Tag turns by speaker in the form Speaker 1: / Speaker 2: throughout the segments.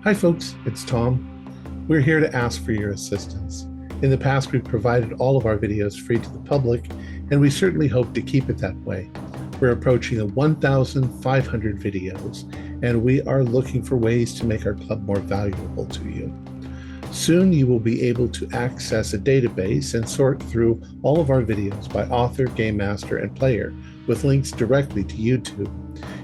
Speaker 1: Hi folks, it's Thom. We're here to ask for your assistance. In the past, we've provided all of our videos free to the public, and we certainly hope to keep it that way. We're approaching 1,500 videos, and we are looking for ways to make our club more valuable to you. Soon you will be able to access a database and sort through all of our videos by author, game master, and player, with links directly to YouTube.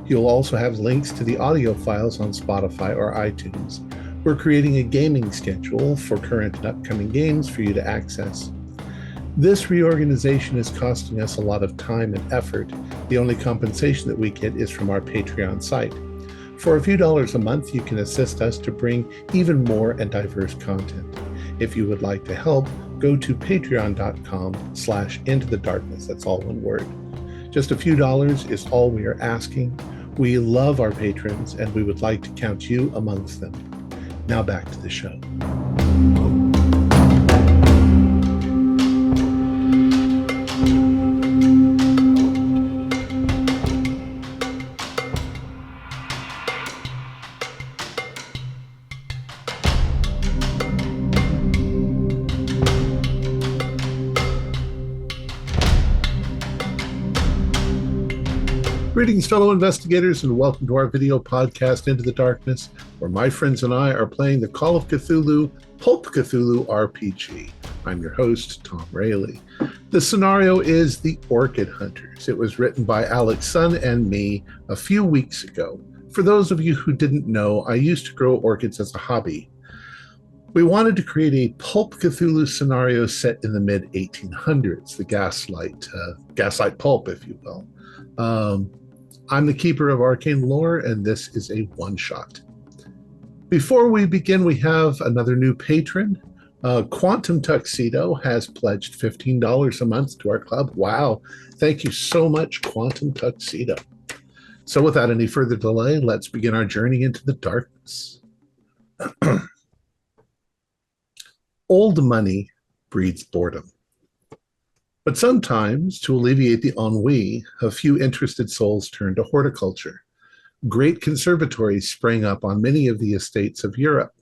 Speaker 1: You'll also have links to the audio files on Spotify or iTunes. We're creating a gaming schedule for current and upcoming games for you to access. This reorganization is costing us a lot of time and effort. The only compensation that we get is from our Patreon site. For a few dollars a month, you can assist us to bring even more and diverse content. If you would like to help, go to patreon.com/intothedarkness. That's all one word. Just a few dollars is all we are asking. We love our patrons, and we would like to count you amongst them. Now back to the show. Greetings, fellow investigators, and welcome to our video podcast, Into the Darkness, where my friends and I are playing the Call of Cthulhu, Pulp Cthulhu RPG. I'm your host, Thom Raley. The scenario is The Orchid Hunters. It was written by Alex Sun and me a few weeks ago. For those of you who didn't know, I used to grow orchids as a hobby. We wanted to create a Pulp Cthulhu scenario set in the mid-1800s, the gaslight pulp, if you will. I'm the keeper of arcane lore, and this is a one-shot. Before we begin, we have another new patron. Quantum Tuxedo has pledged $15 a month to our club. Wow. Thank you so much, Quantum Tuxedo. So without any further delay, let's begin our journey into the darkness. Old money breeds boredom. But sometimes, to alleviate the ennui, a few interested souls turn to horticulture. Great conservatories sprang up on many of the estates of Europe.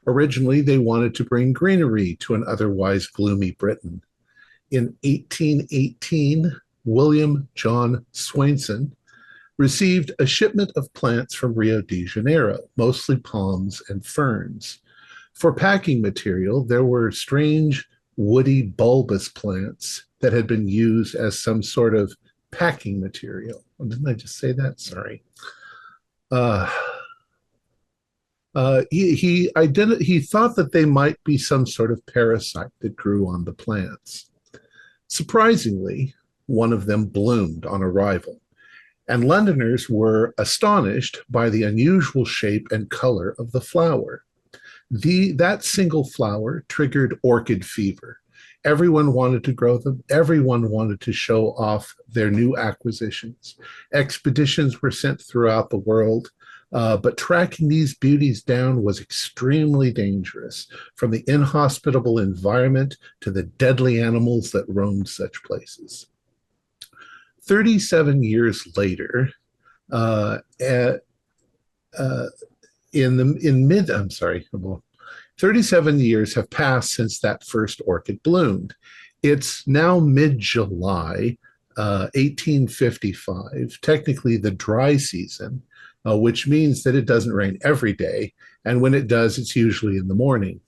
Speaker 1: Originally, they wanted to bring greenery to an otherwise gloomy Britain. In 1818, William John Swainson received a shipment of plants from Rio de Janeiro, mostly palms and ferns. For packing material, there were strange, woody, bulbous plants that had been used as some sort of packing material. Oh, didn't I just say that? Sorry. He thought that they might be some sort of parasite that grew on the plants. Surprisingly, one of them bloomed on arrival, and Londoners were astonished by the unusual shape and color of the flower. That single flower triggered orchid fever. Everyone wanted to grow them. Everyone wanted to show off their new acquisitions. Expeditions were sent throughout the world, but tracking these beauties down was extremely dangerous, from the inhospitable environment to the deadly animals that roamed such places. 37 years later, I'm sorry, 37 years have passed since that first orchid bloomed. It's now mid-July, 1855, technically the dry season, which means that it doesn't rain every day, and when it does, it's usually in the morning.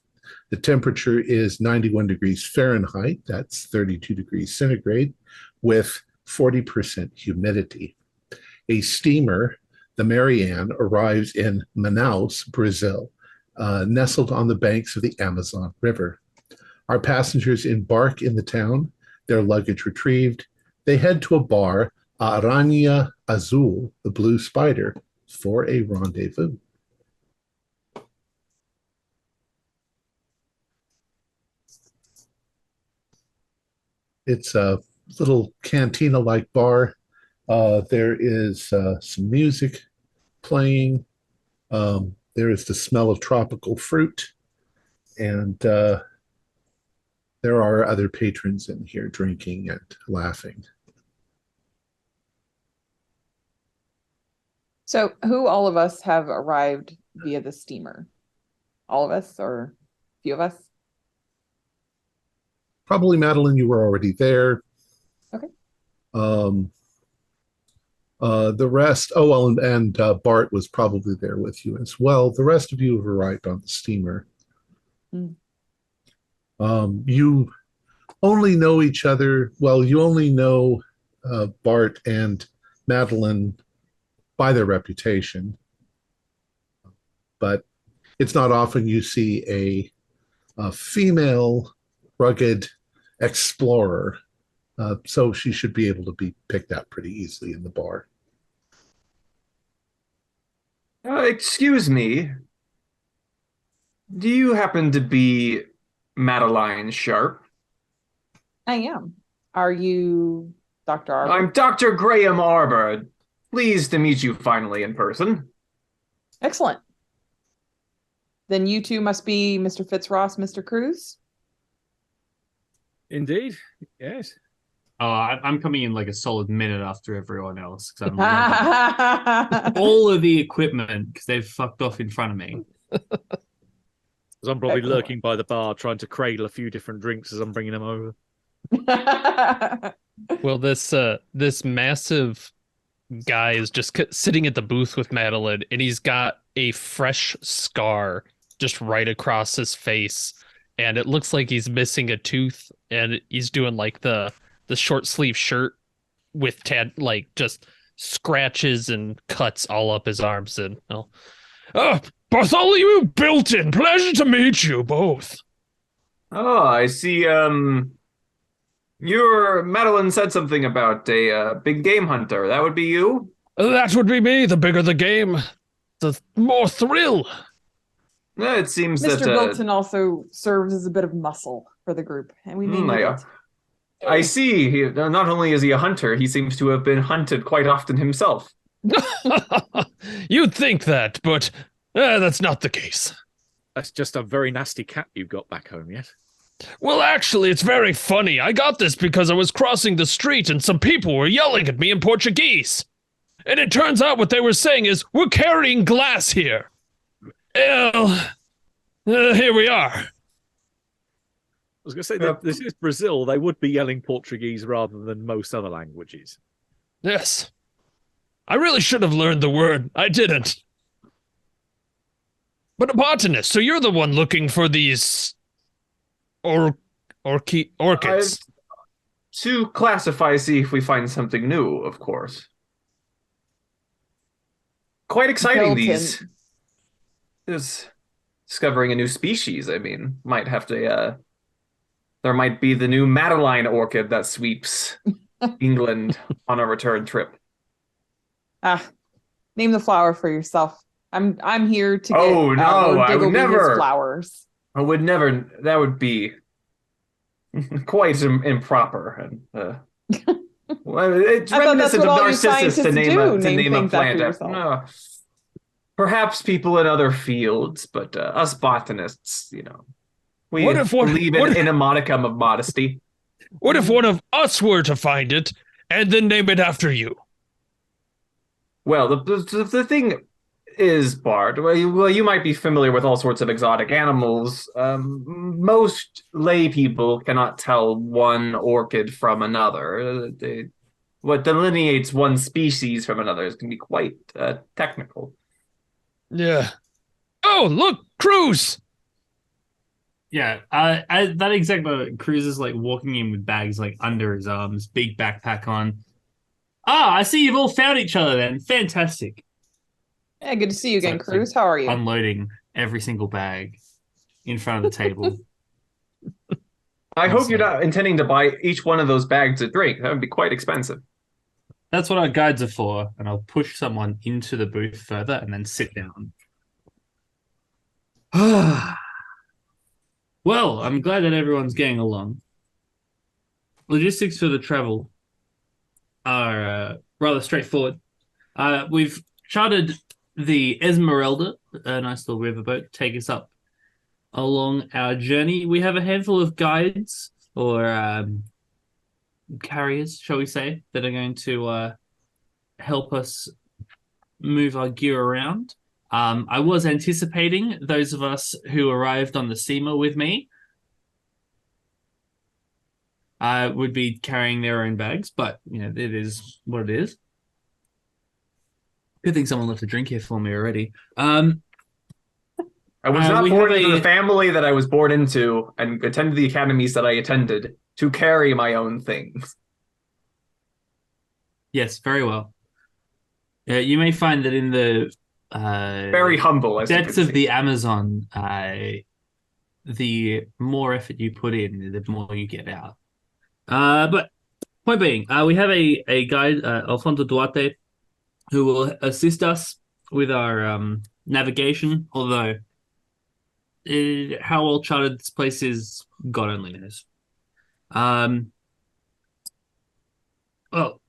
Speaker 1: The temperature is 91 degrees Fahrenheit, that's 32 degrees centigrade, with 40% humidity. A steamer, the Marianne, arrives in Manaus, Brazil, nestled on the banks of the Amazon River. Our passengers embark in the town, their luggage retrieved. They head to a bar, Aranha Azul, the Blue Spider, for a rendezvous. It's a little cantina-like bar. There is some music playing. There is the smell of tropical fruit, and there are other patrons in here drinking and laughing.
Speaker 2: So who all of us have arrived via the steamer? All of us or a few of us?
Speaker 1: Probably Madeline, you were already there.
Speaker 2: Okay.
Speaker 1: Um, the rest, oh, well, and Bart was probably there with you as well. The rest of you have arrived on the steamer.
Speaker 2: Mm.
Speaker 1: You only know each other, well, you only know Bart and Madeline by their reputation, but it's not often you see a female rugged explorer. So she should be able to be picked out pretty easily in the bar.
Speaker 3: Excuse me, do you happen to be Madeline Sharp?
Speaker 2: I am. Are you Dr. Arbor?
Speaker 3: I'm Dr. Graham Arbor. Pleased to meet you finally in person.
Speaker 2: Excellent. Then you two must be Mr. Fitzross, Mr. Cruz.
Speaker 4: Indeed, yes.
Speaker 5: I'm coming in like a solid minute after everyone else because I'm
Speaker 2: That's
Speaker 5: all of the equipment because they've fucked off in front of me.
Speaker 4: Because I'm probably
Speaker 2: Excellent.
Speaker 4: lurking by the bar trying to cradle a few different drinks as I'm bringing them over.
Speaker 6: Well, this massive guy is just sitting at the booth with Madeline, and he's got a fresh scar just right across his face, and it looks like he's missing a tooth, and he's doing like the short sleeve shirt with like just scratches and cuts all up his arms and Bartholomew Bilton, pleasure to meet you both.
Speaker 3: Oh, I see. Your Madeline said something about a big game hunter. That would be you?
Speaker 6: That would be me. The bigger the game, the more thrill.
Speaker 3: It seems
Speaker 2: Mr.
Speaker 3: that
Speaker 2: Bilton also serves as a bit of muscle for the group, and we may need it.
Speaker 3: I see. Not only is he a hunter, he seems to have been hunted quite often himself.
Speaker 6: You'd think that, but that's not the case.
Speaker 4: That's just a very nasty cat you've got back home, yes?
Speaker 6: Well, actually, it's very funny. I got this because I was crossing the street and some people were yelling at me in Portuguese. And it turns out what they were saying is, we're carrying glass here. Well, here we are.
Speaker 4: I was going to say that this is Brazil. They would be yelling Portuguese rather than most other languages.
Speaker 6: Yes. I really should have learned the word. I didn't. But a botanist, so you're the one looking for these orchids.
Speaker 3: To classify, see if we find something new, of course. Quite exciting, these. Is discovering a new species. I mean, might have to, there might be the new Madeline orchid that sweeps England on a return trip.
Speaker 2: Name the flower for yourself. I'm here to get
Speaker 3: Lord
Speaker 2: I would
Speaker 3: never.
Speaker 2: Flowers.
Speaker 3: I would never. That would be quite improper and well, it's reminiscent of Narcissus to name a plant. Perhaps people in other fields, but us botanists, we believe in a modicum of modesty.
Speaker 6: What if one of us were to find it and then name it after you?
Speaker 3: Well, the thing is, Bart, well, you might be familiar with all sorts of exotic animals. Most lay people cannot tell one orchid from another. What delineates one species from another can be quite technical.
Speaker 6: Yeah. Oh, look, Cruz!
Speaker 5: Yeah, at that exact moment, Cruz is like walking in with bags like under his arms, big backpack on. I see you've all found each other then. Fantastic.
Speaker 2: Yeah, good to see you again, Cruz. How are you?
Speaker 5: Unloading every single bag in front of the table.
Speaker 3: I hope you're not intending to buy each one of those bags a drink. That would be quite expensive.
Speaker 5: That's what our guides are for, and I'll push someone into the booth further and then sit down. Well, I'm glad that everyone's getting along. Logistics for the travel are rather straightforward. We've chartered the Esmeralda, a nice little riverboat, to take us up along our journey. We have a handful of guides or carriers, shall we say, that are going to help us move our gear around. I was anticipating those of us who arrived on the steamer with me would be carrying their own bags, but it is what it is. Good thing someone left a drink here for me already.
Speaker 3: I was not born into the family that I was born into and attended the academies that I attended to carry my own things.
Speaker 5: Yes, very well. You may find that in the
Speaker 3: very humble
Speaker 5: depths of the Amazon, the more effort you put in, the more you get out. But point being, we have a guide, Alfonso Duarte, who will assist us with our navigation, although how well charted this place is, God only knows. Well,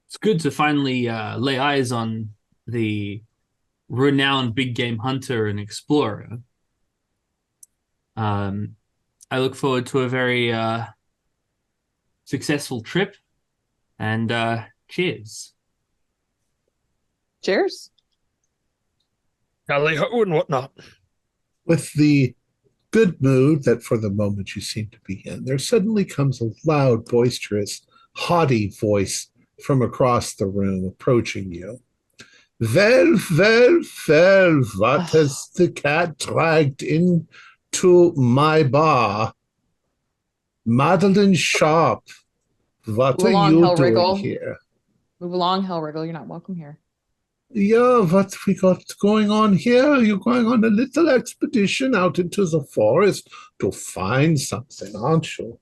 Speaker 5: it's good to finally lay eyes on the renowned big game hunter and explorer. I look forward to a very successful trip, and cheers.
Speaker 2: Cheers.
Speaker 6: Tally ho and whatnot.
Speaker 1: With the good mood that for the moment you seem to be in, there suddenly comes a loud, boisterous, haughty voice from across the room approaching you. Well, what has the cat dragged into my bar? Madeline Sharp, what
Speaker 2: Move
Speaker 1: are
Speaker 2: along,
Speaker 1: you
Speaker 2: Hellriggle.
Speaker 1: doing here?
Speaker 2: Move along, Hellriggle. You're not welcome here.
Speaker 1: Yeah, what we got going on here? You're going on a little expedition out into the forest to find something, aren't you?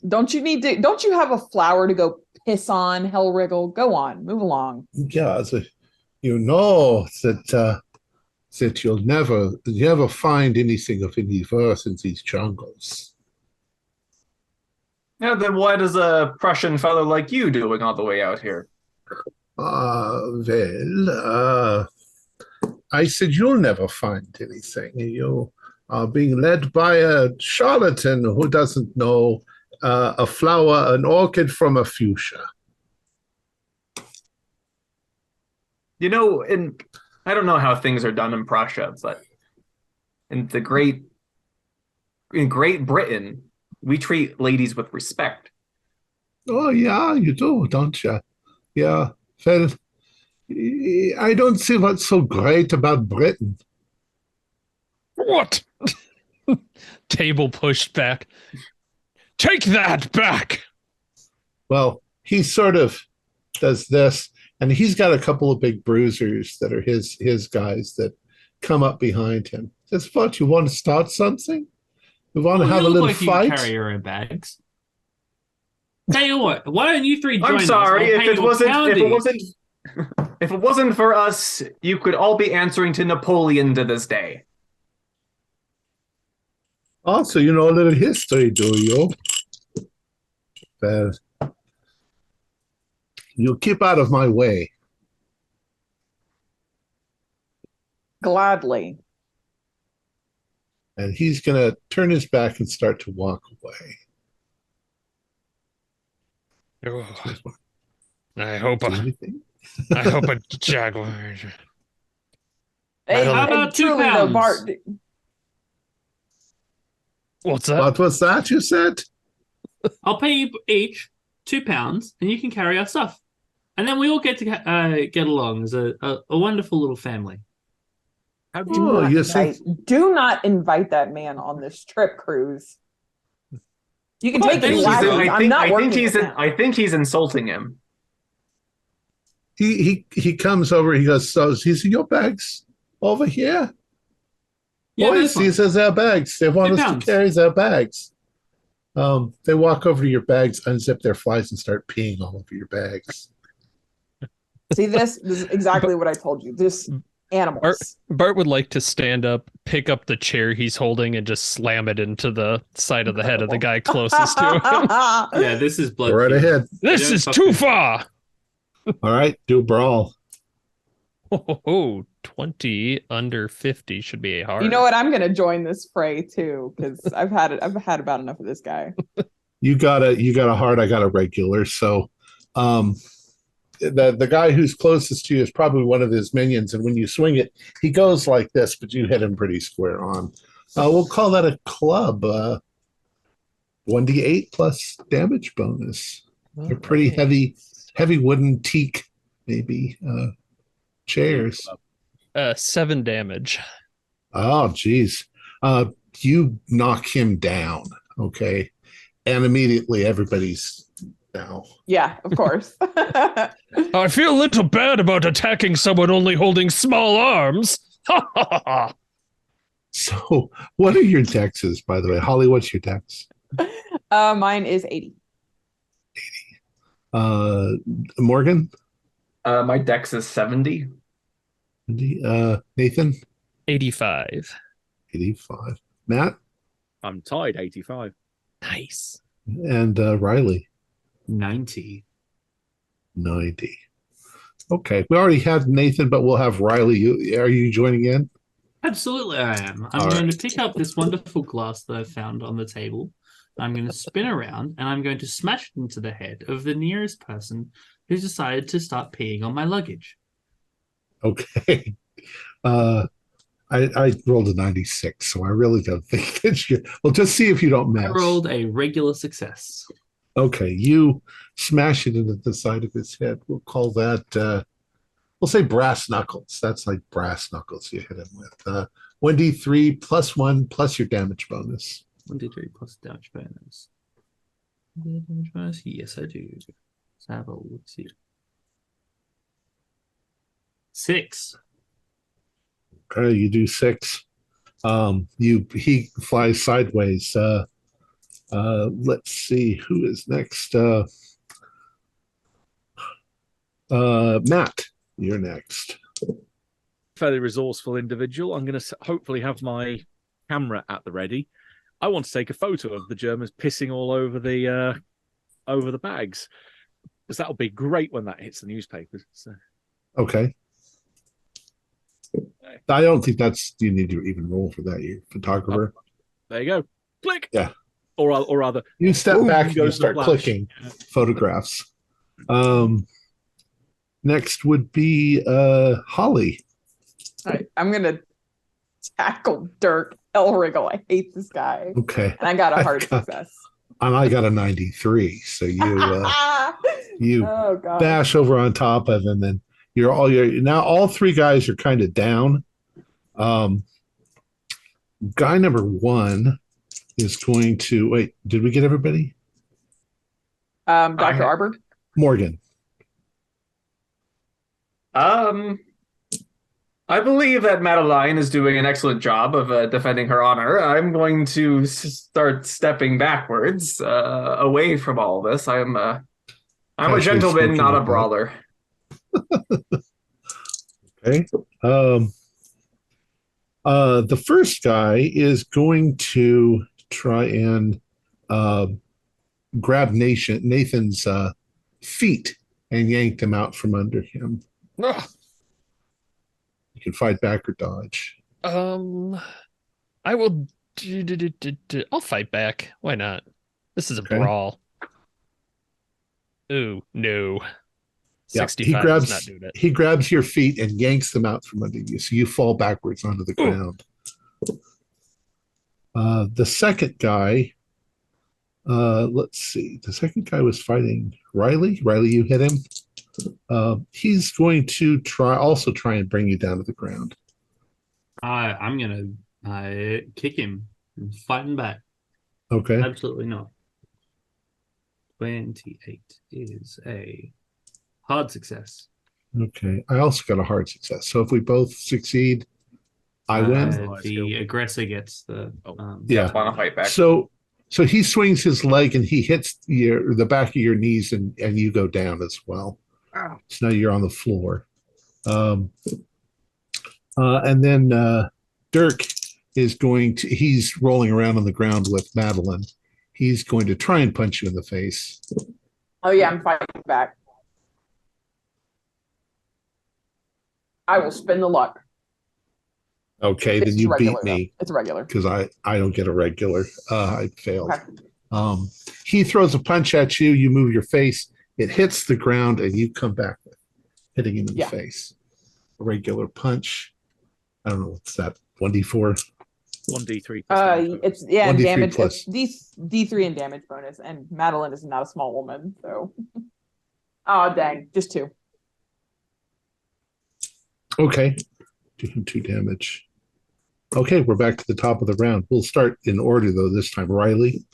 Speaker 2: Don't you have a flower to go piss on, Hellriggle? Go on, move along.
Speaker 1: Yeah, you know that you'll never find anything of any worth in these jungles.
Speaker 3: Yeah, then what is a Prussian fellow like you doing all the way out here?
Speaker 1: I said you'll never find anything. You are being led by a charlatan who doesn't know a flower, an orchid from a fuchsia.
Speaker 3: I don't know how things are done in Prussia, but in Great Britain, we treat ladies with respect.
Speaker 1: Oh, yeah, you do, don't you? Yeah. Well, I don't see what's so great about Britain.
Speaker 6: What? Table pushed back. Take that back.
Speaker 1: Well, he sort of does this, and he's got a couple of big bruisers that are his guys that come up behind him. Says, what, you want to start something? You want to have a little fight?
Speaker 5: You carry your own bags. Tell you what, why don't you three join us?
Speaker 3: I'm sorry, if it wasn't for us, you could all be answering to Napoleon to this day.
Speaker 1: Also, you know a little history, do you? Well, you keep out of my way.
Speaker 2: Gladly.
Speaker 1: And he's going to turn his back and start to walk away.
Speaker 6: Oh, I hope a jaguar.
Speaker 2: Hey,
Speaker 5: how about
Speaker 2: truly,
Speaker 5: £2?
Speaker 2: though, Bart.
Speaker 6: What's that?
Speaker 1: What was that you said?
Speaker 5: I'll pay you each £2, and you can carry our stuff, and then we all get to get along as a wonderful little family.
Speaker 1: Oh,
Speaker 2: Do not invite that man on this trip, Cruz. You can take it.
Speaker 3: I think he's insulting him.
Speaker 1: He comes over. He goes, so these are your bags over here?
Speaker 5: Yeah,
Speaker 1: Boys, these are their bags. They want us to carry their bags. They walk over to your bags, unzip their flies, and start peeing all over your bags.
Speaker 2: See, this is exactly what I told you. This animals.
Speaker 6: Bart would like to stand up, pick up the chair he's holding, and just slam it into the side of the head of the guy closest to him.
Speaker 5: Yeah, this is blood.
Speaker 1: Right ahead.
Speaker 6: This is too far.
Speaker 1: All right, do brawl.
Speaker 6: Oh, 20 under 50 should be a hard.
Speaker 2: You know what? I'm gonna join this fray too, because I've had about enough of this guy.
Speaker 1: You got a hard, I got a regular. So the guy who's closest to you is probably one of his minions, and when you swing it, he goes like this, but you hit him pretty square on. We'll call that a club. 1d8 plus damage bonus. They're pretty heavy wooden teak, maybe chairs.
Speaker 6: 7 damage.
Speaker 1: Oh, geez. You knock him down, okay, and immediately everybody's now.
Speaker 2: Yeah, of course.
Speaker 6: I feel a little bad about attacking someone only holding small arms.
Speaker 1: So, what are your dexes, by the way? Holly, what's your dex?
Speaker 2: Mine is 80.
Speaker 1: Morgan?
Speaker 3: My dex is 70.
Speaker 1: Nathan?
Speaker 6: 85.
Speaker 1: 85. Matt?
Speaker 4: I'm tied, 85.
Speaker 6: Nice.
Speaker 1: And Riley?
Speaker 5: 90.
Speaker 1: 90. Okay. We already had Nathan, but we'll have Riley. Are you joining in?
Speaker 5: Absolutely, I am. I'm going to pick up this wonderful glass that I found on the table. I'm going to spin around, and I'm going to smash it into the head of the nearest person who's decided to start peeing on my luggage.
Speaker 1: Okay. I rolled a 96, so I really don't think that you... Well, just see if you don't miss.
Speaker 5: I rolled a regular success.
Speaker 1: Okay, you smash it into the side of his head. We'll call that... we'll say brass knuckles. That's like brass knuckles you hit him with. 1d3 plus 1 plus your damage bonus.
Speaker 5: 1d3 plus damage bonus. Damage bonus? Yes, I do. Let's have a look. See. 6.
Speaker 1: Okay, you do 6. He flies sideways. Let's see who is next. Matt, you're next.
Speaker 4: Fairly resourceful individual. I'm going to hopefully have my camera at the ready. I want to take a photo of the Germans pissing all over the bags, because that'll be great when that hits the newspapers. So.
Speaker 1: Okay. I don't think you need to even roll for that, you photographer.
Speaker 4: There you go. Click.
Speaker 1: Yeah.
Speaker 4: Or rather,
Speaker 1: you step back and you
Speaker 4: goes the
Speaker 1: start
Speaker 4: flash.
Speaker 1: clicking photographs. Next would be Holly.
Speaker 2: All right, I'm going to tackle Dirk Elrigal. I hate this guy.
Speaker 1: Okay.
Speaker 2: And I got a hard success.
Speaker 1: And I got a 93. So you
Speaker 2: oh, God.
Speaker 1: bash over on top of him, and now all 3 guys are kind of down. Guy number 1 is going to wait. Did we get everybody?
Speaker 2: Dr. Arbor?
Speaker 1: Morgan.
Speaker 3: I believe that Madeline is doing an excellent job of defending her honor. I'm going to start stepping backwards, away from all this. I'm a gentleman, not a brawler.
Speaker 1: Okay. The first guy is going to try and grab Nathan's feet and yank them out from under him.
Speaker 6: Ugh.
Speaker 1: You can fight back or dodge.
Speaker 6: I will. I'll fight back. Why not? This is a brawl. Ooh, no. 65 does not do that.
Speaker 1: He grabs your feet and yanks them out from under you, so you fall backwards onto the ground. The second guy, let's see. The second guy was fighting Riley. Riley, you hit him. He's going to try and bring you down to the ground.
Speaker 5: I'm gonna kick him. I'm fighting back.
Speaker 1: Okay.
Speaker 5: Absolutely not. 28 is a hard success.
Speaker 1: Okay. I also got a hard success. So if we both succeed, I win.
Speaker 5: The aggressor gets the
Speaker 1: yeah.
Speaker 3: Want to fight back.
Speaker 1: So he swings his leg and he hits the back of your knees and you go down as well.
Speaker 3: Ow.
Speaker 1: So now you're on the floor. And then Dirk is he's rolling around on the ground with Madeline. He's going to try and punch you in the face.
Speaker 2: Oh, yeah, I'm fighting back. I will spin the luck.
Speaker 1: Okay, then you beat me.
Speaker 2: It's regular.
Speaker 1: Because I don't get a regular. I failed.
Speaker 2: Okay.
Speaker 1: He throws a punch at you. You move your face. It hits the ground, and you come back with hitting him in the face. A regular punch. I don't know what's that. 1d4.
Speaker 4: 1d3.
Speaker 2: It's and
Speaker 1: 1d3
Speaker 2: damage.
Speaker 1: plus.
Speaker 2: It's D3 and damage bonus, and Madeline is not a small woman, so. Oh dang, just 2.
Speaker 1: Okay, do him 2 damage. Okay, we're back to the top of the round. We'll start in order though this time. Riley.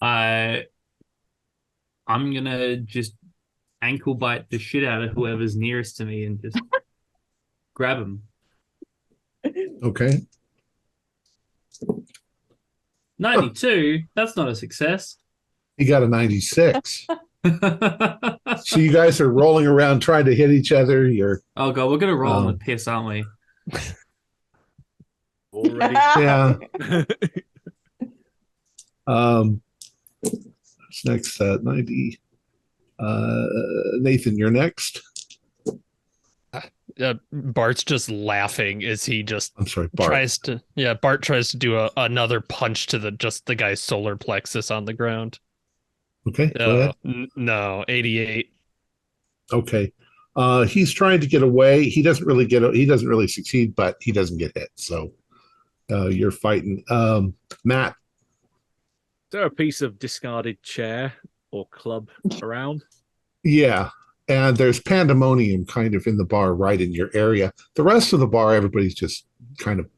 Speaker 5: I'm gonna just ankle bite the shit out of whoever's nearest to me and just grab him.
Speaker 1: Okay.
Speaker 5: 92. That's not a success.
Speaker 1: You got a 96. So you guys are rolling around trying to hit each other. You're
Speaker 5: Oh god, we're gonna roll on the piss, aren't we?
Speaker 4: Already.
Speaker 1: yeah. What's next? 90. Nathan, you're next.
Speaker 6: Bart's just laughing as he just
Speaker 1: I'm sorry, Bart.
Speaker 6: Bart tries to do another punch to the guy's solar plexus on the ground.
Speaker 1: Okay, go ahead.
Speaker 6: No, 88.
Speaker 1: Okay. He's trying to get away. He doesn't really succeed, but he doesn't get hit. So you're fighting. Matt.
Speaker 4: Is there a piece of discarded chair or club around?
Speaker 1: Yeah. And there's pandemonium kind of in the bar right in your area. The rest of the bar, everybody's just kind of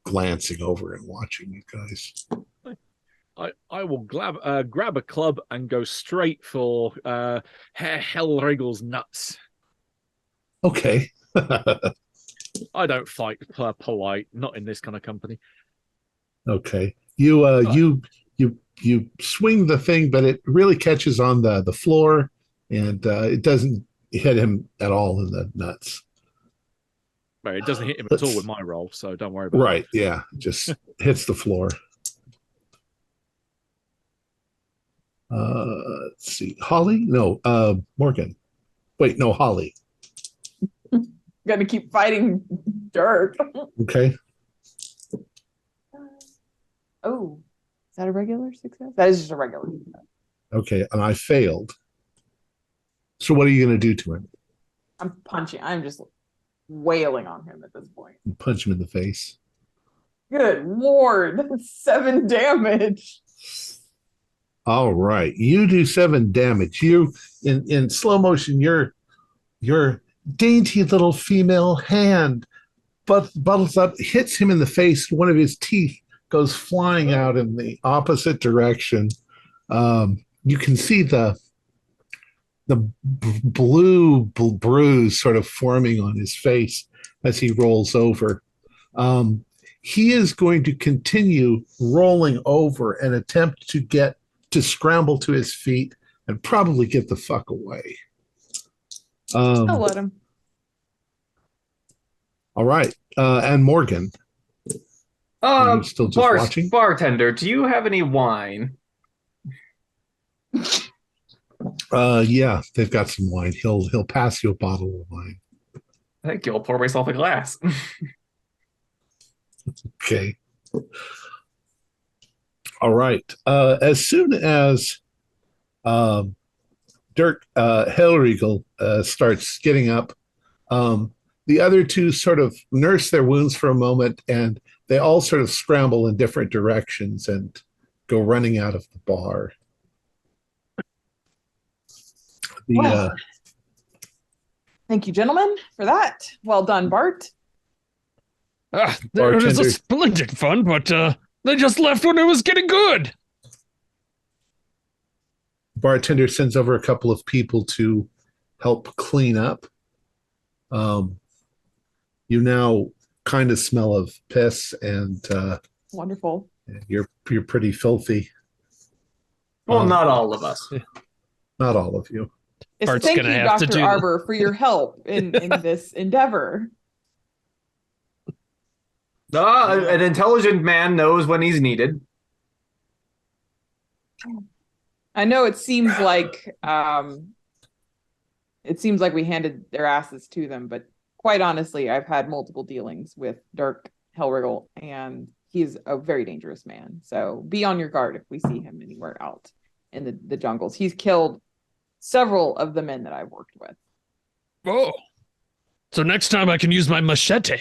Speaker 1: glancing over and watching you guys.
Speaker 4: I will grab a club and go straight for Hellrigel's nuts.
Speaker 1: Okay.
Speaker 4: I don't fight polite, not in this kind of company.
Speaker 1: Okay. You swing the thing, but it really catches on the floor, and it doesn't hit him at all in the nuts.
Speaker 4: Right, it doesn't hit him at all with my roll, so don't worry about it.
Speaker 1: Right, yeah. Just hits the floor. Let's see. Holly? No, Morgan. Wait, no, Holly.
Speaker 2: Gonna keep fighting Dirk.
Speaker 1: Okay.
Speaker 2: Oh, is that a regular success? That is just a regular success.
Speaker 1: Okay, and I failed. So what are you going to do to him?
Speaker 2: I'm punching. I'm just wailing on him at this point.
Speaker 1: You punch him in the face.
Speaker 2: Good Lord, that's 7 damage.
Speaker 1: All right, you do 7 damage. You in slow motion. Your dainty little female hand bubbles up, hits him in the face. One of his teeth goes flying out in the opposite direction. You can see the blue bruise sort of forming on his face as he rolls over. He is going to continue rolling over and attempt to scramble to his feet and probably get the fuck away.
Speaker 2: I'll let him.
Speaker 1: All right. And Morgan. Are you still just watching?
Speaker 3: Bartender, do you have any wine?
Speaker 1: Yeah, they've got some wine. He'll pass you a bottle of wine.
Speaker 3: Thank you. I'll pour myself a glass.
Speaker 1: Okay. All right. As soon as Dirk Hellriegel starts getting up, the other two sort of nurse their wounds for a moment, and they all sort of scramble in different directions and go running out of the bar.
Speaker 2: Thank you, gentlemen, for that. Well done, Bart.
Speaker 6: It was a splendid fun, but they just left when it was getting good.
Speaker 1: Bartender sends over a couple of people to help clean up. You now kind of smell of piss, and
Speaker 2: wonderful.
Speaker 1: You're pretty filthy.
Speaker 3: Well, not all of us.
Speaker 1: Not all of you.
Speaker 2: Yes, thank you, Dr. Arbor, for your help in this endeavor.
Speaker 3: An intelligent man knows when he's needed.
Speaker 2: I know it seems like we handed their asses to them, but quite honestly, I've had multiple dealings with Dirk Hellriegel, and he's a very dangerous man. So be on your guard if we see him anywhere out in the jungles. He's killed several of the men that I've worked with.
Speaker 6: Oh. So next time I can use my machete.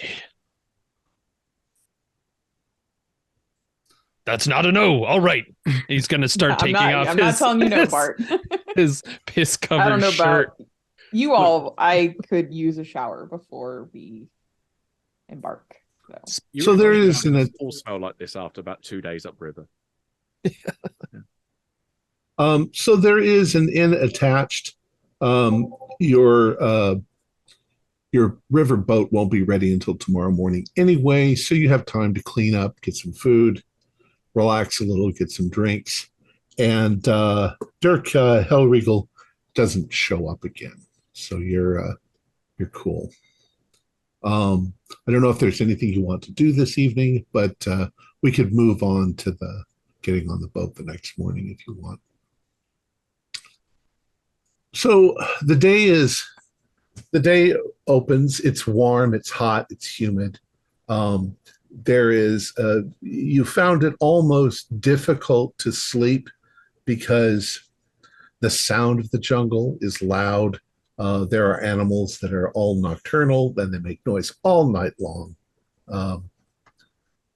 Speaker 6: That's not a no. All right. He's going to start taking off
Speaker 2: I'm not telling you no, Bart.
Speaker 6: his piss-covered
Speaker 2: I don't know
Speaker 6: shirt.
Speaker 2: about you all. I could use a shower before we embark.
Speaker 1: So there is
Speaker 4: an all smell like this after about 2 days upriver.
Speaker 1: So there is an inn attached. Your river boat won't be ready until tomorrow morning anyway, so you have time to clean up, get some food, relax a little, get some drinks. And Dirk Hellriegel doesn't show up again, so you're cool. I don't know if there's anything you want to do this evening, but we could move on to the getting on the boat the next morning if you want. So the day opens. It's warm, it's hot, it's humid. You found it almost difficult to sleep because the sound of the jungle is loud. There are animals that are all nocturnal and they make noise all night long.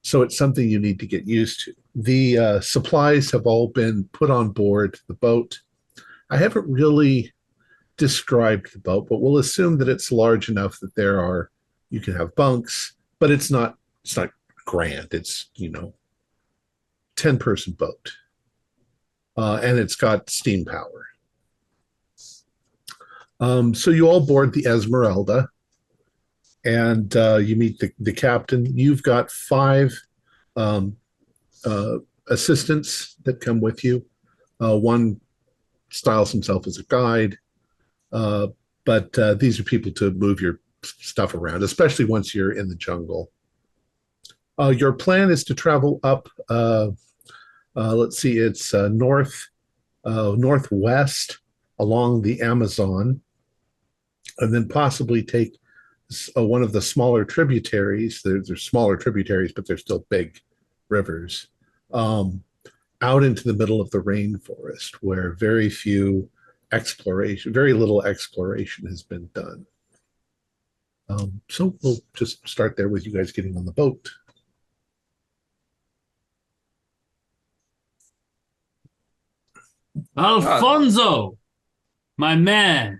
Speaker 1: So it's something you need to get used to. The supplies have all been put on board the boat. I haven't really described the boat, but we'll assume that it's large enough that you can have bunks, but it's not grand. It's 10-person boat, and it's got steam power. So you all board the Esmeralda, and you meet the captain. You've got 5 assistants that come with you. One styles himself as a guide, but these are people to move your stuff around, especially once you're in the jungle. Your plan is to travel up, let's see, it's northwest along the Amazon, and then possibly take one of the smaller tributaries. There's smaller tributaries, but they're still big rivers, out into the middle of the rainforest, where very little exploration has been done. So we'll just start there with you guys getting on the boat.
Speaker 5: Alfonso, my man.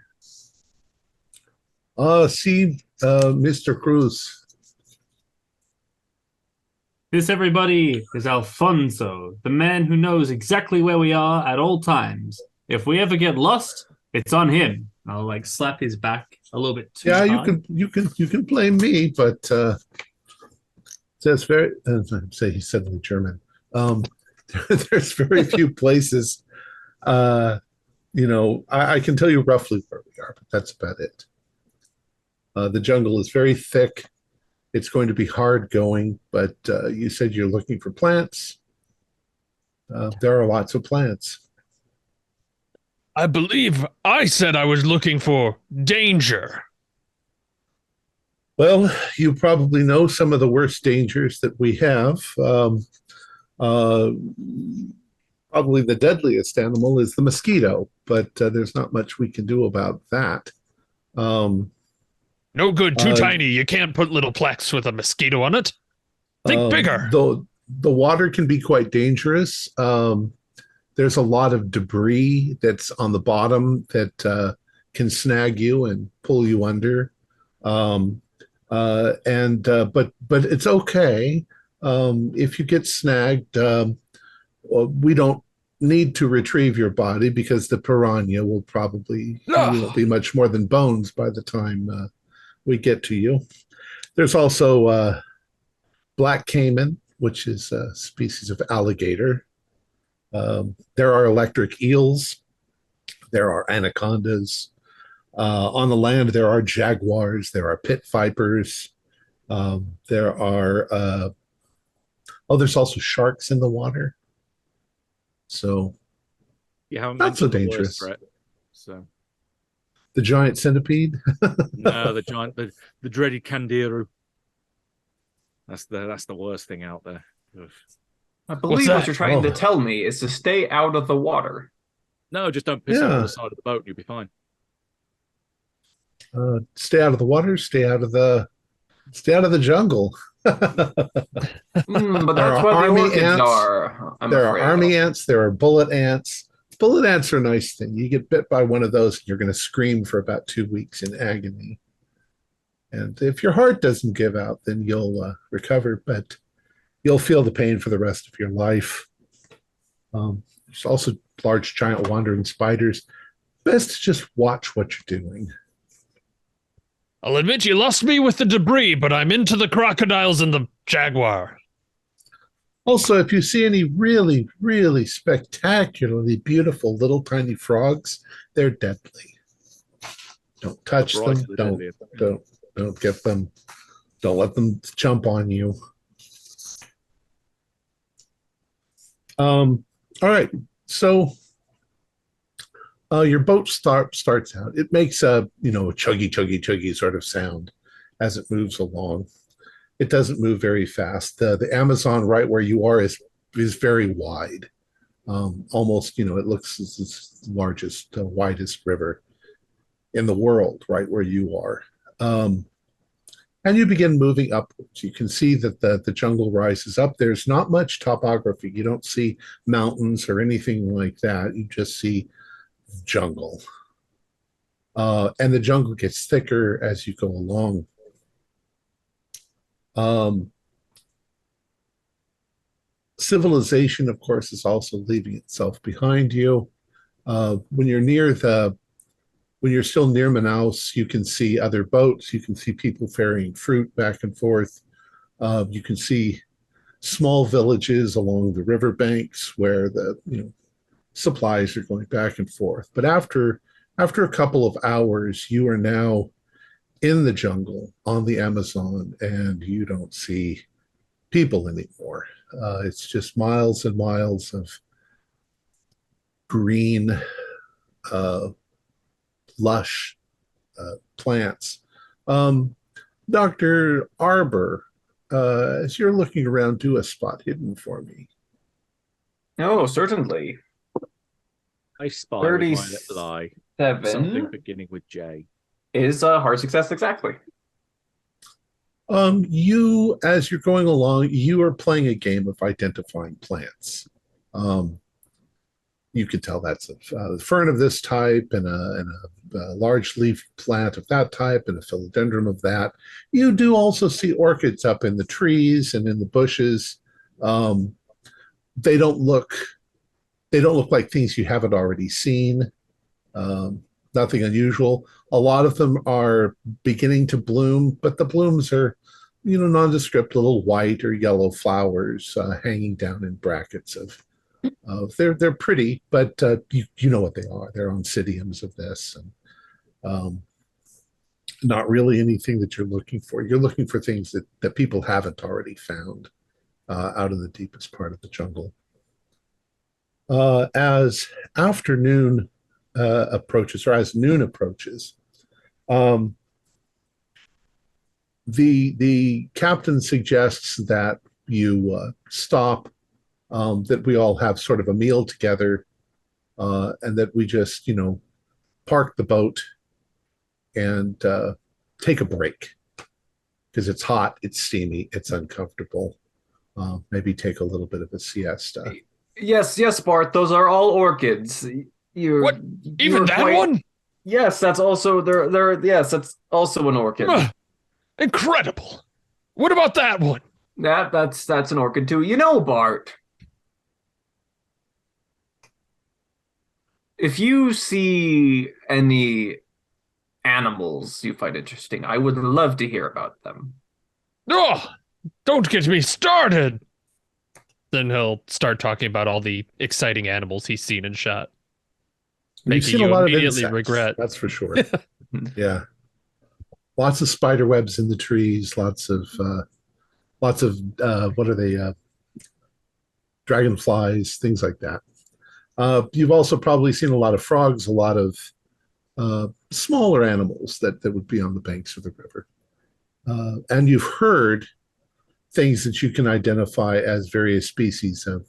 Speaker 1: Mr. Cruz.
Speaker 5: This, everybody, is Alfonso, the man who knows exactly where we are at all times. If we ever get lost, it's on him. I'll slap his back a little bit too hard.
Speaker 1: You can blame me, but that's very. Say he's suddenly German. There's very few places. I can tell you roughly where we are, but that's about it. The jungle is very thick. It's going to be hard going, but you said you're looking for plants. There are lots of plants.
Speaker 6: I believe I said I was looking for danger.
Speaker 1: Well, you probably know some of the worst dangers that we have. Probably the deadliest animal is the mosquito, but there's not much we can do about that.
Speaker 6: No good, too tiny. You can't put little plaques with a mosquito on it. Think bigger.
Speaker 1: The water can be quite dangerous. There's a lot of debris that's on the bottom that can snag you and pull you under. But it's okay. If you get snagged, we don't need to retrieve your body because the piranha will probably won't be much more than bones by the time we get to you. There's also black caiman, which is a species of alligator. There are electric eels. There are anacondas. On the land, there are jaguars. There are pit vipers. There's also sharks in the water. So
Speaker 4: you haven't
Speaker 1: not so
Speaker 4: mentioned
Speaker 1: dangerous.
Speaker 4: The worst threat, so
Speaker 1: the giant centipede.
Speaker 4: No, the dreaded candiru. That's the worst thing out there. Ugh.
Speaker 3: I believe what you're trying to tell me is to stay out of the water.
Speaker 4: No, just don't piss on the side of the boat and you'll be fine.
Speaker 1: Stay out of the water. Stay out of the jungle.
Speaker 3: But that's what the orchids are. I'm
Speaker 1: there
Speaker 3: afraid
Speaker 1: are army
Speaker 3: of.
Speaker 1: ants. There are bullet ants. Bullet ants are a nice thing. You get bit by one of those, you're going to scream for about 2 weeks in agony. And if your heart doesn't give out, then you'll recover, but you'll feel the pain for the rest of your life. There's also large, giant, wandering spiders. Best to just watch what you're doing.
Speaker 6: I'll admit you lost me with the debris, but I'm into the crocodiles and the jaguar.
Speaker 1: Also, if you see any really, really spectacularly beautiful little tiny frogs, they're deadly. Don't touch them. Don't get them. Don't let them jump on you. All right. So your boat starts out. It makes a chuggy, chuggy, chuggy sort of sound as it moves along. It doesn't move very fast. The Amazon right where you are is very wide. Almost, it looks as the largest, widest river in the world right where you are. And you begin moving upwards. You can see that the jungle rises up. There's not much topography. You don't see mountains or anything like that. You just see jungle. And the jungle gets thicker as you go along. Civilization, of course, is also leaving itself behind you. When you're still near Manaus, you can see other boats. You can see people ferrying fruit back and forth. You can see small villages along the riverbanks where the supplies are going back and forth. But after a couple of hours, you are now in the jungle on the Amazon, and you don't see people anymore. It's just miles and miles of green, lush plants. Dr. Arbor, as you're looking around, do a spot hidden for me.
Speaker 3: Oh, certainly.
Speaker 4: I spy with my little eye.
Speaker 3: 37
Speaker 4: something beginning with J.
Speaker 3: Is a hard success exactly.
Speaker 1: You, as you're going along, you are playing a game of identifying plants. You can tell that's a fern of this type and a large leaf plant of that type and a philodendron of that. You do also see orchids up in the trees and in the bushes. They don't look like things you haven't already seen. Nothing unusual. A lot of them are beginning to bloom, but the blooms are, nondescript little white or yellow flowers hanging down in brackets of they're pretty, but you know what they are. They're oncidiums of this, and not really anything that you're looking for. You're looking for things that people haven't already found out in the deepest part of the jungle. As afternoon approaches, or as noon approaches, the captain suggests that you stop, that we all have sort of a meal together, and that we just, park the boat and take a break because it's hot, it's steamy, it's uncomfortable. Maybe take a little bit of a siesta.
Speaker 3: Yes, Bart. Those are all orchids.
Speaker 6: What? Even that one?
Speaker 3: Yes, that's also yes, that's also an orchid.
Speaker 6: Incredible. What about that one?
Speaker 3: That's an orchid too. Bart. If you see any animals you find interesting, I would love to hear about them.
Speaker 6: Oh, don't get me started. Then he'll start talking about all the exciting animals he's seen and shot. Making you immediately regret.
Speaker 1: That's for sure. Yeah. Lots of spider webs in the trees, lots of what are they? Dragonflies, things like that. You've also probably seen a lot of frogs, a lot of smaller animals that would be on the banks of the river. And you've heard things that you can identify as various species of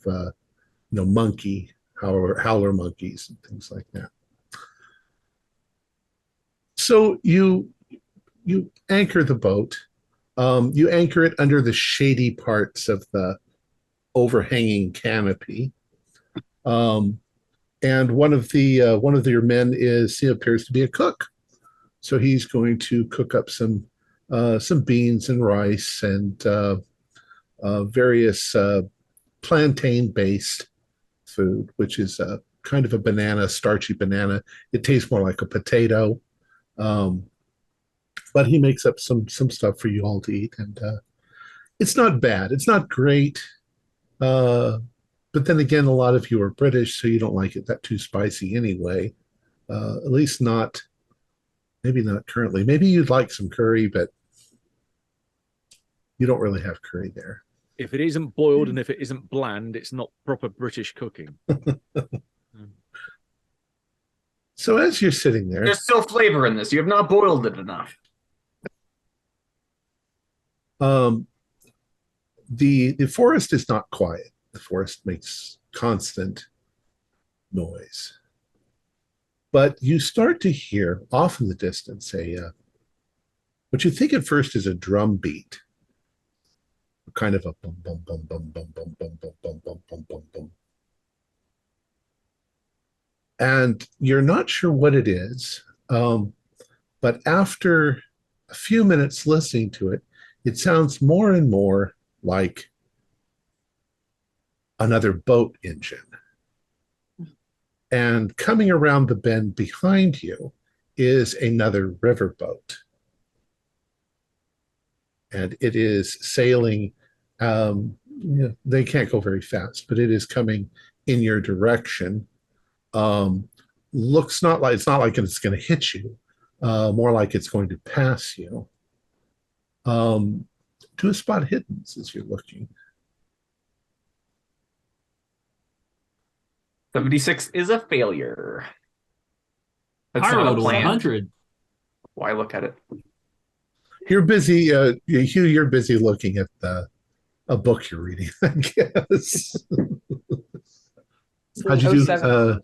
Speaker 1: monkey, howler monkeys, and things like that. So you you anchor the boat. You anchor it under the shady parts of the overhanging canopy. And one of your men appears to be a cook, so he's going to cook up some beans and rice and various plantain-based food, which is kind of a banana, starchy banana. It tastes more like a potato, but he makes up some stuff for you all to eat, and it's not bad. It's not great. But then again, a lot of you are British, so you don't like it that too spicy anyway. At least maybe not currently. Maybe you'd like some curry, but you don't really have curry there.
Speaker 4: If it isn't boiled and if it isn't bland, it's not proper British cooking.
Speaker 1: So as you're sitting there,
Speaker 3: there's still flavor in this. You have not boiled it enough.
Speaker 1: The forest is not quiet. The forest makes constant noise. But you start to hear off in the distance what you think at first is a drum beat. Kind of a bum bum bum bum bum bum bum bum bum bum bum bum bum. And you're not sure what it is. But after a few minutes listening to it, it sounds more and more like another boat engine. And coming around the bend behind you is another riverboat. And it is sailing. They can't go very fast, but it is coming in your direction. It's not like it's going to hit you, more like it's going to pass you. To a spot hidden as you're looking.
Speaker 3: 76 is a failure.
Speaker 5: I rolled 100.
Speaker 3: Why look at it?
Speaker 1: You're busy, Hugh. You're busy looking at a book you're reading, I guess. How'd you do?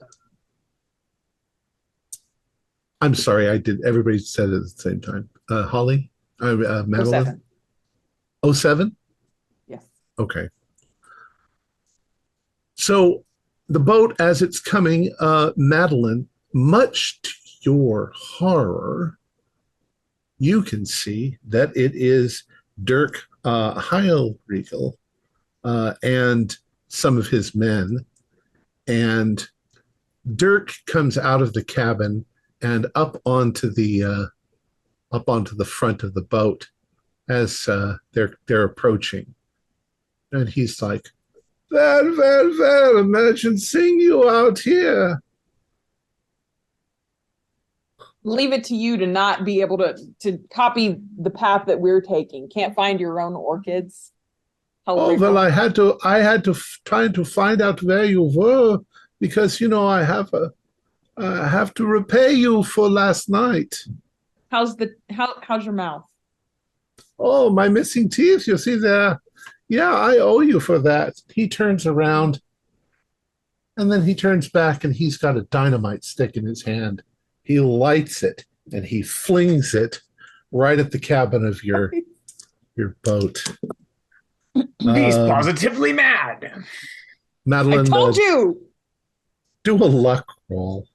Speaker 1: I'm sorry, I did. Everybody said it at the same time. Holly, Madeline. 07?
Speaker 2: Yes.
Speaker 1: Okay. So the boat, as it's coming, Madeline, much to your horror, you can see that it is Dirk Heilriegel and some of his men. And Dirk comes out of the cabin and up onto the front of the boat as they're approaching. And he's like, well, imagine seeing you out here.
Speaker 2: Leave it to you to not be able to copy the path that we're taking. Can't find your own orchids.
Speaker 1: Oh, well, I had to try to find out where you were because, I have to repay you for last night.
Speaker 2: How's your mouth?
Speaker 1: Oh, my missing teeth, you see there. Yeah, I owe you for that. He turns around and then he turns back and he's got a dynamite stick in his hand. He lights it and he flings it right at the cabin of your boat.
Speaker 3: He's positively mad.
Speaker 1: Madeline,
Speaker 2: I told you.
Speaker 1: Do a luck roll.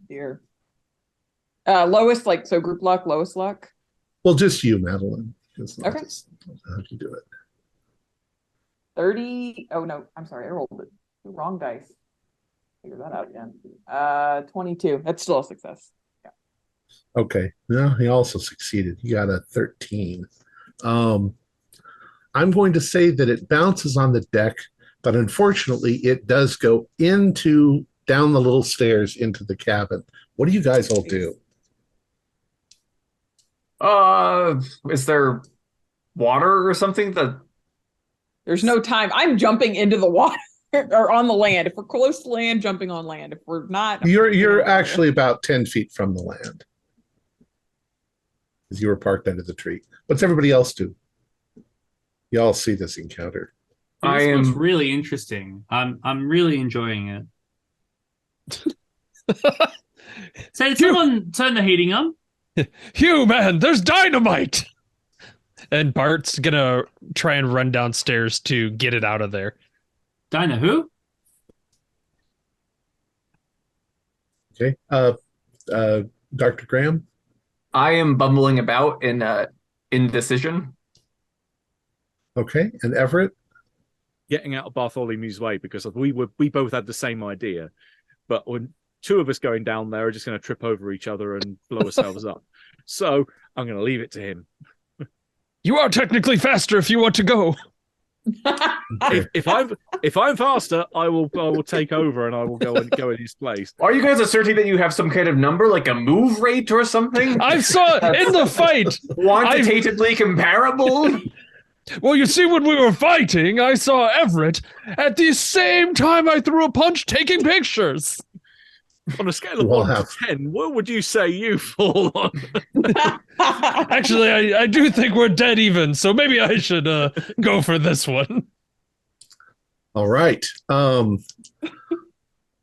Speaker 2: Dear. Lowest, so group luck, lowest luck.
Speaker 1: Well, just you, Madeline.
Speaker 2: Okay.
Speaker 1: How'd you do it?
Speaker 2: 30. Oh no, I'm sorry, I rolled it. Wrong dice. Figure that out again. 22. That's still a success. Yeah.
Speaker 1: Okay. No, he also succeeded. He got a 13. I'm going to say that it bounces on the deck, but unfortunately it does go down the little stairs into the cabin. What do you guys all do?
Speaker 3: Is there water or something that...
Speaker 2: There's no time. I'm jumping into the water or on the land. If we're close to land, jumping on land. If we're not,
Speaker 1: you're actually about 10 feet from the land. Because you were parked under the tree. What's everybody else do? You all see this encounter.
Speaker 5: This looks really interesting. I'm really enjoying it. So did someone turn the heating on?
Speaker 6: Hugh, man, there's dynamite! And Bart's gonna try and run downstairs to get it out of there.
Speaker 5: Dinah, who?
Speaker 1: Okay. Dr. Graham?
Speaker 3: I am bumbling about in indecision.
Speaker 1: Okay. And Everett?
Speaker 4: Getting out of Bartholomew's way, because we both had the same idea. But when two of us going down there are just going to trip over each other and blow ourselves up. So I'm going to leave it to him.
Speaker 6: You are technically faster if you want to go.
Speaker 4: If I'm faster, I will take over and I will go in his place.
Speaker 3: Are you guys asserting that you have some kind of number, like a move rate or something?
Speaker 6: I saw it in the fight.
Speaker 3: Quantitatively comparable?
Speaker 6: Well, you see, when we were fighting, I saw Everett at the same time I threw a punch taking pictures.
Speaker 4: On a scale of 1 to 10, what would you say you fall on?
Speaker 6: Actually, I do think we're dead even, so maybe I should go for this one.
Speaker 1: All right.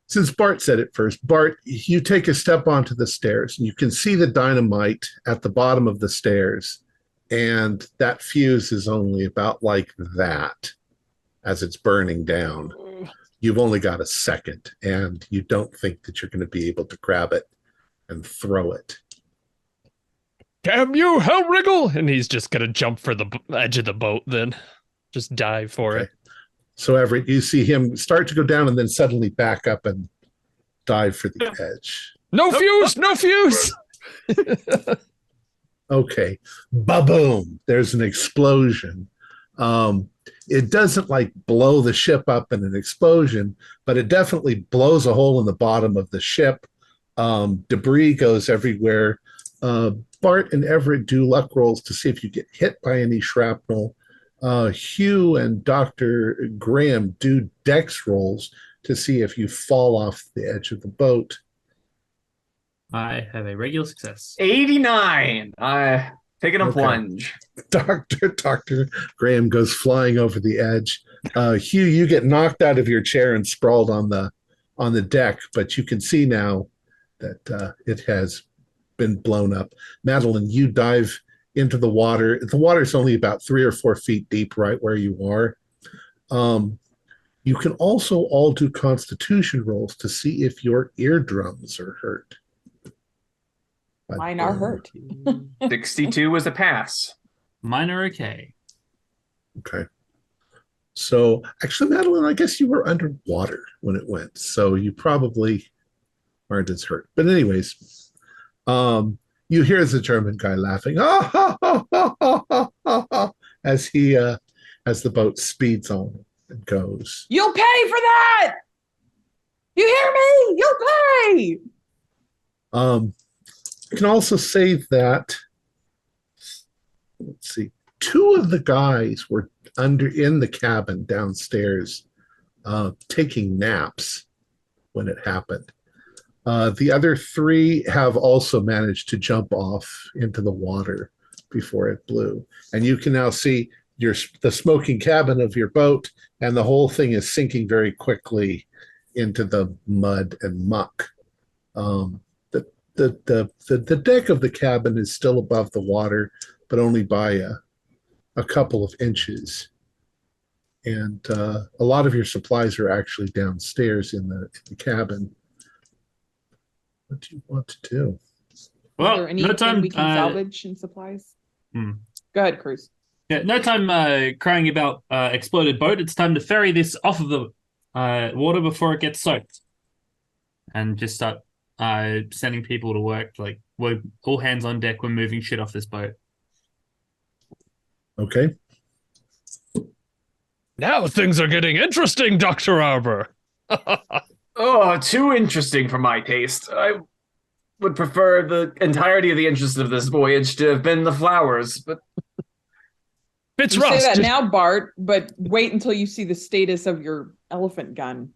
Speaker 1: Since Bart said it first, Bart, you take a step onto the stairs, and you can see the dynamite at the bottom of the stairs, and that fuse is only about like that as it's burning down. You've only got a second, and you don't think that you're going to be able to grab it and throw it.
Speaker 6: Damn you, Hellwriggle! And he's just going to jump for the edge of the boat then. Just dive for it.
Speaker 1: So Everett, you see him start to go down and then suddenly back up and dive for the edge.
Speaker 6: No fuse! No fuse!
Speaker 1: Okay. Ba-boom! There's an explosion. It doesn't like blow the ship up in an explosion, but it definitely blows a hole in the bottom of the ship. Debris goes everywhere. Bart and Everett do luck rolls to see if you get hit by any shrapnel. Hugh and Dr. Graham do dex rolls to see if you fall off the edge of the boat.
Speaker 5: I have a regular success.
Speaker 3: 89. Taking a plunge.
Speaker 1: Dr. Graham goes flying over the edge. Hugh, you get knocked out of your chair and sprawled on the deck, but you can see now that it has been blown up. Madeline, you dive into the water. The water's only about 3 or 4 feet deep right where you are. You can also all do constitution rolls to see if your eardrums are hurt.
Speaker 2: Mine are hurt.
Speaker 3: 62 was a pass.
Speaker 5: Mine are okay.
Speaker 1: Okay. So actually, Madeline, I guess you were underwater when it went, so you probably aren't as hurt. But anyways, you hear the German guy laughing as the boat speeds on and goes.
Speaker 2: You'll pay for that. You hear me? You'll pay.
Speaker 1: You can also say that, let's see, 2 of the guys were in the cabin downstairs taking naps when it happened. The other 3 have also managed to jump off into the water before it blew. And you can now see the smoking cabin of your boat, and the whole thing is sinking very quickly into the mud and muck. The deck of the cabin is still above the water, but only by a couple of inches. And a lot of your supplies are actually downstairs in the cabin. What do you want to do?
Speaker 5: Well,
Speaker 2: is there anything we can salvage in supplies? Go ahead, Cruz.
Speaker 5: Yeah, no time crying about exploded boat. It's time to ferry this off of the water before it gets soaked. And just start sending people to work. Like, we're all hands on deck. We're moving shit off this boat.
Speaker 1: Okay.
Speaker 6: Now things are getting interesting, Dr. Arbor.
Speaker 3: Oh, too interesting for my taste. I would prefer the entirety of the interest of this voyage to have been the flowers, but...
Speaker 6: It's
Speaker 2: you
Speaker 6: Rust.
Speaker 2: say that now, Bart, but wait until you see the status of your elephant gun.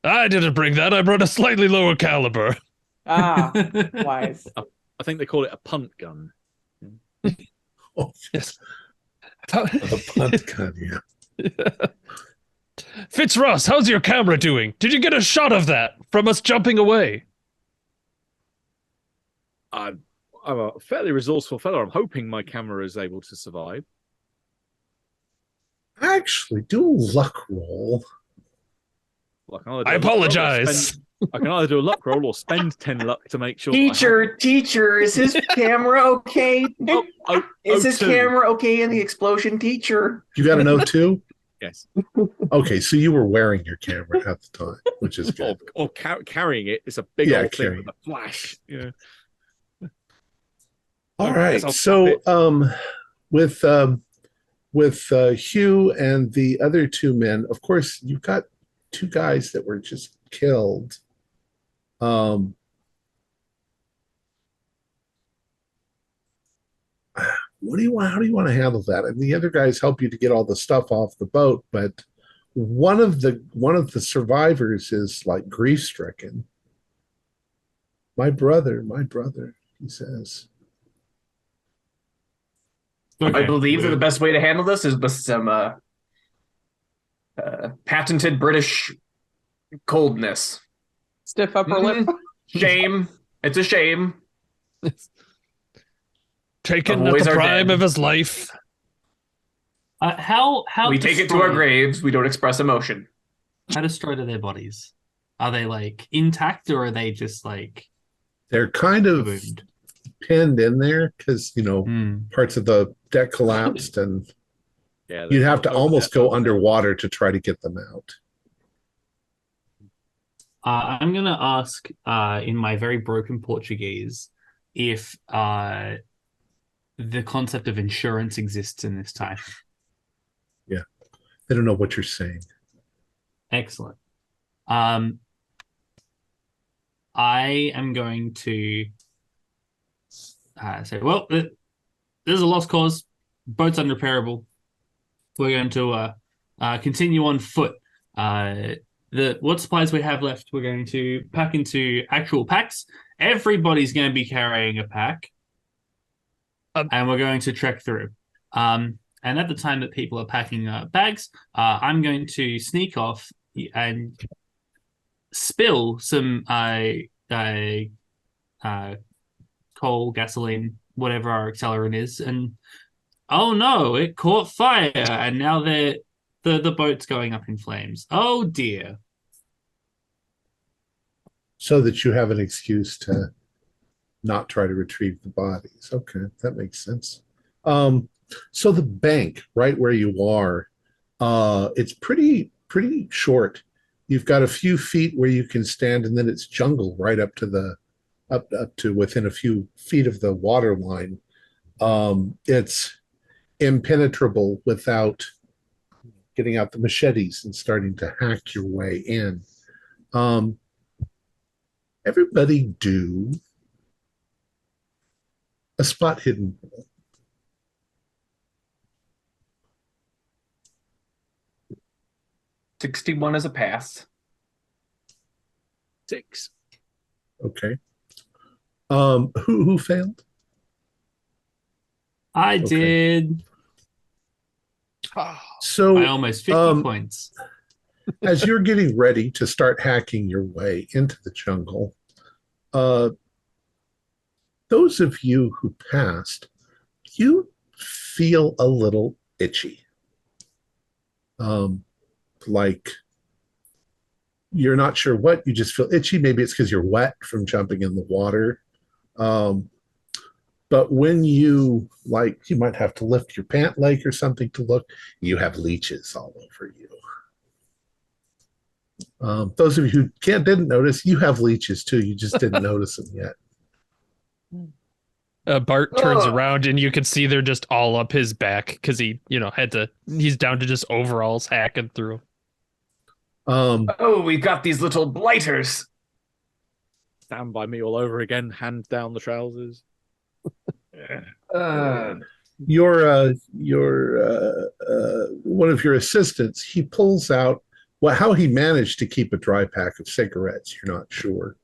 Speaker 6: I didn't bring that. I brought a slightly lower caliber.
Speaker 2: Ah, wise.
Speaker 4: I think they call it a punt gun.
Speaker 1: Oh,
Speaker 6: Yes.
Speaker 1: the punt gun, yeah.
Speaker 6: Fitzross, how's your camera doing? Did you get a shot of that from us jumping away?
Speaker 4: I I'm a fairly resourceful fellow. I'm hoping my camera is able to survive.
Speaker 1: Actually, do a luck roll.
Speaker 4: Well,
Speaker 6: I apologize.
Speaker 4: I can either do a luck roll or spend 10 luck to make sure.
Speaker 3: Teacher, is his camera okay? Is his camera okay in the explosion, teacher?
Speaker 1: You got an O2?
Speaker 4: Yes.
Speaker 1: Okay, so you were wearing your camera at the time, which is good.
Speaker 4: Or carrying it. It's a big old thing with a flash. Yeah.
Speaker 1: All right. So with Hugh and the other two men, of course, you've got two guys that were just killed. What do you want? How do you want to handle that? And the other guys help you to get all the stuff off the boat, but one of the survivors is like grief stricken. My brother, he says.
Speaker 3: Okay. I believe that the best way to handle this is with some patented British coldness.
Speaker 2: Stiff upper lip.
Speaker 3: Shame. It's a shame.
Speaker 6: Taken at the prime of his life.
Speaker 5: How
Speaker 3: we take it to our graves. We don't express emotion.
Speaker 5: How destroyed are their bodies? Are they like intact, or are they just like?
Speaker 1: They're kind of pinned in there because parts of the deck collapsed, and you'd have to almost go underwater to try to get them out.
Speaker 5: I'm gonna ask in my very broken Portuguese if the concept of insurance exists in this time.
Speaker 1: Yeah, they don't know what you're saying.
Speaker 5: Excellent. I am going to say, well, there's a lost cause. Boat's unrepairable. We're going to continue on foot. What supplies we have left, we're going to pack into actual packs. Everybody's going to be carrying a pack. And we're going to trek through. And at the time that people are packing bags, I'm going to sneak off and spill some coal, gasoline, whatever our accelerant is. And oh no, it caught fire. And now the boat's going up in flames. Oh dear.
Speaker 1: So that you have an excuse to not try to retrieve the bodies. Okay, that makes sense. So the bank, right where you are, it's pretty short. You've got a few feet where you can stand, and then it's jungle right up to up to within a few feet of the water line. It's impenetrable without getting out the machetes and starting to hack your way in. Everybody do a spot hidden.
Speaker 3: 61 is a pass.
Speaker 4: 6.
Speaker 1: Okay. Who failed?
Speaker 5: I did.
Speaker 1: So
Speaker 5: by almost 50 points.
Speaker 1: As you're getting ready to start hacking your way into the jungle, those of you who passed, you feel a little itchy. Like you're not sure what, you just feel itchy. Maybe it's because you're wet from jumping in the water. But when you might have to lift your pant leg or something to look, you have leeches all over you. Those of you who didn't notice, you have leeches too. You just didn't notice them yet.
Speaker 6: Bart turns around and you can see they're just all up his back because he, he's down to just overalls hacking through.
Speaker 3: We've got these little blighters.
Speaker 4: Stand by me all over again, hand down the trousers.
Speaker 1: Your one of your assistants, he pulls out, how he managed to keep a dry pack of cigarettes, you're not sure.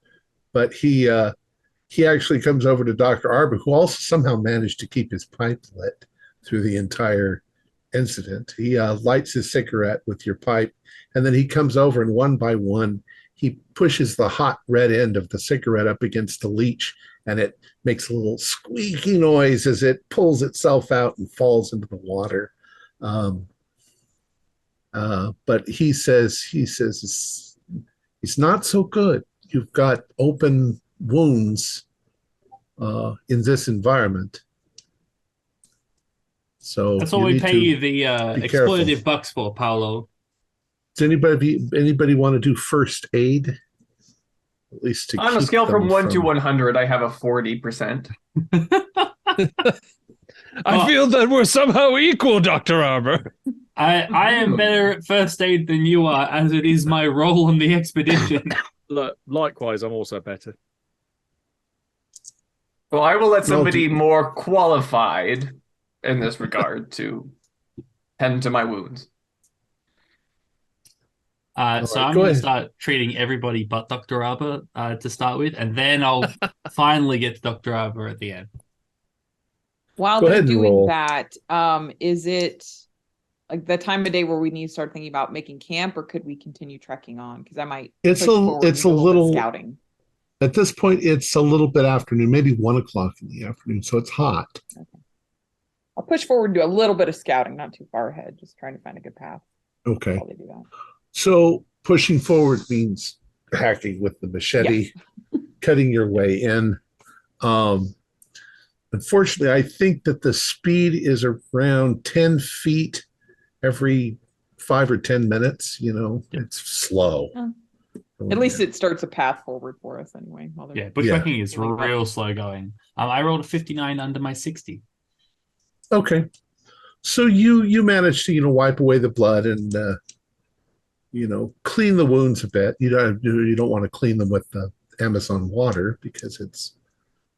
Speaker 1: But he actually comes over to Dr. Arber, who also somehow managed to keep his pipe lit through the entire incident. He lights his cigarette with your pipe, and then he comes over and one by one, he pushes the hot red end of the cigarette up against the leech and it makes a little squeaky noise as it pulls itself out and falls into the water. But he says it's not so good. You've got open wounds in this environment. So
Speaker 5: that's what we pay you the exploitative bucks for, Paolo.
Speaker 1: Does anybody want to do first aid? At least to
Speaker 3: on a scale from 1 to 100, I have a 40%.
Speaker 6: I feel that we're somehow equal, Dr. Arbor.
Speaker 5: I am better at first aid than you are, as it is my role on the expedition.
Speaker 4: Likewise, I'm also better.
Speaker 3: Well, I will let somebody more qualified in this regard to tend to my wounds.
Speaker 5: So I'm going to start treating everybody but Dr. Arbor to start with, and then I'll finally get to Dr. Arbor at the end.
Speaker 2: While they're doing that, is it like the time of day where we need to start thinking about making camp, or could we continue trekking on? Because I might.
Speaker 1: It's a little scouting. At this point, it's a little bit afternoon, maybe 1 o'clock in the afternoon, so it's hot.
Speaker 2: Okay. I'll push forward and do a little bit of scouting, not too far ahead, just trying to find a good path.
Speaker 1: Okay.
Speaker 2: While they do that.
Speaker 1: So pushing forward means hacking with the machete, cutting your way in. Unfortunately, I think that the speed is around 10 feet every 5 or 10 minutes. It's slow.
Speaker 2: At least it starts a path forward for us anyway.
Speaker 5: Bushwhacking is real slow going. I rolled a 59 under my 60.
Speaker 1: Okay. So you managed to, wipe away the blood and clean the wounds a bit. You don't want to clean them with the Amazon water because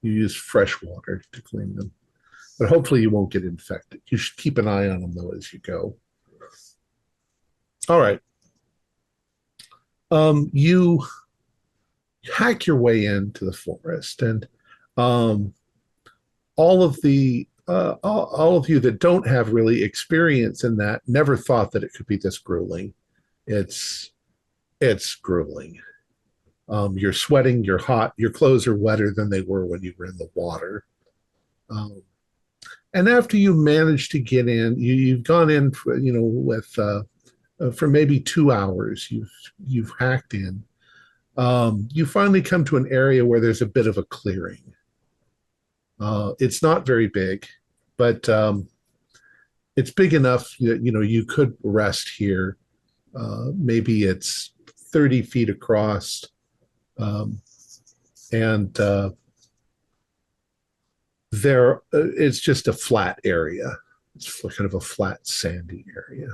Speaker 1: you use fresh water to clean them. But hopefully you won't get infected. You should keep an eye on them though as you go. All right. You hack your way into the forest, and all of you that don't have really experience in that never thought that it could be this grueling. It's grueling. You're sweating, you're hot, your clothes are wetter than they were when you were in the water. And after you manage to get in, you've gone in for, for maybe 2 hours. You've hacked in. You finally come to an area where there's a bit of a clearing. It's not very big, but it's big enough that you could rest here. Maybe it's 30 feet across, and it's just a flat area. It's kind of a flat, sandy area.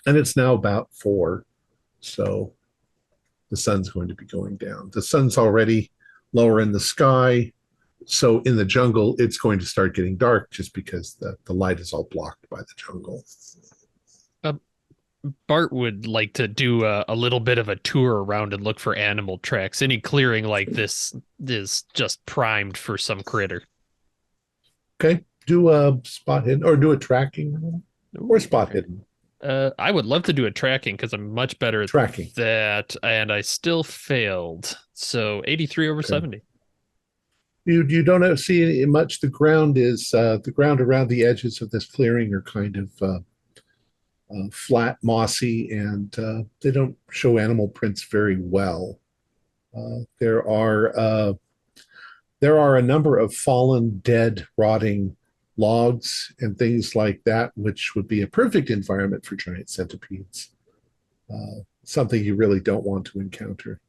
Speaker 1: And it's now about 4, so the sun's going to be going down. The sun's already lower in the sky, so in the jungle, it's going to start getting dark just because the light is all blocked by the jungle.
Speaker 6: Bart would like to do a little bit of a tour around and look for animal tracks. Any clearing like this is just primed for some critter.
Speaker 1: Okay, do a spot hidden or do a tracking or spot hidden.
Speaker 6: I would love to do a tracking because I'm much better at
Speaker 1: tracking
Speaker 6: that, and I still failed. So 83 over 70.
Speaker 1: You don't see much. The ground around the edges of this clearing are kind of flat, mossy, and they don't show animal prints very well. There are a number of fallen, dead, rotting logs and things like that, which would be a perfect environment for giant centipedes. Something you really don't want to encounter.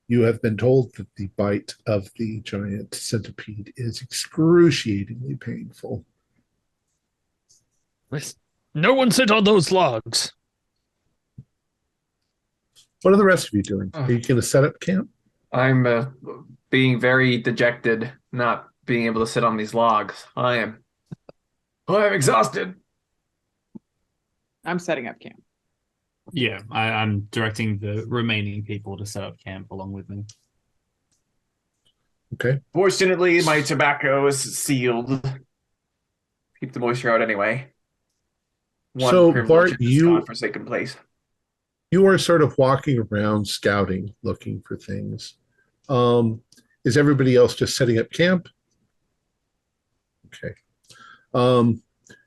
Speaker 1: You have been told that the bite of the giant centipede is excruciatingly painful.
Speaker 6: No one sit on those logs.
Speaker 1: What are the rest of you doing? Are you going to set up camp?
Speaker 3: I'm being very dejected, not being able to sit on these logs. I'm exhausted.
Speaker 2: I'm setting up camp.
Speaker 5: Yeah, I'm directing the remaining people to set up camp along with me.
Speaker 1: Okay.
Speaker 3: Fortunately, my tobacco is sealed. Keep the moisture out anyway.
Speaker 1: So, Bart,
Speaker 3: godforsaken place.
Speaker 1: You are sort of walking around scouting, looking for things. Is everybody else just setting up camp? Okay.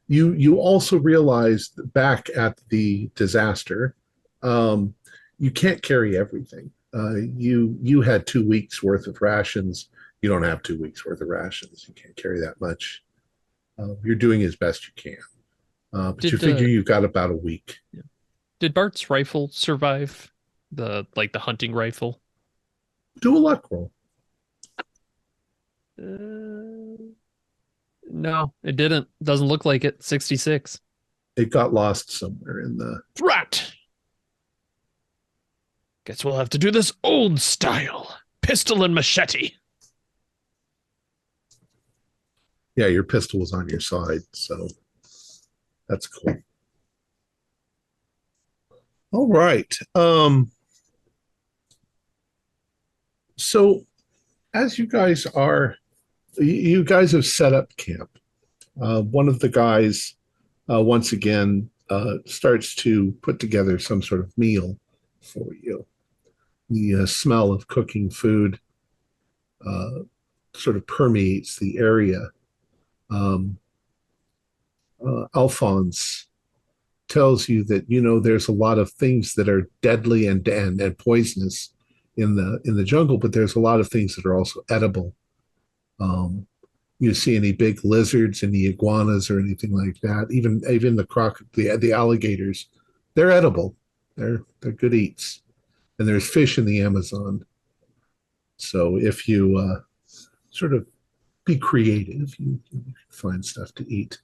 Speaker 1: You also realize back at the disaster, you can't carry everything. You had 2 weeks worth of rations. You don't have 2 weeks worth of rations. You can't carry that much. You're doing as best you can, but you figure you've got about a week.
Speaker 6: Did Bart's rifle survive? The hunting rifle?
Speaker 1: Do a luck roll.
Speaker 6: No, it didn't. Doesn't look like it. 66.
Speaker 1: It got lost somewhere in the...
Speaker 6: Drat! Guess we'll have to do this old style. Pistol and machete.
Speaker 1: Yeah, your pistol was on your side, so that's cool. All right. So as you guys have set up camp. One of the guys, once again, starts to put together some sort of meal for you. The smell of cooking food sort of permeates the area. Alphonse tells you that there's a lot of things that are deadly and poisonous in the jungle, but there's a lot of things that are also edible. You see any big lizards, any iguanas, or anything like that? Even the alligators, they're edible. They're good eats, and there's fish in the Amazon. So if you sort of be creative, you find stuff to eat.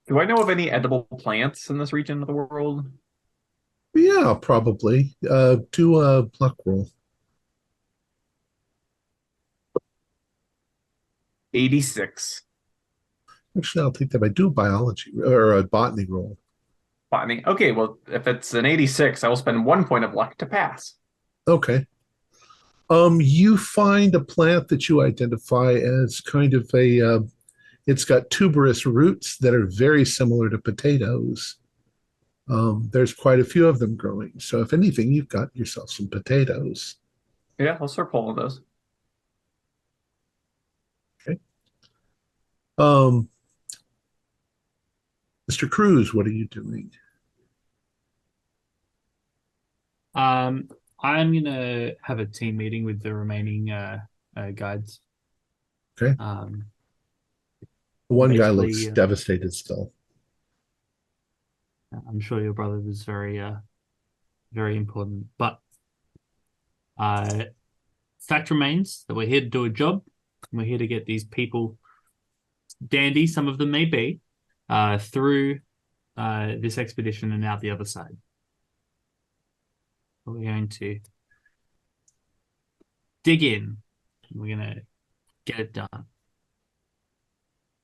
Speaker 3: Do I know of any edible plants in this region of the world?
Speaker 1: Yeah, probably. Do a luck roll.
Speaker 3: 86.
Speaker 1: Actually, I'll take that. I do a biology or a botany roll.
Speaker 3: Botany. Okay, well, if it's an 86, I will spend 1 point of luck to pass.
Speaker 1: Okay. You find a plant that you identify as kind of it's got tuberous roots that are very similar to potatoes. There's quite a few of them growing. So if anything, you've got yourself some potatoes.
Speaker 3: Yeah, I'll start pulling those.
Speaker 1: Okay. Mr. Cruz, what are you doing?
Speaker 5: I'm gonna have a team meeting with the remaining guides.
Speaker 1: Okay. One guy looks
Speaker 5: basically,
Speaker 1: devastated still.
Speaker 5: I'm sure your brother was very important, but fact remains that we're here to do a job, and we're here to get these people, dandy some of them may be, through this expedition and out the other side. We're going to dig in. We're going to get it done.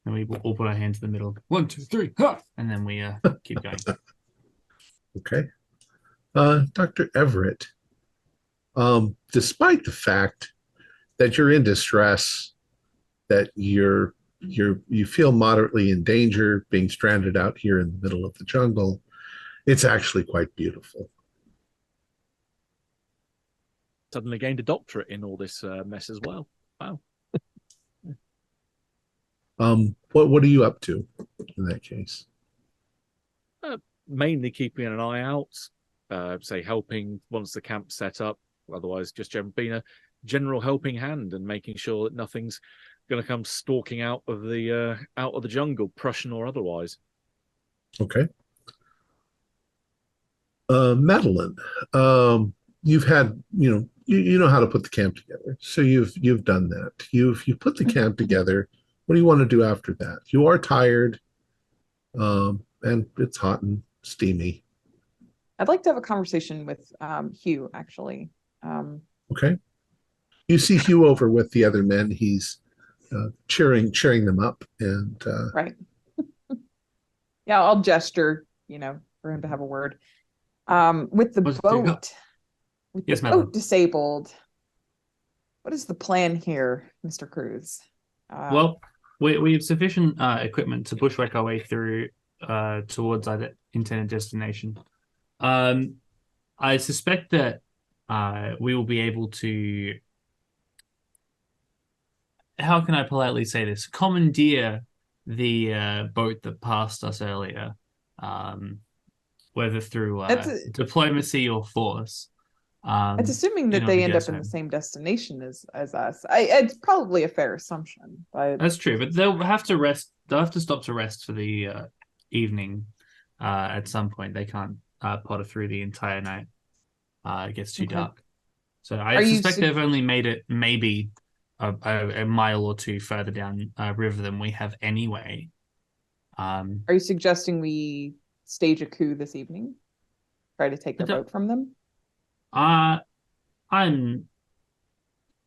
Speaker 5: And we all put our hands in the middle. 1, 2, 3, ha! And then we keep going.
Speaker 1: Okay. Dr. Everett, despite the fact that you're in distress, that you feel moderately in danger being stranded out here in the middle of the jungle, it's actually quite beautiful.
Speaker 4: Suddenly gained a doctorate in all this mess as well. Wow.
Speaker 1: What are you up to in that case?
Speaker 4: Mainly keeping an eye out, say helping once the camp's set up. Otherwise, just being a general helping hand and making sure that nothing's going to come stalking out of the jungle, Prussian or otherwise.
Speaker 1: Okay. Madeline, you've had you know how to put the camp together, so you've done that. You've put the camp together. What do you want to do after that? You are tired, and it's hot and steamy.
Speaker 2: I'd like to have a conversation with Hugh, actually.
Speaker 1: Okay. You see Hugh over with the other men. He's cheering them up, and
Speaker 2: right. Yeah, I'll gesture, for him to have a word. With the boat,
Speaker 5: Yes, ma'am.
Speaker 2: Disabled. What is the plan here, Mr. Cruz?
Speaker 5: Well, we have sufficient equipment to bushwhack our way through towards our intended destination. I suspect that we will be able to how can I politely say this? Commandeer the boat that passed us earlier, whether through diplomacy or force.
Speaker 2: It's assuming that they end up in the same destination as us. It's probably a fair assumption. But
Speaker 5: that's true, but they'll have to rest. They'll have to stop to rest for the evening at some point. They can't potter through the entire night. It gets too dark. So I suspect they've only made it maybe a mile or two further down river than we have anyway.
Speaker 2: Are you suggesting we stage a coup this evening? Try to take their boat from them?
Speaker 5: I'm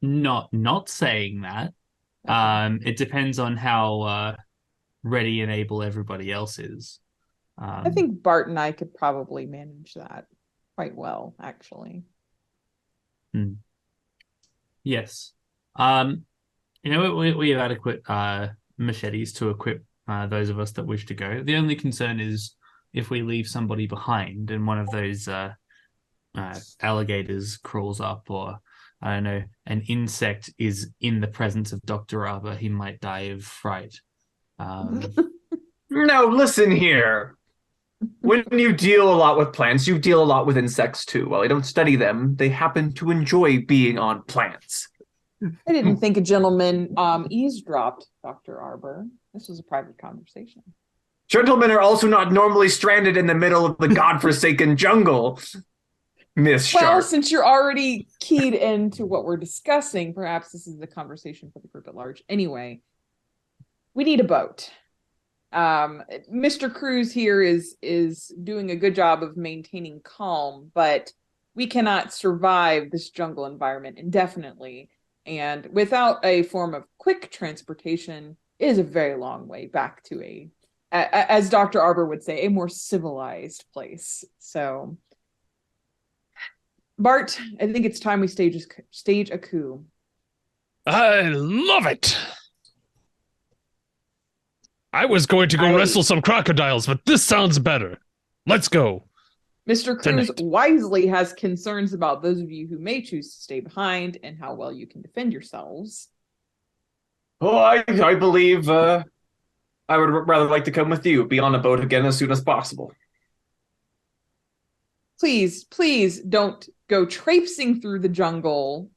Speaker 5: not saying that. It depends on how ready and able everybody else is.
Speaker 2: I think Bart and I could probably manage that quite well, actually.
Speaker 5: Yes. We have adequate machetes to equip those of us that wish to go. The only concern is if we leave somebody behind and one of those alligators crawls up, or I don't know, an insect is in the presence of Dr. Arbor, he might die of fright.
Speaker 3: No, listen here. When you deal a lot with plants, you deal a lot with insects too. While I don't study them, they happen to enjoy being on plants.
Speaker 2: I didn't think a gentleman eavesdropped, Dr. Arbor. This was a private conversation.
Speaker 3: Gentlemen are also not normally stranded in the middle of the godforsaken jungle, Miss Sharp.
Speaker 2: Well, since you're already keyed into what we're discussing, perhaps this is the conversation for the group at large. Anyway, we need a boat. Mr. Cruz here is doing a good job of maintaining calm, but we cannot survive this jungle environment indefinitely. And without a form of quick transportation, it is a very long way back to as Dr. Arbor would say, a more civilized place. So, Bart, I think it's time we stage a coup.
Speaker 6: I love it. I was going to go wrestle some crocodiles, but this sounds better. Let's go.
Speaker 2: Mr. Cruz wisely has concerns about those of you who may choose to stay behind and how well you can defend yourselves.
Speaker 3: Oh, I believe I would rather like to come with you, be on a boat again as soon as possible.
Speaker 2: Please don't go traipsing through the jungle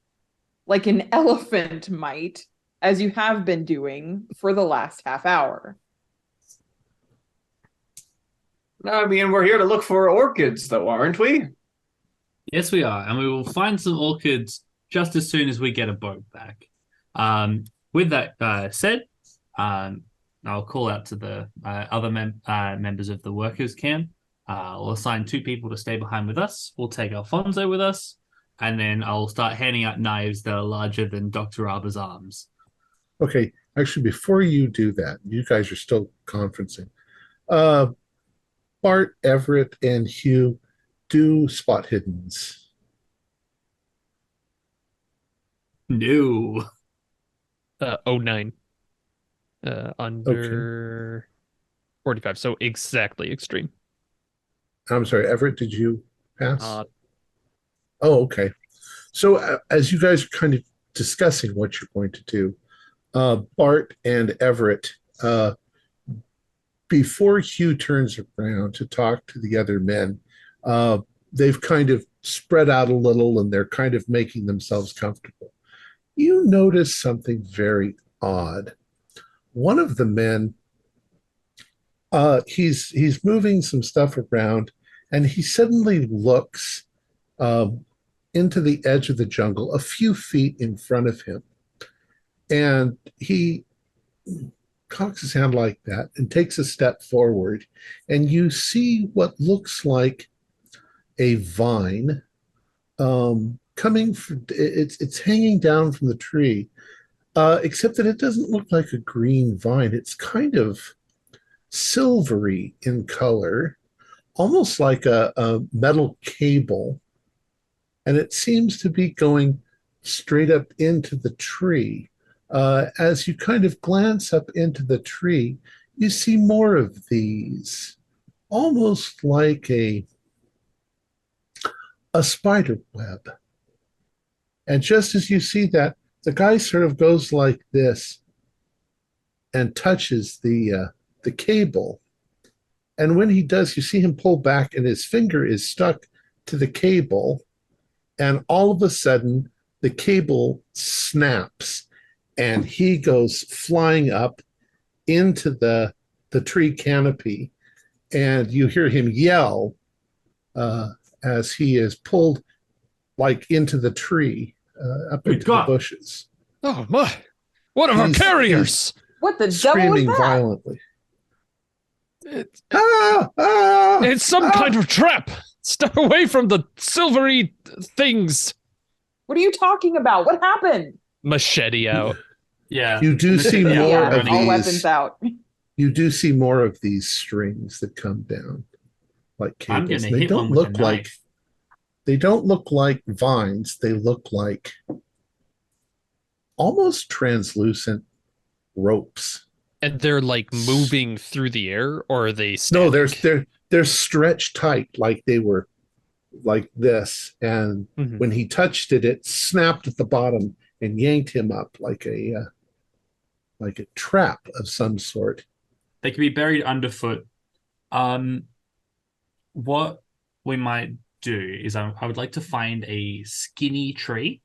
Speaker 2: like an elephant might, as you have been doing for the last half hour.
Speaker 3: I mean, we're here to look for orchids, though, aren't we?
Speaker 5: Yes, we are. And we will find some orchids just as soon as we get a boat back. With that said, I'll call out to the other members of the workers' camp. We'll assign 2 people to stay behind with us. We'll take Alfonso with us. And then I'll start handing out knives that are larger than Dr. Arbor's arms.
Speaker 1: Okay. Actually, before you do that, you guys are still conferencing. Bart, Everett, and Hugh do spot hiddens.
Speaker 5: No.
Speaker 6: 09. Under 45. So exactly extreme.
Speaker 1: I'm sorry, Everett, did you pass? Oh, okay. So as you guys are kind of discussing what you're going to do, Bart and Everett, before Hugh turns around to talk to the other men, they've kind of spread out a little and they're kind of making themselves comfortable. You notice something very odd. One of the men, he's moving some stuff around, and he suddenly looks into the edge of the jungle a few feet in front of him, and he cocks his hand like that and takes a step forward, and you see what looks like a vine coming from, it's hanging down from the tree, except that it doesn't look like a green vine. It's kind of silvery in color, almost like a metal cable, and it seems to be going straight up into the tree. As you kind of glance up into the tree, you see more of these, almost like a spider web. And just as you see that, the guy sort of goes like this and touches the cable. And when he does, you see him pull back and his finger is stuck to the cable. And all of a sudden, the cable snaps and he goes flying up into the tree canopy. And you hear him yell as he is pulled like into the tree, up into the bushes.
Speaker 6: Oh my! One of our carriers!
Speaker 2: What the devil was
Speaker 1: Screaming
Speaker 2: that?
Speaker 1: violently.
Speaker 6: It's some kind of trap! Stay away from the silvery things!
Speaker 2: What are you talking about? What happened?
Speaker 6: Machete out.
Speaker 5: Yeah.
Speaker 1: You do see more of
Speaker 2: all
Speaker 1: these.
Speaker 2: weapons out.
Speaker 1: You do see more of these strings that come down like
Speaker 5: I'm
Speaker 1: cables.
Speaker 5: gonna
Speaker 1: They
Speaker 5: hit
Speaker 1: don't
Speaker 5: one with a
Speaker 1: look like
Speaker 5: knife.
Speaker 1: they don't look like vines. They look like almost translucent ropes.
Speaker 6: And they're like moving through the air, or are they
Speaker 1: No,
Speaker 6: static?
Speaker 1: they're stretched tight like they were like this. And when he touched it, it snapped at the bottom and yanked him up like a trap of some sort.
Speaker 5: They can be buried underfoot. What we might do is I would like to find a skinny tree,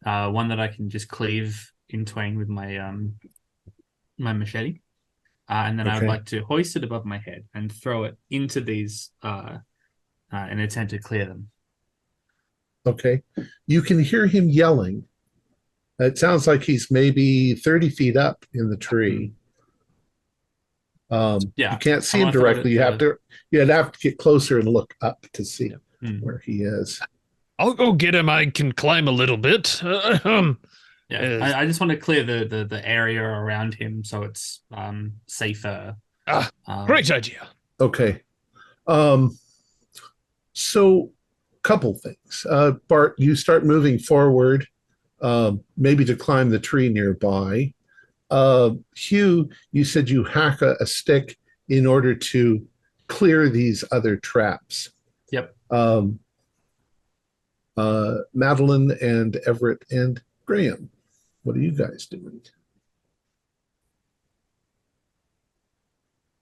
Speaker 5: one that I can just cleave in twain with my my machete, and then I would like to hoist it above my head and throw it into these in an attempt to clear them.
Speaker 1: Okay, you can hear him yelling. It sounds like he's maybe 30 feet up in the tree. You can't see him directly. You'd have to get closer and look up to see where he is.
Speaker 6: I'll go get him. I can climb a little bit.
Speaker 5: I just want to clear the area around him so it's safer.
Speaker 6: Great idea.
Speaker 1: Okay. So couple things. Bart, you start moving forward, maybe to climb the tree nearby. Hugh, you said you hack a stick in order to clear these other traps.
Speaker 5: Yep.
Speaker 1: Madeline and Everett and Graham, what are you guys doing?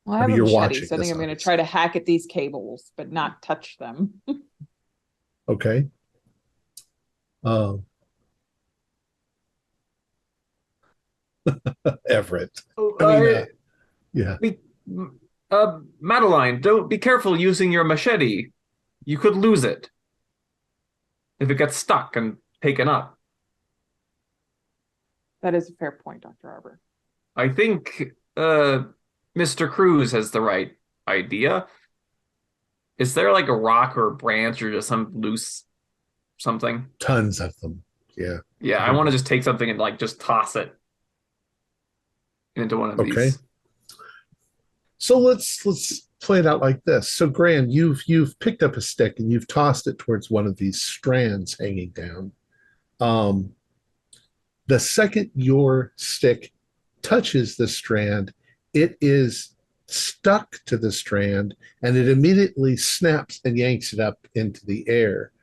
Speaker 2: Well, I have a
Speaker 1: you're
Speaker 2: machete,
Speaker 1: watching
Speaker 2: so I think
Speaker 1: this,
Speaker 2: I'm going to
Speaker 1: obviously.
Speaker 2: try to hack at these cables, but not touch them.
Speaker 1: Okay. Everett. Yeah.
Speaker 3: Madeline, don't be careful using your machete. You could lose it if it gets stuck and taken up.
Speaker 2: That is a fair point, Dr. Arbor.
Speaker 3: I think Mr. Cruz has the right idea. Is there like a rock or a branch or just some loose something?
Speaker 1: Tons of them. Yeah.
Speaker 3: Yeah, I want to just take something and like just toss it into one of these.
Speaker 1: Okay. So let's play it out like this. So Graham, you've picked up a stick and you've tossed it towards one of these strands hanging down. The second your stick touches the strand, it is stuck to the strand and it immediately snaps and yanks it up into the air.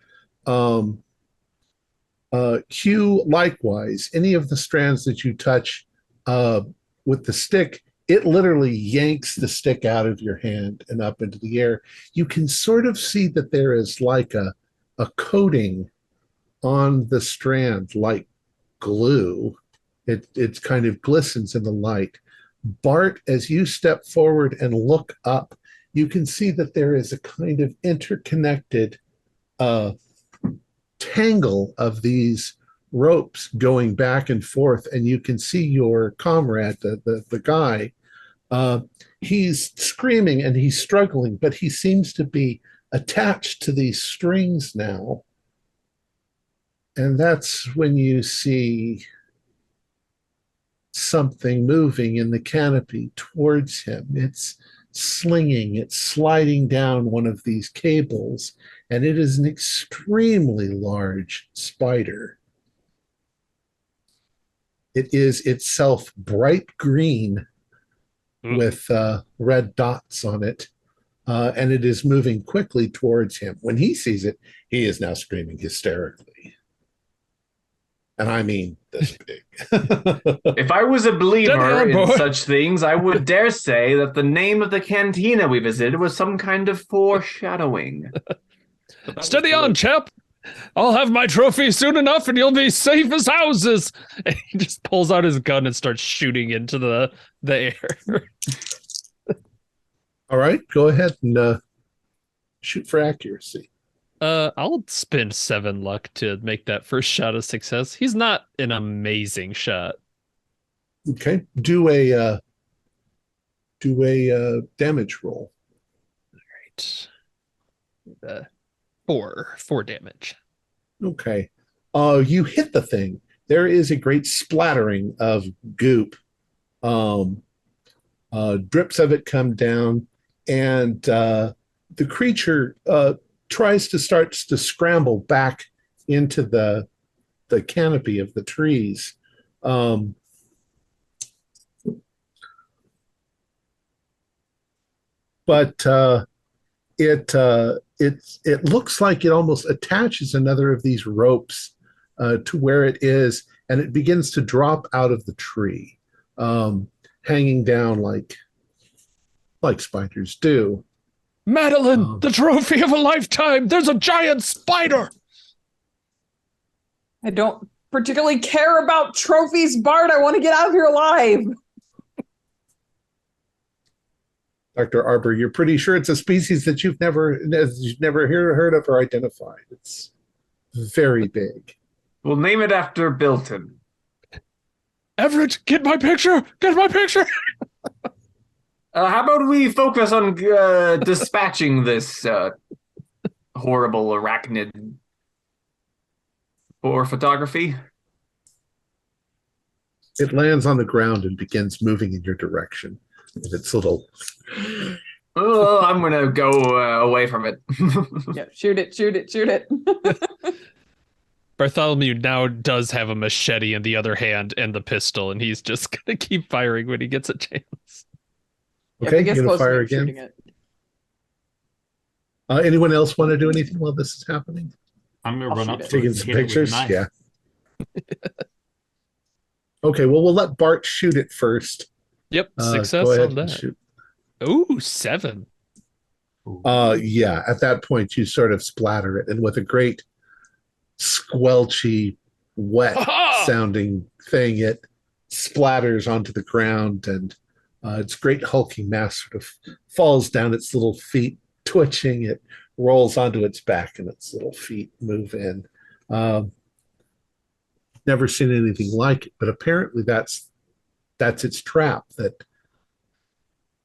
Speaker 1: Hugh, likewise, any of the strands that you touch with the stick, it literally yanks the stick out of your hand and up into the air. You can sort of see that there is like a coating on the strand, like glue. It kind of glistens in the light. Bart, as you step forward and look up, you can see that there is a kind of interconnected tangle of these ropes going back and forth, and you can see your comrade, the guy. He's screaming and he's struggling, but he seems to be attached to these strings now. And that's when you see something moving in the canopy towards him. It's slinging, it's sliding down one of these cables, and it is an extremely large spider. It is itself bright green with red dots on it, and it is moving quickly towards him. When he sees it, he is now screaming hysterically. And I mean this big.
Speaker 3: If I was a believer
Speaker 6: Steady on,
Speaker 3: in
Speaker 6: boy.
Speaker 3: such things, I would dare say that the name of the cantina we visited was some kind of foreshadowing.
Speaker 6: Steady on, chap. I'll have my trophy soon enough and you'll be safe as houses. And he just pulls out his gun and starts shooting into the air.
Speaker 1: All right, go ahead and shoot for accuracy.
Speaker 6: I'll spend 7 luck to make that first shot a success. He's not an amazing shot.
Speaker 1: Okay, do a damage roll.
Speaker 6: All right. 4 damage.
Speaker 1: Okay. You hit the thing. There is a great splattering of goop. Drips of it come down, and the creature tries to start to scramble back into the canopy of the trees. But it looks like it almost attaches another of these ropes to where it is, and it begins to drop out of the tree, hanging down like spiders do.
Speaker 6: Madeline, the trophy of a lifetime. There's a giant spider.
Speaker 2: I don't particularly care about trophies, Bart. I want to get out of here alive.
Speaker 1: Dr. Arbor, you're pretty sure it's a species that you've never heard of or identified. It's very big.
Speaker 3: We'll name it after Bilton.
Speaker 6: Everett, get my picture. Get my picture.
Speaker 3: How about we focus on dispatching this horrible arachnid for photography?
Speaker 1: It lands on the ground and begins moving in your direction with its little...
Speaker 3: Oh, I'm going to go away from it.
Speaker 2: Yeah, shoot it.
Speaker 6: Bartholomew now does have a machete in the other hand and the pistol, and he's just going to keep firing when he gets a chance.
Speaker 1: Okay, you're going to fire again? Anyone else want to do anything while this is happening?
Speaker 5: I'm going to run up.
Speaker 1: Taking some pictures? Yeah. Okay, well, we'll let Bart shoot it first.
Speaker 6: Yep, success on that. Ooh, 7.
Speaker 1: Yeah, at that point, you sort of splatter it, and with a great squelchy, wet-sounding thing, it splatters onto the ground, and its great hulking mass sort of falls down its little feet, twitching. It rolls onto its back, and its little feet move in. Never seen anything like it, but apparently that's its trap, that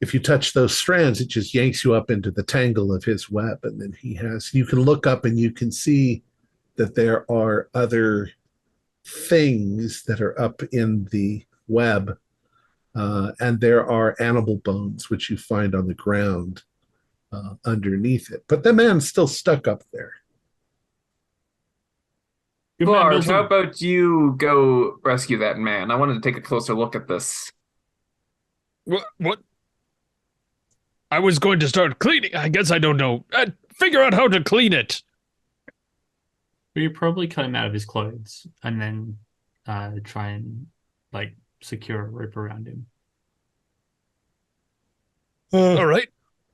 Speaker 1: if you touch those strands, it just yanks you up into the tangle of his web. And then you can look up and you can see that there are other things that are up in the web. And there are animal bones, which you find on the ground underneath it. But the man's still stuck up there.
Speaker 3: Bart, how about you go rescue that man? I wanted to take a closer look at this.
Speaker 6: What? I was going to start cleaning. I guess I don't know. Figure out how to clean it.
Speaker 5: We probably cut him out of his clothes and then try and secure a rope around him.
Speaker 6: All right.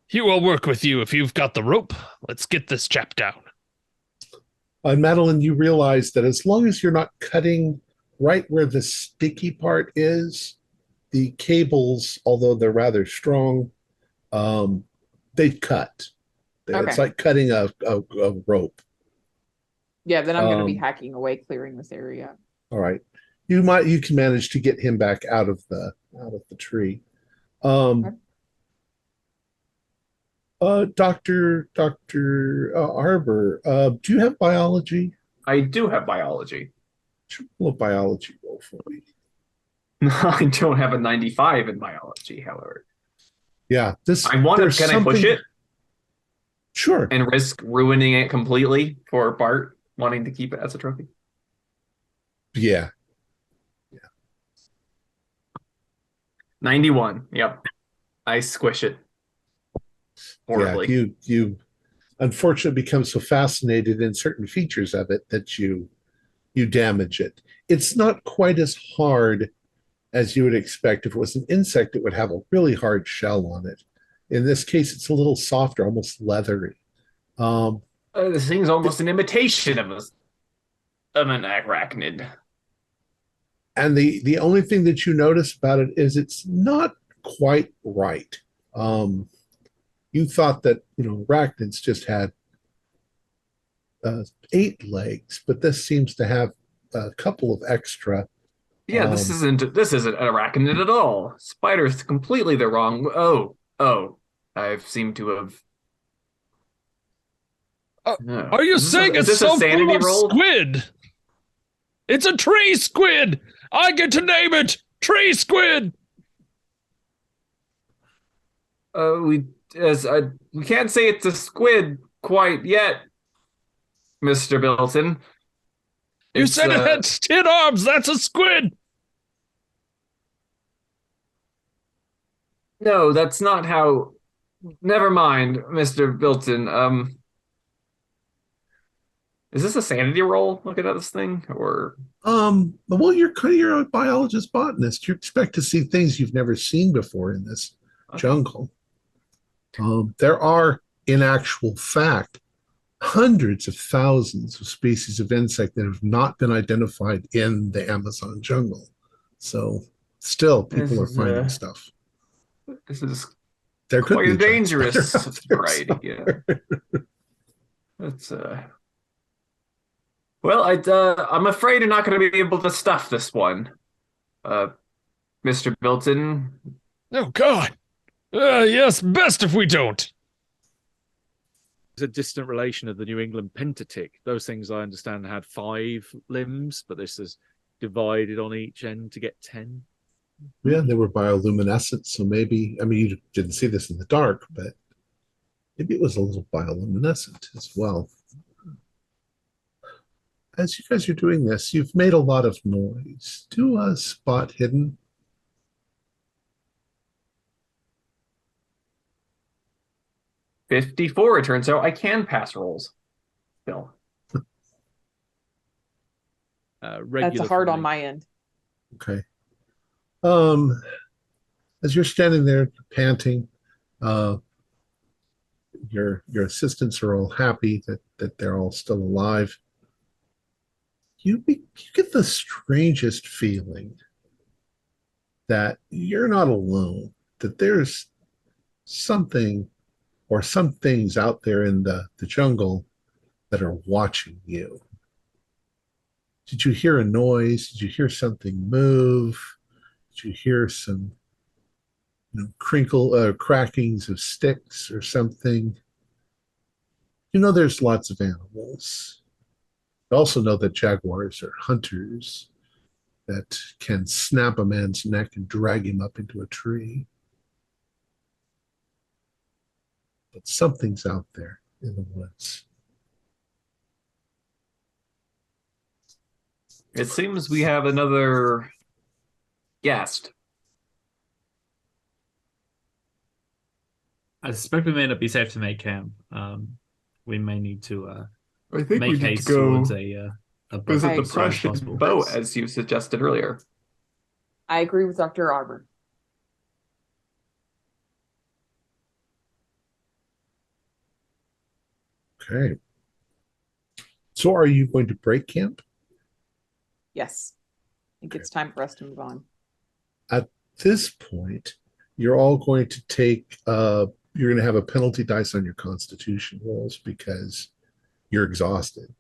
Speaker 6: Hugh, I'll work with you if you've got the rope. Let's get this chap down.
Speaker 1: Madeline, you realize that as long as you're not cutting right where the sticky part is, the cables, although they're rather strong, they cut.
Speaker 2: Okay.
Speaker 1: It's like cutting a rope.
Speaker 2: Yeah, then I'm going to be hacking away, clearing this area.
Speaker 1: All right, you can manage to get him back out of the tree.
Speaker 2: Okay.
Speaker 1: Dr. Arbor, do you have biology?
Speaker 3: I do have biology.
Speaker 1: Roll a biology roll for me.
Speaker 3: I don't have a 95 in biology, however.
Speaker 1: Yeah,
Speaker 3: can I push it?
Speaker 1: Sure.
Speaker 3: And risk ruining it completely for Bart wanting to keep it as a trophy?
Speaker 1: Yeah.
Speaker 3: 91. Yep. I squish it. Horribly.
Speaker 1: Yeah, you unfortunately become so fascinated in certain features of it that you you damage it. It's not quite as hard as you would expect. If it was an insect, it would have a really hard shell on it. In this case, it's a little softer, almost leathery.
Speaker 3: This thing's almost an imitation of an arachnid.
Speaker 1: And the only thing that you notice about it is it's not quite right. You thought that, arachnids just had 8 legs, but this seems to have a couple of extra.
Speaker 3: Yeah, this isn't an arachnid at all. Spider's completely the wrong. Oh, I've seemed to have.
Speaker 6: Are you saying it's so full of squid? It's a tree squid. I get to name it tree squid.
Speaker 3: We can't say it's a squid quite yet, Mr. Bilton.
Speaker 6: You said it had 10 arms. That's a squid.
Speaker 3: No, that's not how. Never mind, Mr. Bilton. Is this a sanity roll? Looking at this thing, or
Speaker 1: well, you're a biologist botanist. You expect to see things you've never seen before in this jungle. There are, in actual fact, hundreds of thousands of species of insect that have not been identified in the Amazon jungle. So, still, people are finding stuff.
Speaker 3: This is
Speaker 1: there
Speaker 3: quite
Speaker 1: could be
Speaker 3: a dangerous variety. Yeah, that's Well, I'm afraid you're not going to be able to stuff this one, Mr. Bilton.
Speaker 6: Oh God. Yes, best if we don't.
Speaker 4: It's a distant relation of the New England Pentateuch. Those things, I understand, had 5 limbs, but this is divided on each end to get 10.
Speaker 1: Yeah, they were bioluminescent, so maybe, you didn't see this in the dark, but maybe it was a little bioluminescent as well. As you guys are doing this, you've made a lot of noise. Do a spot hidden.
Speaker 3: $54, it turns out I can pass rolls. Still.
Speaker 2: That's a hard on my end.
Speaker 1: Okay. As you're standing there panting, your assistants are all happy that they're all still alive. You get the strangest feeling that you're not alone, that there's something or some things out there in the jungle that are watching you. Did you hear a noise? Did you hear something move? Did you hear some crackings of sticks or something? There's lots of animals. You also know that jaguars are hunters that can snap a man's neck and drag him up into a tree. But something's out there in the woods.
Speaker 3: It seems we have another guest.
Speaker 5: I suspect we may not be safe to make camp. We may need to
Speaker 3: I think
Speaker 5: make
Speaker 3: we need
Speaker 5: haste
Speaker 3: to go
Speaker 5: towards a
Speaker 3: visit the Prussian boat, as you suggested earlier.
Speaker 2: I agree with Dr. Auburn.
Speaker 1: Okay. So are you going to break camp?
Speaker 2: Yes. I think it's time for us to move on.
Speaker 1: At this point, you're all going to take, you're going to have a penalty dice on your constitution rolls because you're exhausted.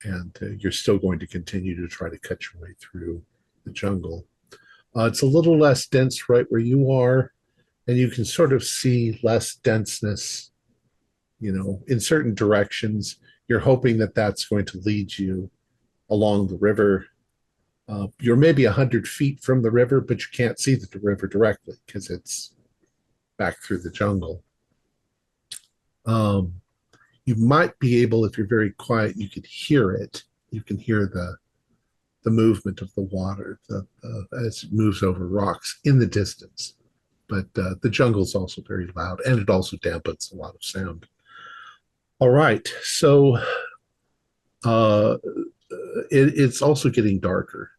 Speaker 1: And you're still going to continue to try to cut your way through the jungle. It's a little less dense right where you are, and you can sort of see less denseness, in certain directions. You're hoping that that's going to lead you along the river. You're maybe 100 feet from the river, but you can't see the river directly because it's back through the jungle. You might be able, if you're very quiet, you could hear it. You can hear the movement of the water as it moves over rocks in the distance. But the jungle is also very loud, and it also dampens a lot of sound. All right, so Uh, it's also getting darker.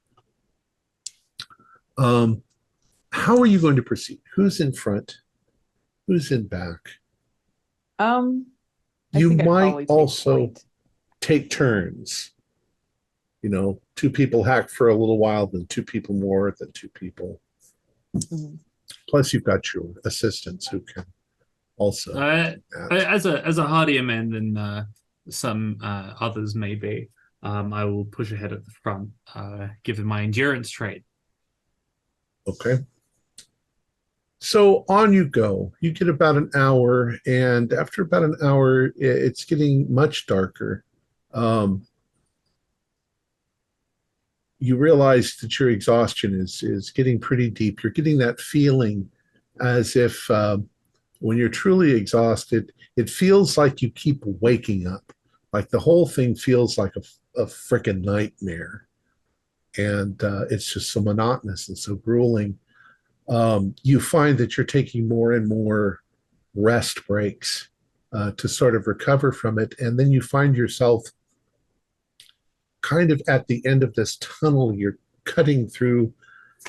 Speaker 1: How are you going to proceed? Who's in front? Who's in back? You might also take turns. You know, 2 people hack for a little while, then 2 people more, then 2 people. Mm-hmm. Plus, you've got your assistants who can also.
Speaker 5: As a hardier man than some others may be, I will push ahead at the front, given my endurance trait.
Speaker 1: Okay. So on you go. You get about an hour, and after about an hour, it's getting much darker. You realize that your exhaustion is getting pretty deep. You're getting that feeling as if when you're truly exhausted, it feels like you keep waking up. Like the whole thing feels like a freaking nightmare. And it's just so monotonous and so grueling. You find that you're taking more and more rest breaks to sort of recover from it. And then you find yourself kind of at the end of this tunnel you're cutting through,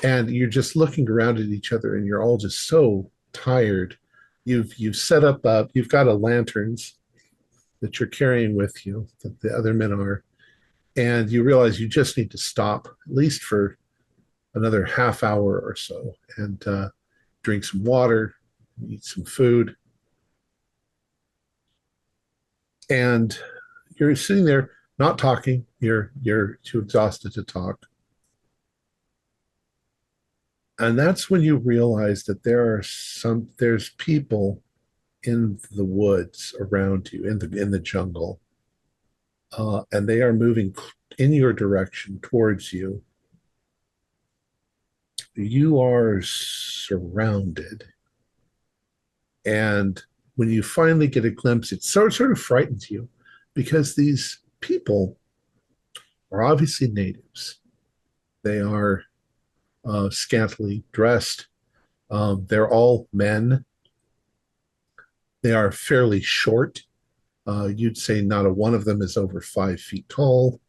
Speaker 1: and you're just looking around at each other, and you're all just so tired. You've set up, you've got lanterns that you're carrying with you, that the other men are, and you realize you just need to stop, at least for another half hour or so, and drink some water, eat some food. And you're sitting there not talking. You're too exhausted to talk. And that's when you realize that there's people in the woods around you, in the jungle. And they are moving in your direction towards you. You are surrounded. And when you finally get a glimpse, it sort of frightens you, because these people are obviously natives. They are scantily dressed. They're all men. They are fairly short. You'd say not a one of them is over 5 feet tall.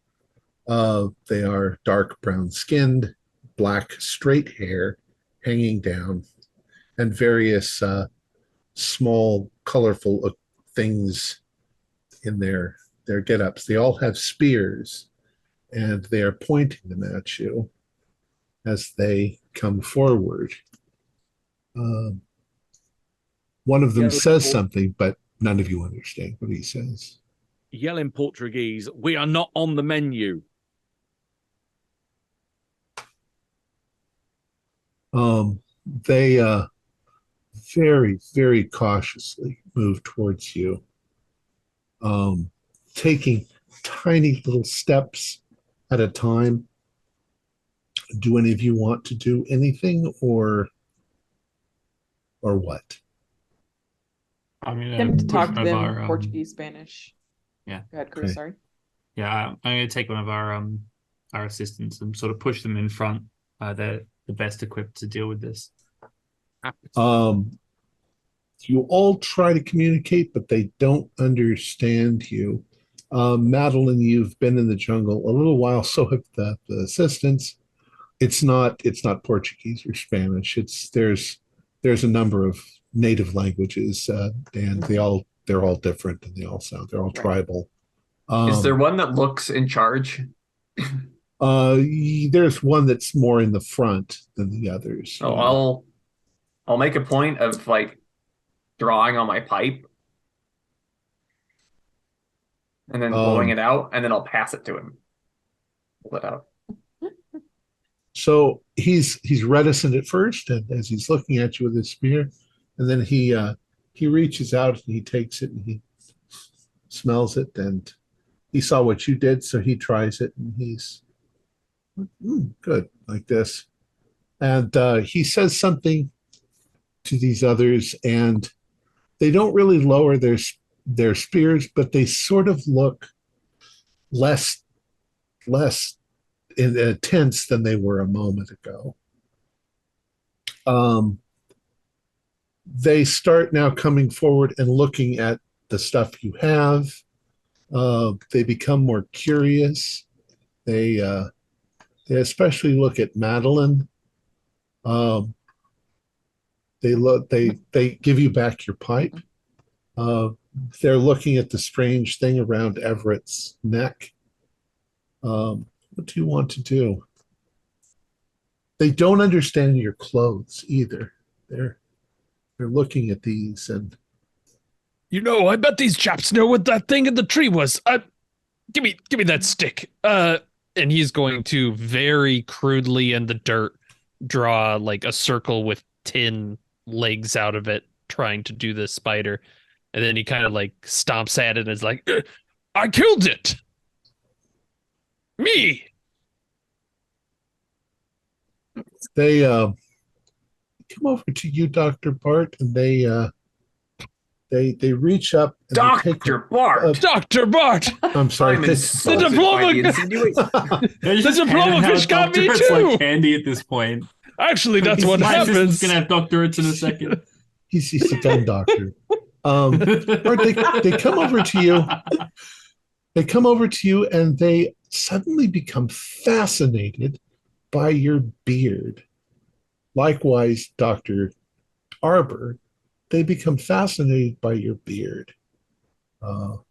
Speaker 1: They are dark brown skinned, black straight hair hanging down, and various small colorful things in their get-ups. They all have spears, and they are pointing them at you as they come forward. One of them says something, but none of you understand what he says.
Speaker 4: Yell in Portuguese, "We are not on the menu."
Speaker 1: They very, very cautiously move towards you, taking tiny little steps at a time. Do any of you want to do anything, or what?
Speaker 5: I'm
Speaker 2: going to talk to them Portuguese, Spanish.
Speaker 5: Yeah.
Speaker 2: Go ahead, Chris. Okay. Sorry.
Speaker 5: Yeah, I'm going to take one of our assistants and sort of push them in front. They're the best equipped to deal with this.
Speaker 1: You all try to communicate, but they don't understand you. Madeline, you've been in the jungle a little while, so have the assistants. It's not Portuguese or Spanish. There's a number of native languages, and they're all different, and they're all tribal.
Speaker 3: Is there one that looks in charge?
Speaker 1: There's one that's more in the front than the others.
Speaker 3: Oh, I'll make a point of like drawing on my pipe and then blowing it out, and then I'll pass it to him. Pull it out.
Speaker 1: So he's reticent at first, and as he's looking at you with his spear, and then he reaches out and he takes it and he smells it, and he saw what you did, so he tries it, and he's good, like this. And he says something to these others, and they don't really lower their spears, but they sort of look less tense than they were a moment ago. They start now coming forward and looking at the stuff you have. They become more curious. They especially look at Madeline. Um, they give you back your pipe. Uh, they're looking at the strange thing around Everett's neck. What do you want to do? They don't understand your clothes either. They're looking at these and
Speaker 6: I bet these chaps know what that thing in the tree was. Give me that stick. And he's going to very crudely in the dirt draw like a circle with tin legs out of it, trying to do this spider. And then he kind of like stomps at it and is like, I killed it. Me.
Speaker 1: they come over to you, Dr. Bart, and they reach up and
Speaker 3: Dr. Bart.
Speaker 6: Dr. Bart.
Speaker 1: I'm sorry.
Speaker 6: The diploma fish got me too.
Speaker 5: Like candy at this point.
Speaker 6: Actually, that's what happens.
Speaker 5: Gonna have doctorates in a second.
Speaker 1: He's a gun doctor. Bart, they come over to you. They come over to you and they suddenly become fascinated by your beard. Likewise, Dr. Arbor, they become fascinated by your beard.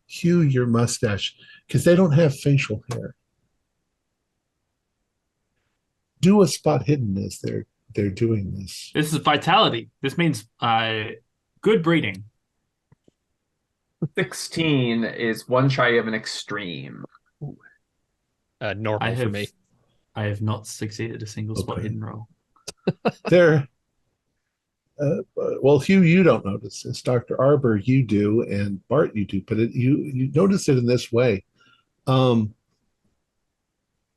Speaker 1: Hugh, your mustache, because they don't have facial hair. Do a spot hidden as they're doing this.
Speaker 5: This is vitality. This means good breeding.
Speaker 3: 16 is one shy of an extreme.
Speaker 6: Normal for me.
Speaker 5: I have not succeeded a single spot hidden roll.
Speaker 1: They're well, Hugh, you don't notice this. Dr. Arbor, you do, and Bart, you do, but you notice it in this way.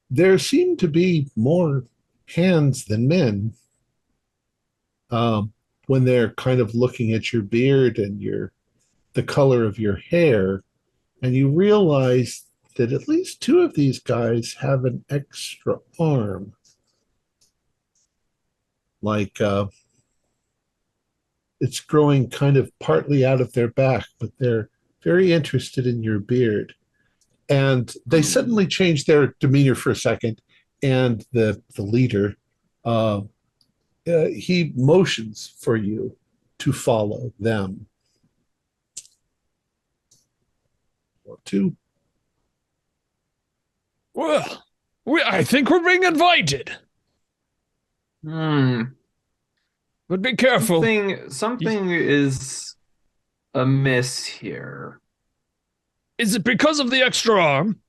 Speaker 1: There seem to be more hands than men when they're kind of looking at your beard and the color of your hair, and you realize that at least two of these guys have an extra arm. Like it's growing kind of partly out of their back, but they're very interested in your beard. And they suddenly change their demeanor for a second, and the leader, he motions for you to follow them. Or two.
Speaker 6: Well, I think we're being invited. But be careful.
Speaker 3: Something is amiss here.
Speaker 6: Is it because of the extra arm?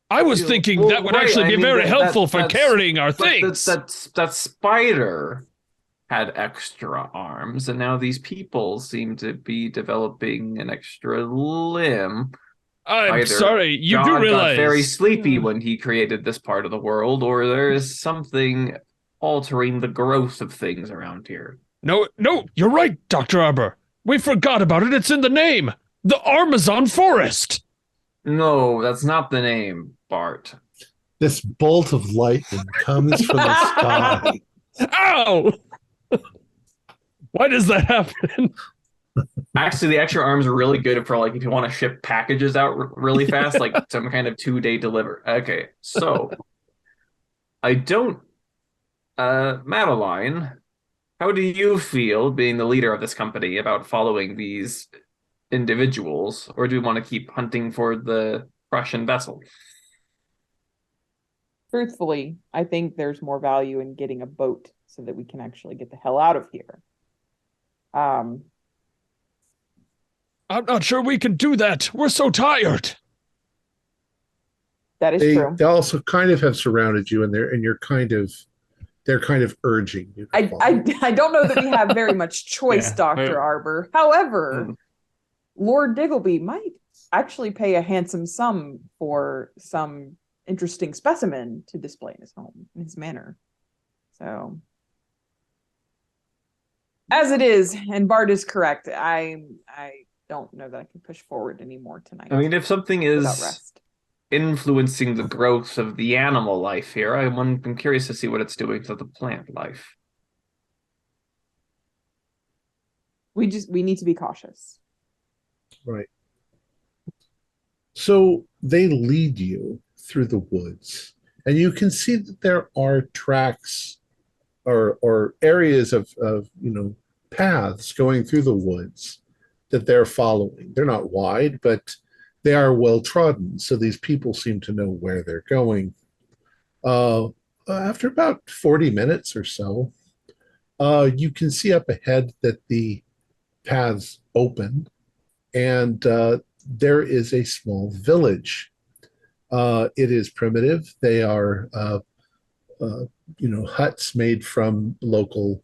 Speaker 6: I was thinking that would actually be very helpful for carrying our things.
Speaker 3: That spider had extra arms, and now these people seem to be developing an extra limb.
Speaker 6: I'm sorry, you
Speaker 3: God
Speaker 6: do realize
Speaker 3: got very sleepy when he created this part of the world, or there is something altering the growth of things around here.
Speaker 6: No, you're right, Dr. Arbor. We forgot about it. It's in the name. The Amazon Forest.
Speaker 3: No, that's not the name, Bart.
Speaker 1: This bolt of lightning comes from the sky.
Speaker 6: Ow! Why does that happen?
Speaker 3: Actually, the extra arms are really good for like if you want to ship packages out really fast, like some kind of 2-day delivery. Okay, so Madeline, how do you feel being the leader of this company about following these individuals, or do we want to keep hunting for the Prussian vessel?
Speaker 2: Truthfully, I think there's more value in getting a boat so that we can actually get the hell out of here.
Speaker 6: I'm not sure we can do that. We're so tired.
Speaker 2: That is true.
Speaker 1: They also kind of have surrounded you, and they're kind of urging you.
Speaker 2: I don't know that we have very much choice, Dr. Arbor. However, Lord Diggleby might actually pay a handsome sum for some interesting specimen to display in his home, in his manor. So, as it is, and Bart is correct, I don't know that I can push forward anymore tonight.
Speaker 3: I mean, if something is influencing the growth of the animal life here, I'm curious to see what it's doing to the plant life.
Speaker 2: We need to be cautious.
Speaker 1: Right. So they lead you through the woods, and you can see that there are tracks or areas of paths going through the woods that they're following. They're not wide, but they are well trodden. So these people seem to know where they're going. Uh, After about 40 minutes or so, you can see up ahead that the paths open, and there is a small village. It is primitive. They are, huts made from local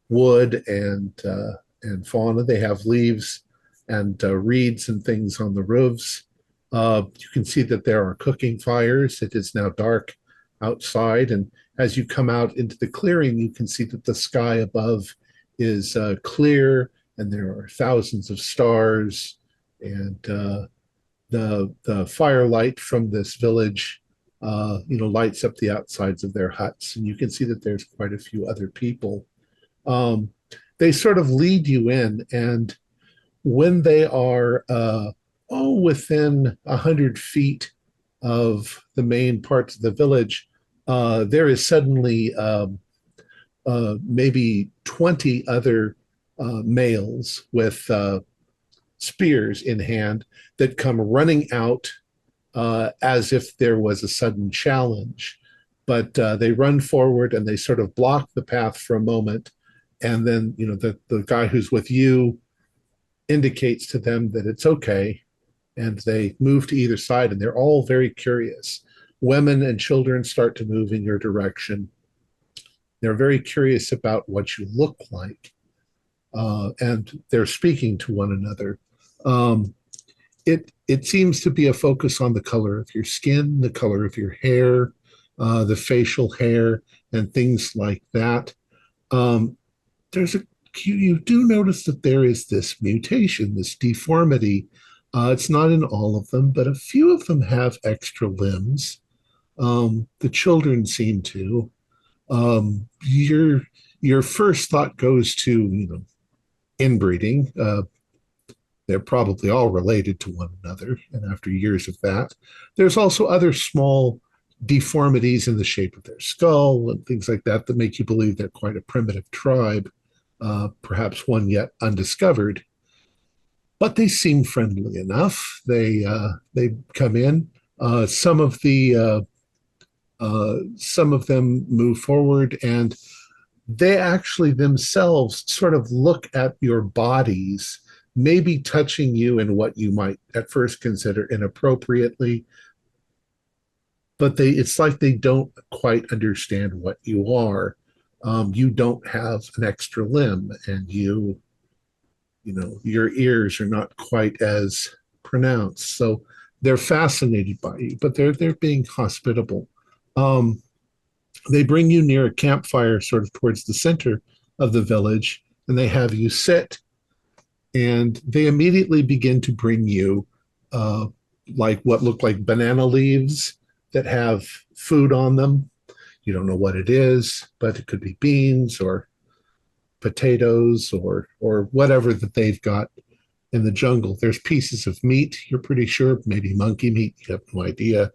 Speaker 1: wood and fauna. They have leaves and reeds and things on the roofs. You can see that there are cooking fires. It is now dark outside, and as you come out into the clearing, you can see that the sky above is clear, and there are thousands of stars, and the firelight from this village, lights up the outsides of their huts, and you can see that there's quite a few other people. Um, they sort of lead you in, and when they are within 100 feet of the main parts of the village, there is suddenly maybe 20 other males with spears in hand that come running out as if there was a sudden challenge. But they run forward and they sort of block the path for a moment. And then, the guy who's with you indicates to them that it's okay. And they move to either side, and they're all very curious. Women and children start to move in your direction. They're very curious about what you look like, and they're speaking to one another. Um, it seems to be a focus on the color of your skin, the color of your hair, the facial hair, and things like that. Um, there's a You do notice that there is this mutation, this deformity. It's not in all of them, but a few of them have extra limbs. The children seem to. Your first thought goes to inbreeding. They're probably all related to one another, and after years of that, there's also other small deformities in the shape of their skull and things like that that make you believe they're quite a primitive tribe, perhaps one yet undiscovered. But they seem friendly enough. They come in. Some of them move forward, and they actually themselves sort of look at your bodies, maybe touching you in what you might at first consider inappropriately, but it's like they don't quite understand what you are. You don't have an extra limb, and your ears are not quite as pronounced. So they're fascinated by you, but they're being hospitable. Um, they bring you near a campfire, sort of towards the center of the village, and they have you sit, and they immediately begin to bring you like what look like banana leaves that have food on them. You don't know what it is, but it could be beans or potatoes or whatever that they've got in the jungle. There's pieces of meat, you're pretty sure, maybe monkey meat, you have no idea.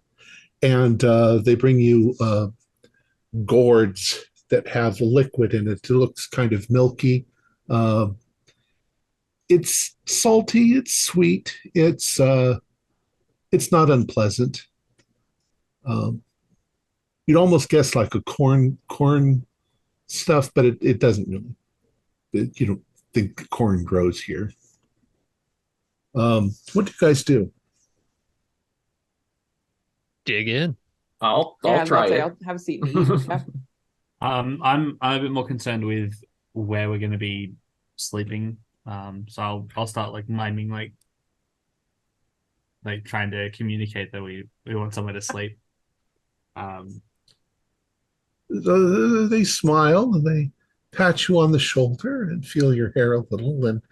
Speaker 1: And they bring you gourds that have liquid in it. It looks kind of milky. Uh, it's salty, it's sweet, it's not unpleasant. Um, you'd almost guess like a corn stuff, but it doesn't really. You don't think corn grows here. What do you guys do?
Speaker 6: Dig in.
Speaker 3: I'll
Speaker 2: Yeah,
Speaker 3: try it.
Speaker 2: I'll have a seat and eat. Yeah.
Speaker 5: I'm a bit more concerned with where we're going to be sleeping. So I'll start like miming, like trying to communicate that we want somewhere to sleep.
Speaker 1: They smile and they pat you on the shoulder and feel your hair a little, and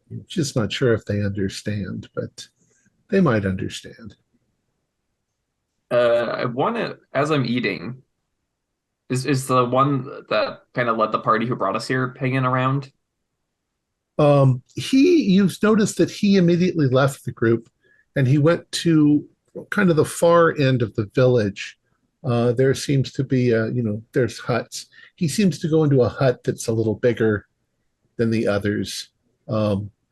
Speaker 1: you're just not sure if they understand, but they might understand.
Speaker 3: I want to, as I'm eating, is the one that kind of led the party who brought us here hanging around?
Speaker 1: You've noticed that he immediately left the group and he went to kind of the far end of the village. There seems to be, there's huts. He seems to go into a hut that's a little bigger than the others.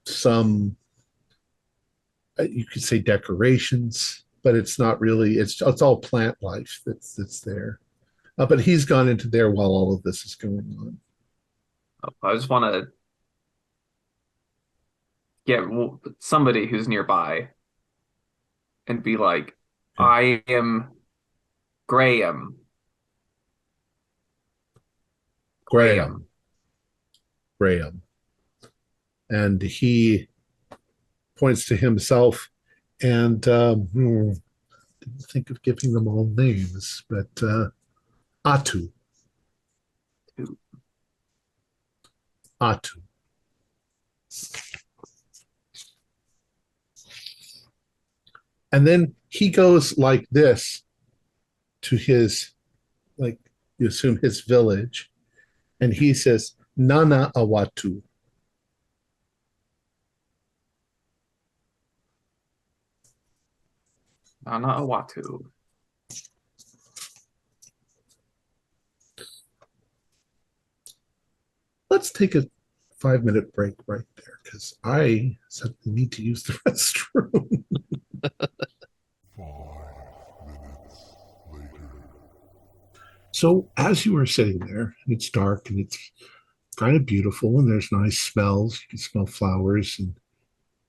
Speaker 1: Some, you could say decorations, but it's not really. It's all plant life that's there. But he's gone into there while all of this is going on.
Speaker 3: I just want to get somebody who's nearby and be like, I am Graham.
Speaker 1: Graham. And he points to himself and didn't think of giving them all names, but Atu. Atu. And then he goes like this to his, like you assume his village, and he says, Nana Awatu.
Speaker 3: Nana Awatu.
Speaker 1: Let's take a 5-minute break right there because I suddenly need to use the restroom.
Speaker 7: 5 minutes later.
Speaker 1: So as you were sitting there, and it's dark and it's kind of beautiful, and there's nice smells. You can smell flowers, and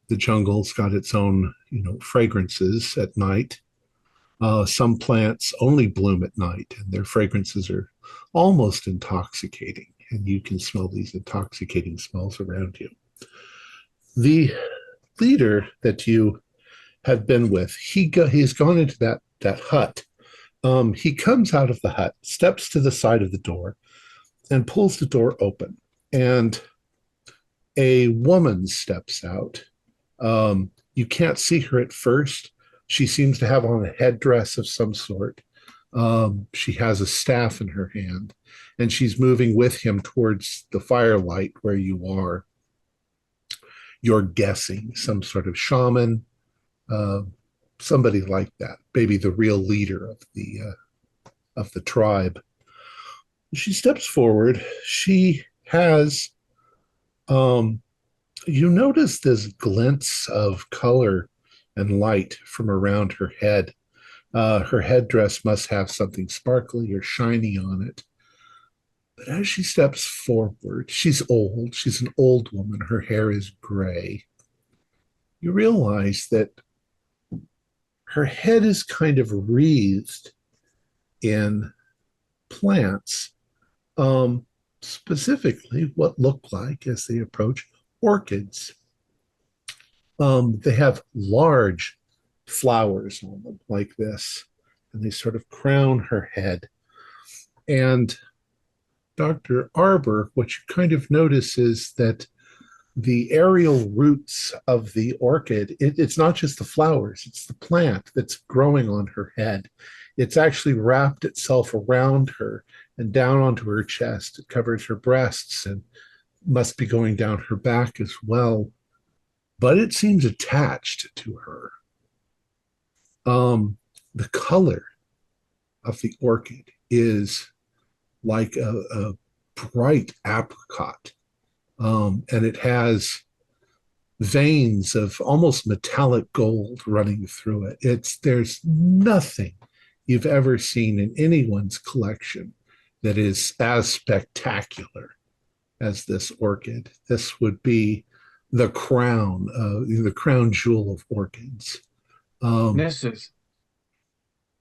Speaker 1: the jungle's got its own, fragrances at night. Some plants only bloom at night, and their fragrances are almost intoxicating, and you can smell these intoxicating smells around you. The leader that you have been with, he's gone into that hut. He comes out of the hut, steps to the side of the door, and pulls the door open. And a woman steps out. You can't see her at first. She seems to have on a headdress of some sort. She has a staff in her hand, and she's moving with him towards the firelight where you are. You're guessing some sort of shaman, somebody like that, maybe the real leader of the tribe. She steps forward. She has, you notice this glints of color and light from around her head. Her headdress must have something sparkly or shiny on it. But as she steps forward, she's old. She's an old woman. Her hair is gray. You realize that her head is kind of wreathed in plants, specifically what look like, as they approach, orchids. They have large flowers on them like this, and they sort of crown her head. And Dr. Arbor, what you kind of notice is that the aerial roots of the orchid, it's not just the flowers, it's the plant that's growing on her head. It's actually wrapped itself around her and down onto her chest. It covers her breasts and must be going down her back as well. But it seems attached to her. The color of the orchid is like a bright apricot. And it has veins of almost metallic gold running through it. There's nothing you've ever seen in anyone's collection that is as spectacular as this orchid. This would be the crown jewel of orchids.
Speaker 3: This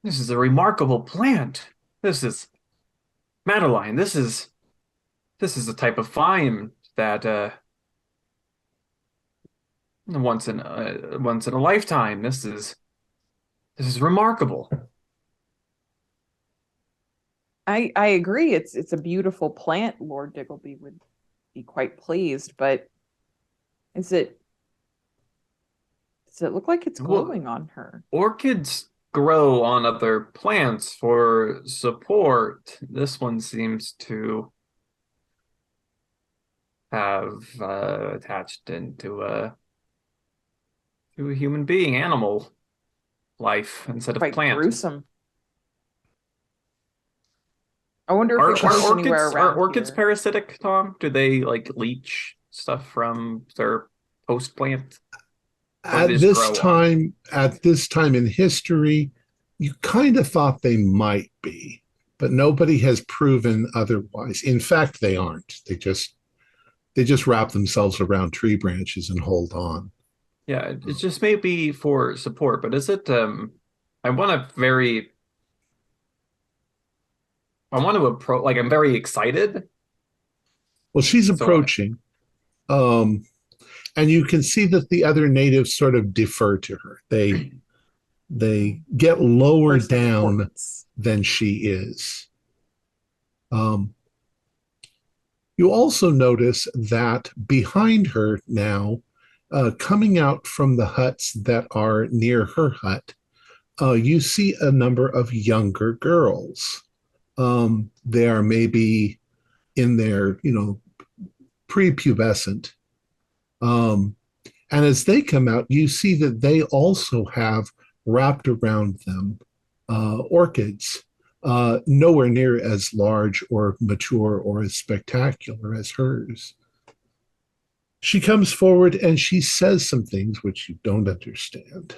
Speaker 3: is a remarkable plant. This is Madeline. This is the type of find that once in a lifetime. This is remarkable.
Speaker 2: I agree. It's a beautiful plant. Lord Diggleby would be quite pleased, but does it look like it's glowing on her?
Speaker 3: Orchids grow on other plants for support. This one seems to have attached into to a human being, animal life instead of
Speaker 2: Quite
Speaker 3: plant.
Speaker 2: gruesome. I wonder if there's anywhere around
Speaker 3: are orchids
Speaker 2: here.
Speaker 3: parasitic, Thom? Do they like leach stuff from their post plant?
Speaker 1: At this time in history, you kind of thought they might be, but nobody has proven otherwise. In fact, they aren't. They just wrap themselves around tree branches and hold on.
Speaker 3: Yeah, it's just maybe for support, but is it I want to approach, like, I'm very excited.
Speaker 1: Well, she's approaching. And you can see that the other natives sort of defer to her. They get lower down than she is. You also notice that behind her now, coming out from the huts that are near her hut, you see a number of younger girls. They are maybe in their, prepubescent. And as they come out, you see that they also have wrapped around them orchids, nowhere near as large or mature or as spectacular as hers. She comes forward and she says some things which you don't understand.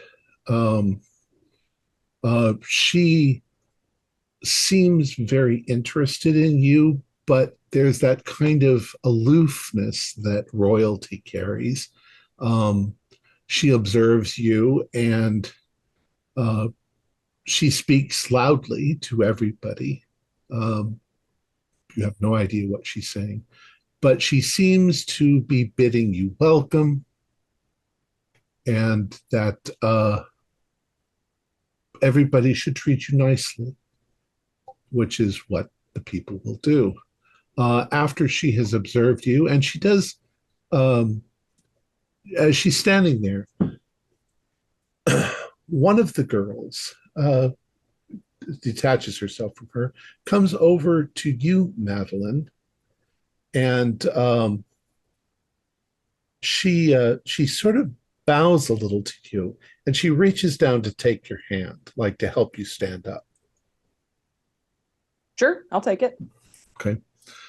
Speaker 1: She seems very interested in you, but there's that kind of aloofness that royalty carries. She observes you and she speaks loudly to everybody. You have no idea what she's saying, but she seems to be bidding you welcome and that everybody should treat you nicely, which is what the people will do. After she has observed you, and she does, as she's standing there, one of the girls detaches herself from her, comes over to you, Madeline, and she sort of bows a little to you, and she reaches down to take your hand, like to help you stand up.
Speaker 2: Sure, I'll take it.
Speaker 1: Okay.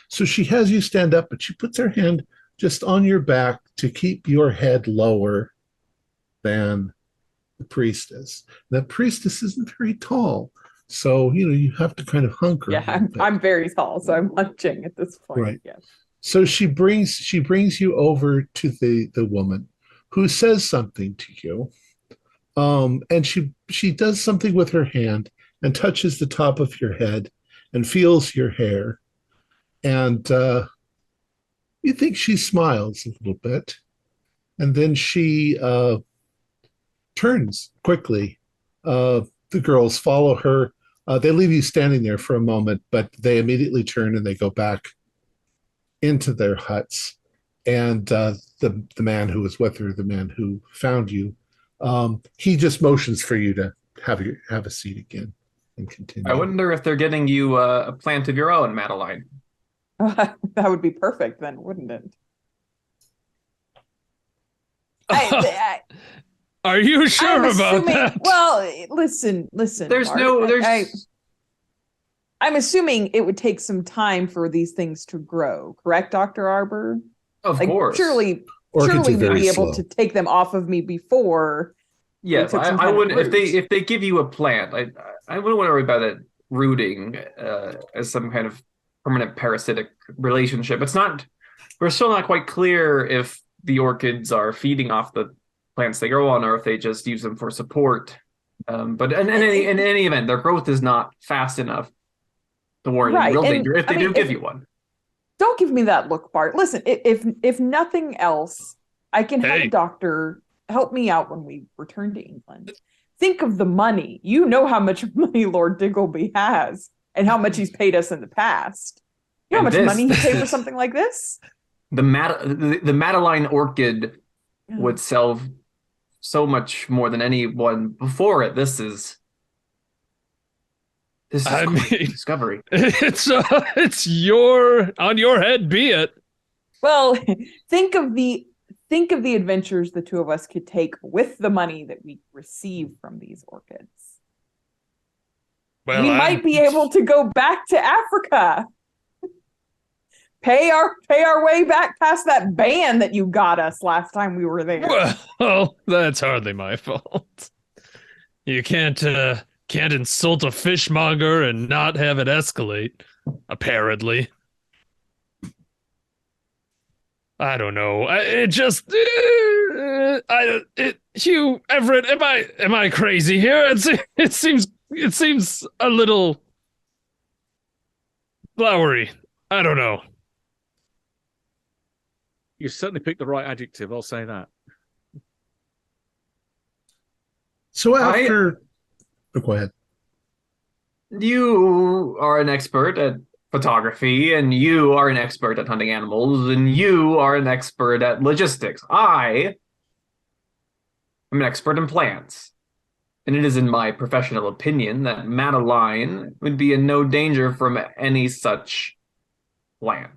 Speaker 1: So she has you stand up, but she puts her hand just on your back to keep your head lower than the priestess. The priestess isn't very tall, so you have to kind of hunker.
Speaker 2: Yeah, I'm very tall, so I'm hunching at this point.
Speaker 1: Right.
Speaker 2: Yes.
Speaker 1: So she brings you over to the woman, who says something to you, and she does something with her hand and touches the top of your head and feels your hair, and you think she smiles a little bit, and then she turns quickly. The girls follow her. They leave you standing there for a moment, but they immediately turn and they go back into their huts. And the man who was with her, the man who found you, he just motions for you to have a seat again and continue.
Speaker 3: I wonder if they're getting you a plant of your own, Madeline.
Speaker 2: That would be perfect then, wouldn't it?
Speaker 6: Are you sure about that?
Speaker 2: Well, listen.
Speaker 3: There's
Speaker 2: Mark, I'm assuming it would take some time for these things to grow, correct, Dr. Arbor?
Speaker 3: Of course.
Speaker 2: Surely we'd be able to take them off of me before.
Speaker 3: Yes, I wouldn't. If they give you a plant, I wouldn't worry about it rooting as some kind of permanent parasitic relationship. We're still not quite clear if the orchids are feeding off the plants they grow on or if they just use them for support. But in any event, their growth is not fast enough to warrant real danger if they do give you one.
Speaker 2: Don't give me that look, Bart. Listen, if nothing else, I can have a doctor help me out when we return to England. Think of the money. You know how much money Lord Diggleby has and how much he's paid us in the past. You know how much money he paid for something like this?
Speaker 3: The Madeline orchid would sell so much more than anyone before it. This is quite a discovery.
Speaker 6: It's on your head, be it.
Speaker 2: Well, think of the think of the adventures the two of us could take with the money that we receive from these orchids.
Speaker 6: Well,
Speaker 2: We might be able to go back to Africa. Pay our way back past that band that you got us last time we were there.
Speaker 6: Well, that's hardly my fault. You can't insult a fishmonger and not have it escalate, apparently. I don't know. Hugh Everett, am I crazy here? It seems a little flowery. I don't know.
Speaker 4: You certainly picked the right adjective, I'll say that.
Speaker 1: So after... go ahead.
Speaker 3: You are an expert at photography, and you are an expert at hunting animals, and you are an expert at logistics. I am an expert in plants. And it is in my professional opinion that Madeline would be in no danger from any such plan.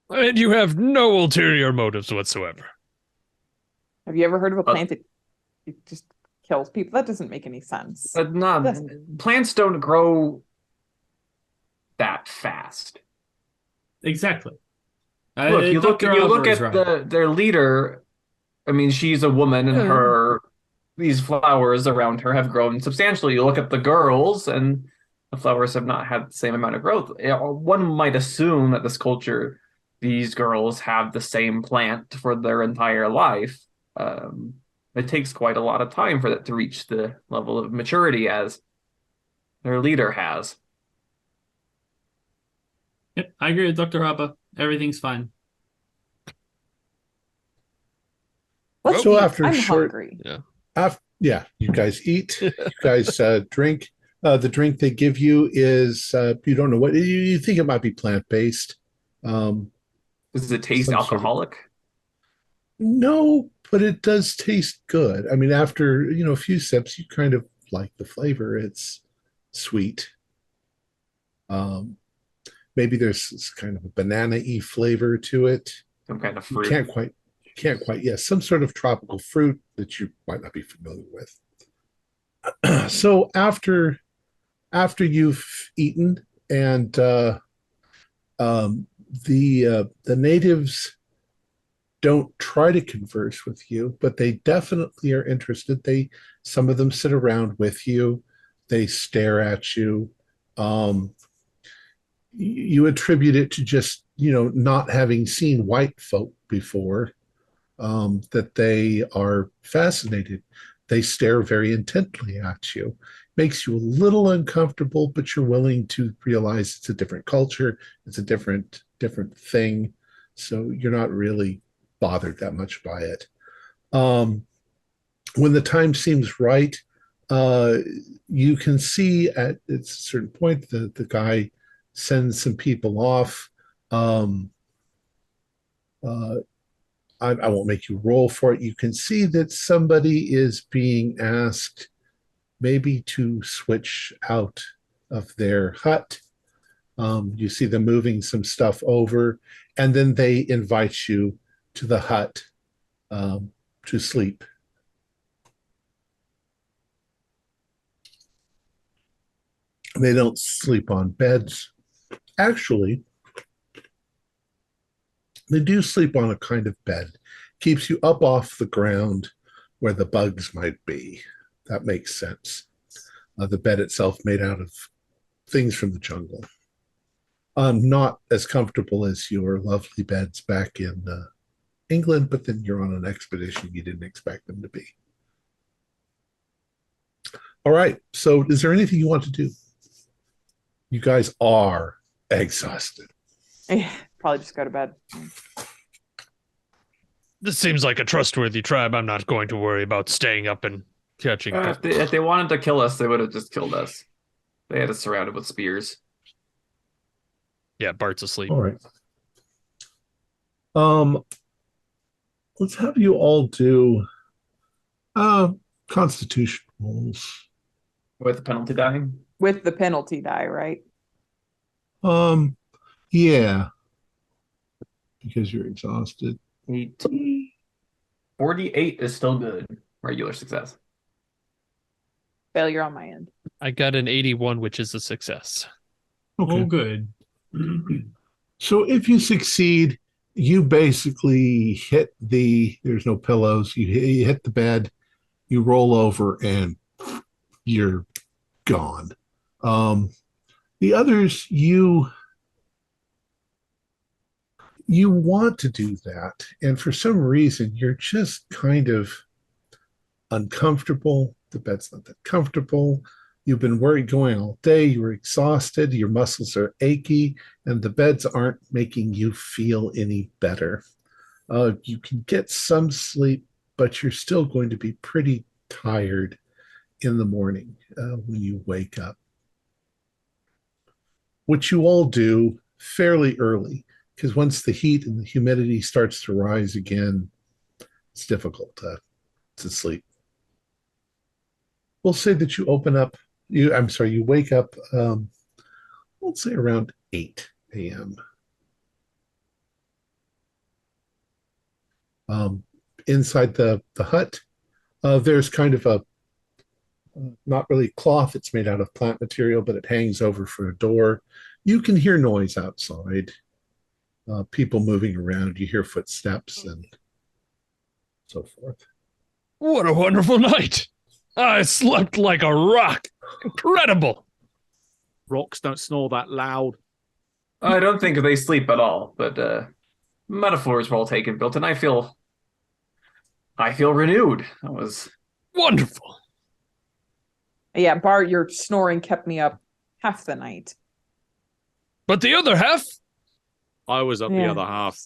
Speaker 6: And you have no ulterior motives whatsoever.
Speaker 2: Have you ever heard of a plant that just kills people? That doesn't make any sense.
Speaker 3: But plants don't grow that fast.
Speaker 5: Exactly.
Speaker 3: Look, you look at their leader. I mean, she's a woman, and these flowers around her have grown substantially. You look at the girls, and the flowers have not had the same amount of growth. One might assume that this culture, these girls have the same plant for their entire life. It takes quite a lot of time for that to reach the level of maturity as their leader has.
Speaker 5: Yep, I agree with Dr. Abba. Everything's fine.
Speaker 1: So after
Speaker 2: I'm
Speaker 1: a short...
Speaker 2: hungry.
Speaker 1: You guys eat. You guys drink. The drink they give you is, you don't know what... You think it might be plant-based.
Speaker 3: Does it taste alcoholic?
Speaker 1: No, but it does taste good. I mean, after, a few sips, you kind of like the flavor. It's sweet. Maybe there's kind of a banana-y flavor to it.
Speaker 3: Some kind of fruit.
Speaker 1: Can't quite, yes, some sort of tropical fruit that you might not be familiar with. So after you've eaten, and the natives don't try to converse with you, but they definitely are interested. Some of them sit around with you. They stare at you. You attribute it to just, not having seen white folk before, that they are fascinated. They stare very intently at you. Makes you a little uncomfortable, but you're willing to realize it's a different culture. It's a different thing. So you're not really bothered that much by it. When the time seems right, you can see at a certain point the guy sends some people off. I won't make you roll for it. You can see that somebody is being asked maybe to switch out of their hut. You see them moving some stuff over, and then they invite you to the hut to sleep. They don't sleep on beds. Actually, they do sleep on a kind of bed. Keeps you up off the ground where the bugs might be. That makes sense. The bed itself made out of things from the jungle. Not as comfortable as your lovely beds back in England, but then you're on an expedition you didn't expect them to be. All right, so is there anything you want to do? You guys are exhausted.
Speaker 2: Probably just go to bed.
Speaker 6: This seems like a trustworthy tribe. I'm not going to worry about staying up and catching.
Speaker 3: If they wanted to kill us, they would have just killed us. They had us surrounded with spears.
Speaker 6: Yeah, Bart's asleep.
Speaker 1: All right. Let's have you all do Constitution rolls.
Speaker 3: With the penalty die?
Speaker 2: With the penalty die, right?
Speaker 1: Yeah. Because you're exhausted.
Speaker 3: 18. 48 is still good. Regular success.
Speaker 2: Failure on my end.
Speaker 6: I got an 81, which is a success.
Speaker 5: Oh, good.
Speaker 1: So if you succeed, you basically hit there's no pillows, you hit the bed, you roll over, and you're gone. The others, you want to do that, and for some reason, you're just kind of uncomfortable. The bed's not that comfortable. You've been going all day. You're exhausted. Your muscles are achy, and the beds aren't making you feel any better. You can get some sleep, but you're still going to be pretty tired in the morning when you wake up. Which you all do fairly early, because once the heat and the humidity starts to rise again, it's difficult to sleep. We'll say that you you wake up, let's say around 8 a.m. Inside the hut, there's kind of a, not really cloth, it's made out of plant material, but it hangs over for a door. You can hear noise outside, people moving around, you hear footsteps and so forth.
Speaker 6: What a wonderful night! I slept like a rock. Incredible.
Speaker 4: Rocks don't snore that loud.
Speaker 3: I don't think they sleep at all, but metaphors were all taken, built, and I feel renewed. That was
Speaker 6: wonderful.
Speaker 2: Yeah, Bart, your snoring kept me up half the night.
Speaker 6: But the other half?
Speaker 4: I was up the other half.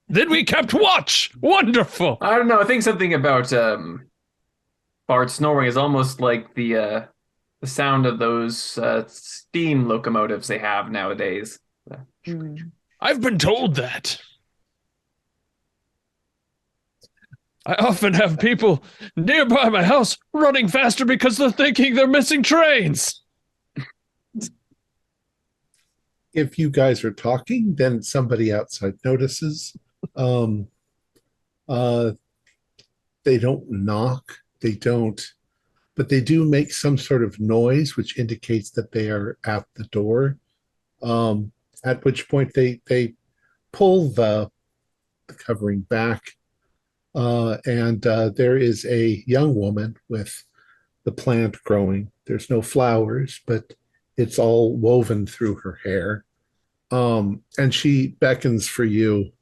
Speaker 6: Then we kept watch. Wonderful.
Speaker 3: I don't know. I think something about Bart snoring is almost like the sound of those steam locomotives they have nowadays.
Speaker 6: I've been told that. I often have people nearby my house running faster because they're thinking they're missing trains.
Speaker 1: If you guys are talking, then somebody outside notices. They don't knock, but they do make some sort of noise, which indicates that they are at the door. At which point they pull the covering back, and there is a young woman with the plant growing. There's no flowers, but it's all woven through her hair. And she beckons for you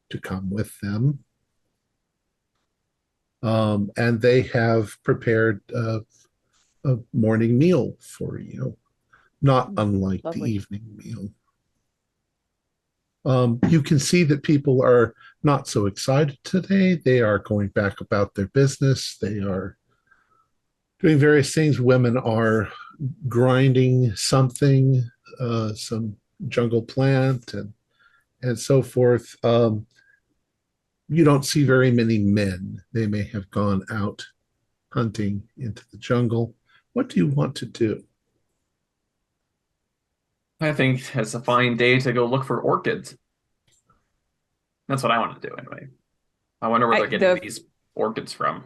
Speaker 1: to come with them. And they have prepared a morning meal for you, not unlike the evening meal. You can see that people are not so excited today. They are going back about their business. They are doing various things. Women are grinding something, some jungle plant and so forth. You don't see very many men. They may have gone out hunting into the jungle. What do you want to do?
Speaker 3: I think it's a fine day to go look for orchids. That's what I want to do anyway. I wonder where they're getting these orchids from.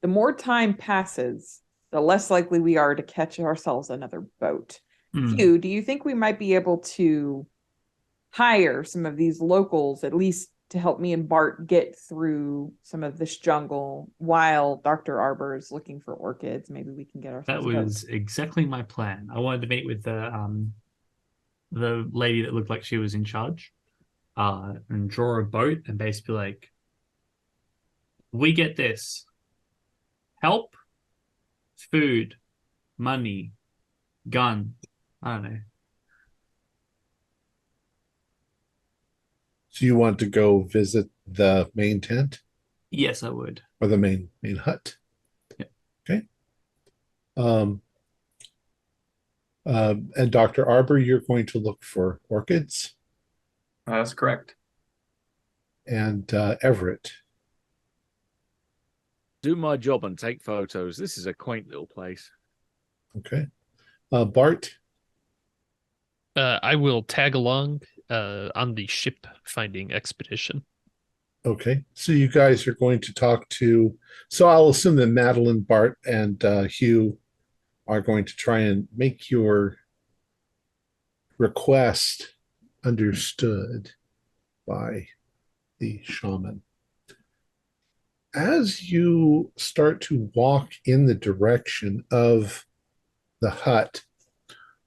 Speaker 2: The more time passes, the less likely we are to catch ourselves another boat. Hugh, do you think we might be able to hire some of these locals, at least to help me and Bart get through some of this jungle while Dr. Arbor is looking for orchids? Maybe we can get ourselves
Speaker 5: That was exactly my plan. I wanted to meet with the lady that looked like she was in charge, and draw a boat and basically like, we get this. Help, food, money, gun. I don't know.
Speaker 1: So you want to go visit the main tent?
Speaker 5: Yes, I would.
Speaker 1: Or the main hut?
Speaker 5: Yeah.
Speaker 1: Okay. And Dr. Arbor, you're going to look for orchids?
Speaker 3: That's correct.
Speaker 1: And Everett?
Speaker 4: Do my job and take photos. This is a quaint little place.
Speaker 1: Okay. Bart?
Speaker 6: I will tag along on the ship finding expedition.
Speaker 1: Okay, so you guys are going to talk to. So I'll assume that Madeline, Bart, and Hugh are going to try and make your request understood by the shaman. As you start to walk in the direction of the hut,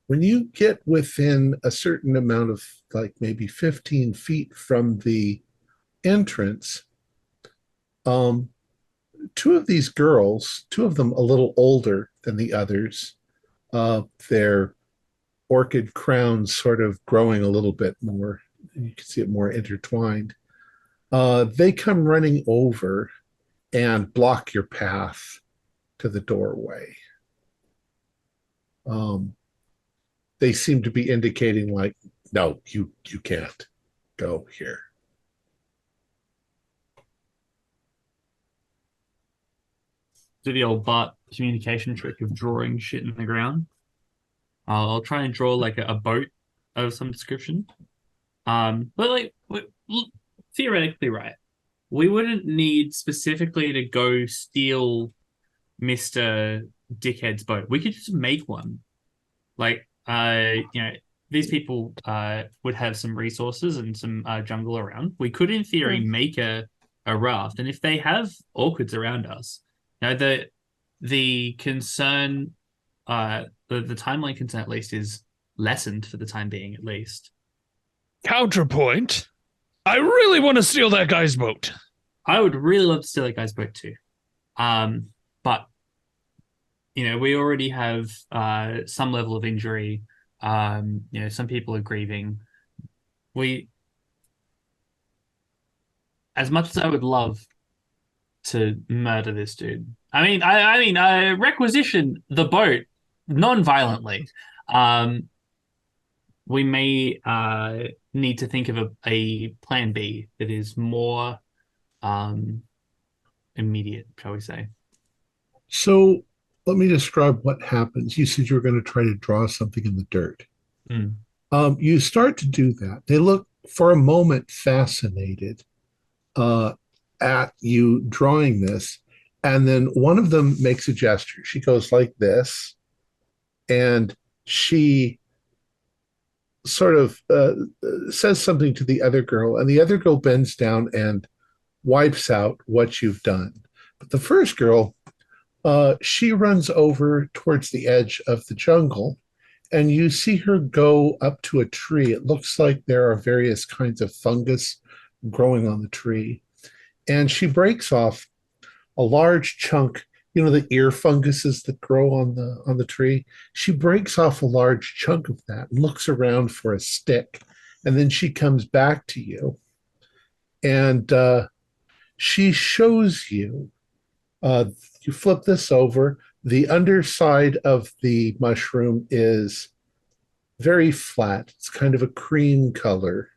Speaker 1: when you get within a certain amount of, like, maybe 15 feet from the entrance, um, two of these girls, two of them a little older than the others, their orchid crowns sort of growing a little bit more. You can see it more intertwined. They come running over and block your path to the doorway. Um, they seem to be indicating, like, no, you can't go here.
Speaker 5: Do the old Bart communication trick of drawing shit in the ground. I'll try and draw like a boat of some description. But like theoretically, right? We wouldn't need specifically to go steal Mr. Dickhead's boat. We could just make one. Like, these people would have some resources and some jungle around. We could, in theory, make a raft. And if they have orchids around us, the concern, the timeline concern at least is lessened for the time being, at least.
Speaker 6: Counterpoint. I really want to steal that guy's boat.
Speaker 5: I would really love to steal that guy's boat too. But we already have some level of injury. Some people are grieving. As much as I would love to murder this dude, I requisition the boat non-violently. We may need to think of a plan B that is more immediate, shall we say.
Speaker 1: So let me describe what happens. You said you were going to try to draw something in the dirt.
Speaker 5: Mm.
Speaker 1: You start to do that. They look for a moment fascinated at you drawing this. And then one of them makes a gesture. She goes like this, and she sort of says something to the other girl, and the other girl bends down and wipes out what you've done. But the first girl, she runs over towards the edge of the jungle, and you see her go up to a tree. It looks like there are various kinds of fungus growing on the tree. And she breaks off a large chunk, the ear funguses that grow on the tree. She breaks off a large chunk of that and looks around for a stick. And then she comes back to you, and she shows you, you flip this over. The underside of the mushroom is very flat. It's kind of a cream color.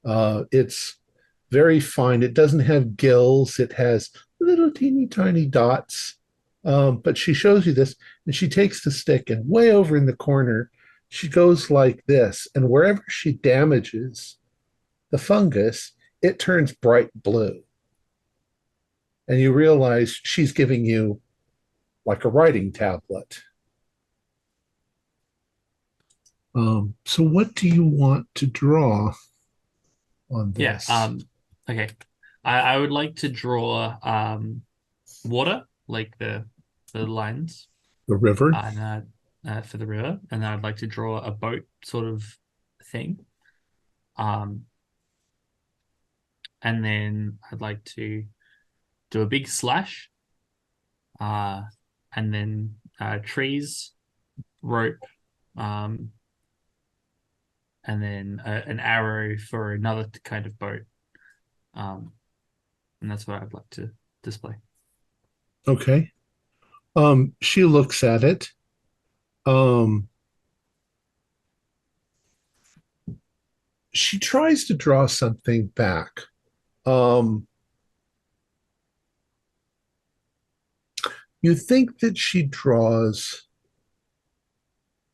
Speaker 1: It's very fine. It doesn't have gills. It has little teeny tiny dots. But she shows you this, and she takes the stick, and way over in the corner, she goes like this. And wherever she damages the fungus, it turns bright blue. And you realize she's giving you like a writing tablet. So what do you want to draw on this?
Speaker 5: Yeah. Okay. I would like to draw water, like the lines.
Speaker 1: The river?
Speaker 5: For the river. And then I'd like to draw a boat sort of thing. And then I'd like to do a big slash. And then trees, rope, and then an arrow for another kind of boat. And that's what I'd like to display.
Speaker 1: Okay. She looks at it. She tries to draw something back. You think that she draws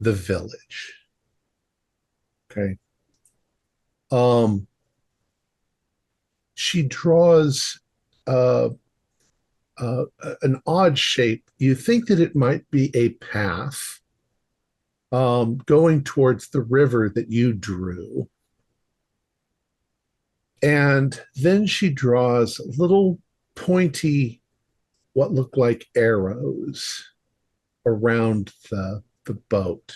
Speaker 1: the village. Okay. she draws uh, an odd shape. You think that it might be a path going towards the river that you drew. And then she draws little pointy, what look like arrows around the boat.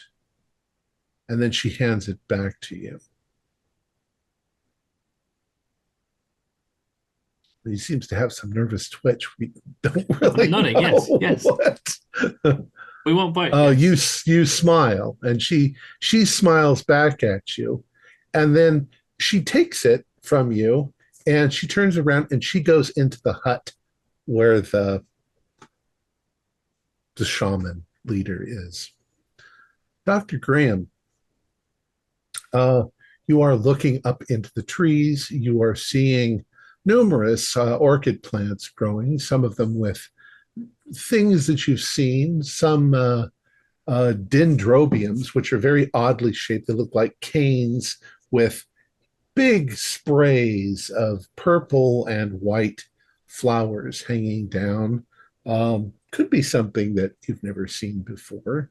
Speaker 1: And then she hands it back to you. He seems to have some nervous twitch. We don't really
Speaker 5: nodding,
Speaker 1: know
Speaker 5: yes.
Speaker 1: what.
Speaker 5: We won't bite.
Speaker 1: You smile, and she smiles back at you, and then she takes it from you, and she turns around and she goes into the hut where the shaman leader is. Dr. Graham, you are looking up into the trees. You are seeing numerous orchid plants growing, some of them with things that you've seen, some dendrobiums, which are very oddly shaped. They look like canes with big sprays of purple and white flowers hanging down. Could be something that you've never seen before.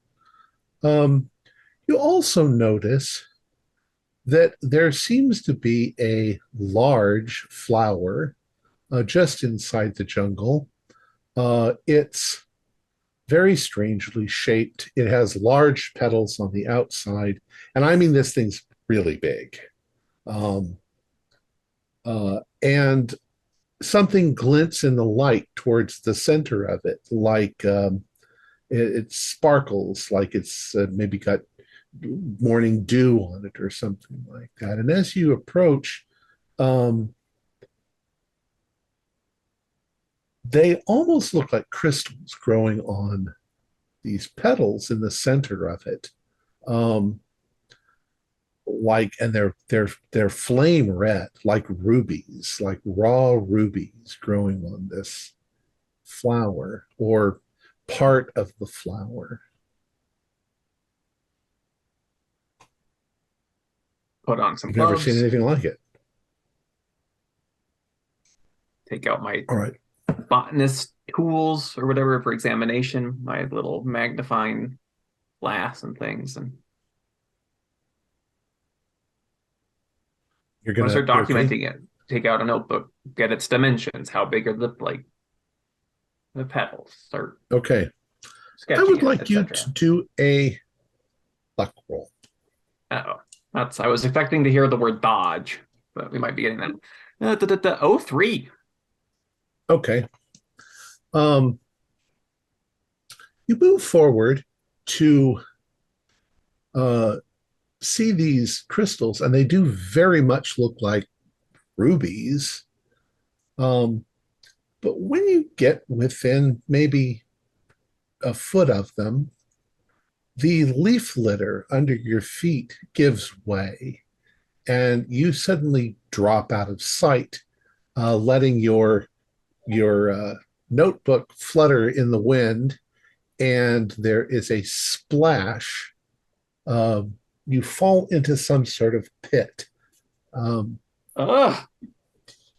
Speaker 1: You also notice that there seems to be a large flower just inside the jungle. It's very strangely shaped. It has large petals on the outside, and I mean this thing's really big. And something glints in the light towards the center of it, like it sparkles, like it's maybe got morning dew on it or something like that. And as you approach, they almost look like crystals growing on these petals in the center of it. And they're flame red, like rubies, like raw rubies growing on this flower or part of the flower.
Speaker 3: Put on some
Speaker 1: I've
Speaker 3: gloves.
Speaker 1: never seen anything like it.
Speaker 3: Take out my
Speaker 1: All right.
Speaker 3: botanist tools or whatever for examination, my little magnifying glass and things, and
Speaker 1: You're gonna
Speaker 3: start documenting it. Take out a notebook, get its dimensions. How big are the petals? Start.
Speaker 1: Okay. I would like you to do a luck roll.
Speaker 3: Oh, I was expecting to hear the word dodge, but we might be getting that. 03.
Speaker 1: Okay. You move forward to see these crystals, and they do very much look like rubies. But when you get within maybe a foot of them, the leaf litter under your feet gives way, and you suddenly drop out of sight, letting your notebook flutter in the wind, and there is a splash. You fall into some sort of pit.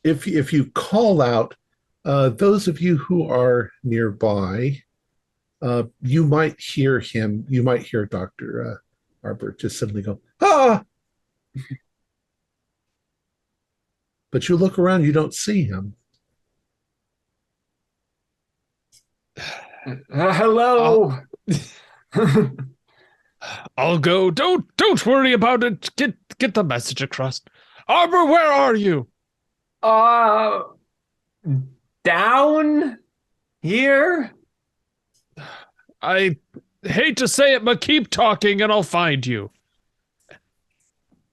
Speaker 1: If you call out, those of you who are nearby, you might hear him. You might hear Dr. Arbor just suddenly go, "Ah!" But you look around, you don't see him.
Speaker 3: Hello.
Speaker 6: I'll go. Don't worry about it. Get the message across. Arbor, where are you?
Speaker 3: Down here.
Speaker 6: I hate to say it, but keep talking and I'll find you.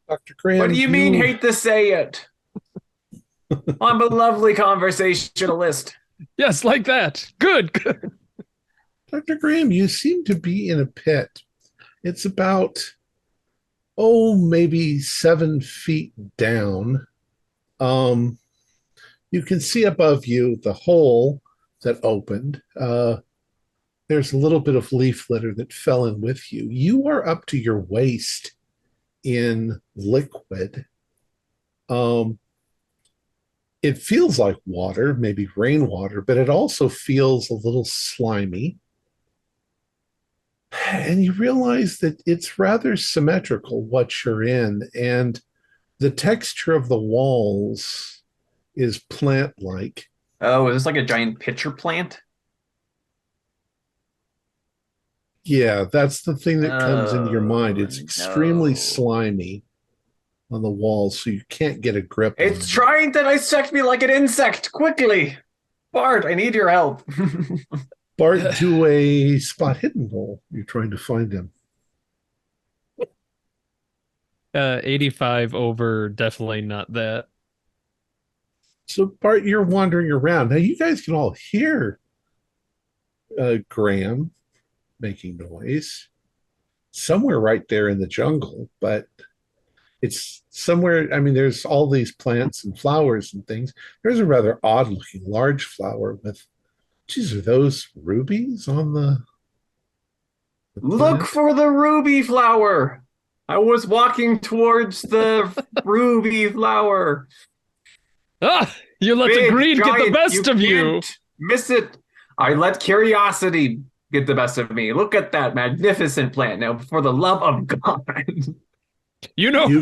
Speaker 1: Dr. Graham,
Speaker 3: What do you mean hate to say it? I'm a lovely conversationalist.
Speaker 6: Yes, like that. Good.
Speaker 1: Dr. Graham, you seem to be in a pit. It's about, maybe 7 feet down. You can see above you the hole that opened. There's a little bit of leaf litter that fell in with you. You are up to your waist in liquid. It feels like water, maybe rainwater, but it also feels a little slimy. And you realize that it's rather symmetrical what you're in, and the texture of the walls is plant-like.
Speaker 3: Oh, is this like a giant pitcher plant?
Speaker 1: Yeah, that's the thing that comes into your mind.
Speaker 3: Oh,
Speaker 1: It's extremely
Speaker 3: no.
Speaker 1: slimy on the walls, so you can't get a grip on
Speaker 3: It's
Speaker 1: it.
Speaker 3: trying to dissect me like an insect. Quickly, Bart, I need your help.
Speaker 1: Bart, do a spot hidden roll. You're trying to find him.
Speaker 6: 85 over, definitely not that.
Speaker 1: So, Bart, you're wandering around. Now, you guys can all hear Graham making noise somewhere right there in the jungle, but it's somewhere. I mean, there's all these plants and flowers and things. There's a rather odd looking large flower with, geez, are those rubies on the
Speaker 3: Look
Speaker 1: plant?
Speaker 3: for the ruby flower. I was walking towards the ruby flower.
Speaker 6: Ah, you let
Speaker 3: Big,
Speaker 6: the greed get the
Speaker 3: giant,
Speaker 6: best of you.
Speaker 3: Can't miss it. I let curiosity get the best of me. Look at that magnificent plant. Now, for the love of God.
Speaker 6: You know,
Speaker 1: You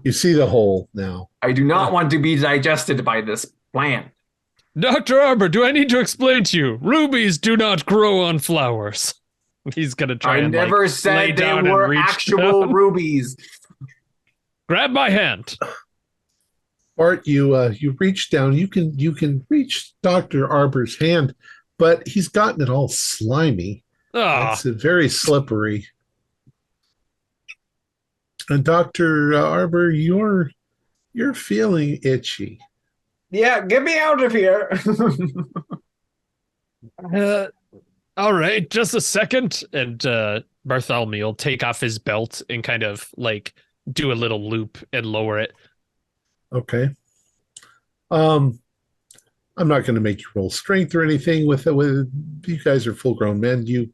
Speaker 1: you see the hole now.
Speaker 3: I do not want to be digested by this plant.
Speaker 6: Dr. Arbor, do I need to explain to you? Rubies do not grow on flowers. He's gonna try
Speaker 3: I
Speaker 6: and
Speaker 3: never
Speaker 6: lay
Speaker 3: said they
Speaker 6: down and
Speaker 3: were
Speaker 6: reach
Speaker 3: actual
Speaker 6: down.
Speaker 3: rubies.
Speaker 6: Grab my hand.
Speaker 1: Bart, you reach down. You can reach Dr. Arbor's hand, but he's gotten it all slimy.
Speaker 6: Ah,
Speaker 1: It's very slippery. And Dr. Arbor, you're feeling itchy.
Speaker 3: Yeah, get me out of here.
Speaker 6: all right, just a second. And Bartholomew will take off his belt and kind of like do a little loop and lower it.
Speaker 1: Okay. I'm not going to make you roll strength or anything with it. With you guys are full grown men. You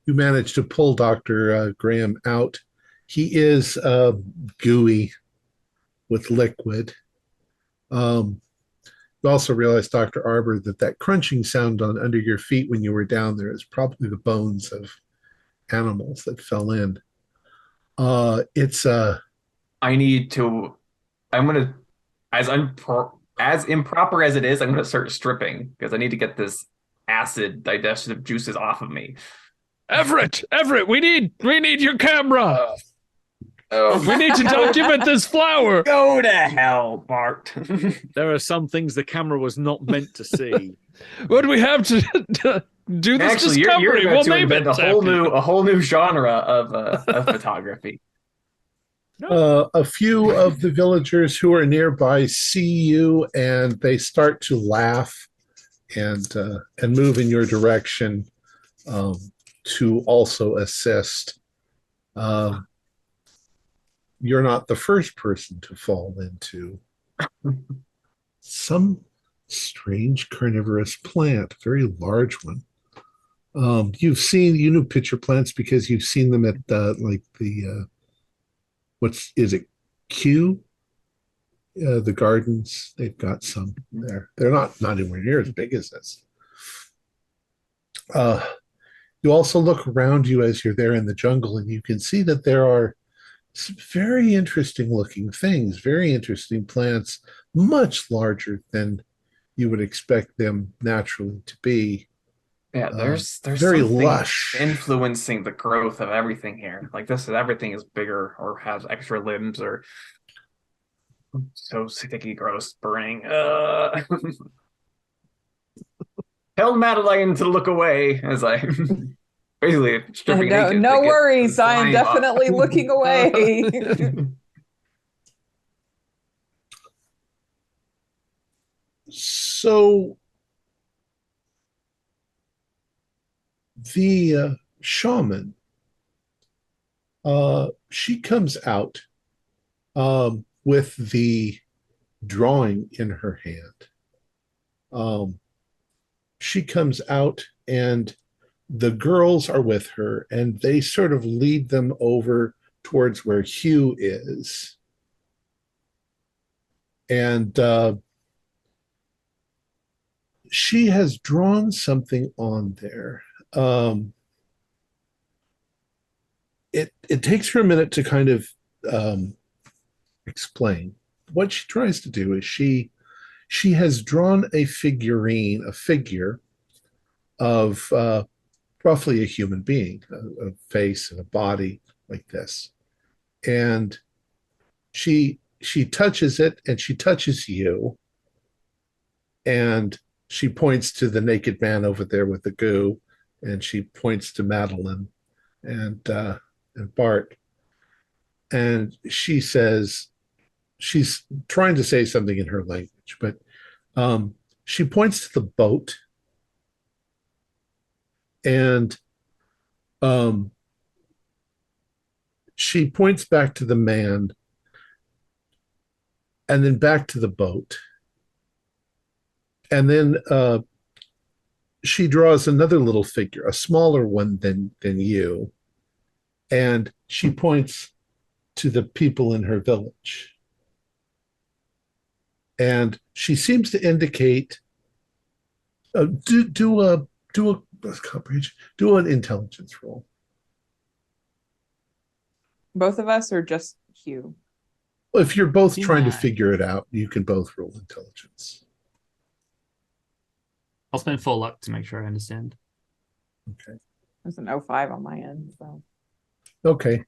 Speaker 1: managed to pull Dr. Graham out. He is gooey with liquid. You also realize, Dr. Arbor, that crunching sound on under your feet when you were down there is probably the bones of animals that fell in. It's
Speaker 3: I need to. I'm gonna, as improper as it is, I'm gonna start stripping because I need to get this acid digestive juices off of me.
Speaker 6: Everett, we need your camera. We need to document this flower.
Speaker 3: Go to hell, Bart.
Speaker 4: There are some things the camera was not meant to see.
Speaker 6: What we have to do this
Speaker 3: Actually,
Speaker 6: discovery?
Speaker 3: you're
Speaker 6: We'll
Speaker 3: about to
Speaker 6: name
Speaker 3: invent
Speaker 6: it
Speaker 3: a whole new genre of photography.
Speaker 1: a few of the villagers who are nearby see you, and they start to laugh and move in your direction to also assist. You're not the first person to fall into some strange carnivorous plant, very large one. You know pitcher plants because you've seen them at what's is it, Q? The gardens, they've got some there. They're not anywhere near as big as this. You also look around you as you're there in the jungle, and you can see that there are some very interesting looking things, very interesting plants, much larger than you would expect them naturally to be.
Speaker 3: Yeah, there's
Speaker 1: very
Speaker 3: something
Speaker 1: lush,
Speaker 3: influencing the growth of everything here. Like everything is bigger or has extra limbs or so sticky, gross, burning. Tell Madeline to look away as I basically stripping naked.
Speaker 2: No worries, I am definitely looking away.
Speaker 1: So the shaman, she comes out with the drawing in her hand. She comes out, and the girls are with her, and they sort of lead them over towards where Hugh is. And she has drawn something on there. It takes her a minute to kind of explain. What she tries to do is she has drawn a figure of roughly a human being, a face and a body like this. And she touches it, and she touches you, and she points to the naked man over there with the goo, and she points to Madeline and Bart, and she says, she's trying to say something in her language, but she points to the boat, and she points back to the man, and then back to the boat, and then she draws another little figure, a smaller one than you, and she points to the people in her village. And she seems to indicate do an intelligence roll.
Speaker 2: Both of us, or just Hugh?
Speaker 1: Well, if you're both trying to figure it out, you can both roll intelligence.
Speaker 5: I'll spend full luck to make sure I understand.
Speaker 1: Okay.
Speaker 2: There's an 05 on my end. So.
Speaker 1: Okay.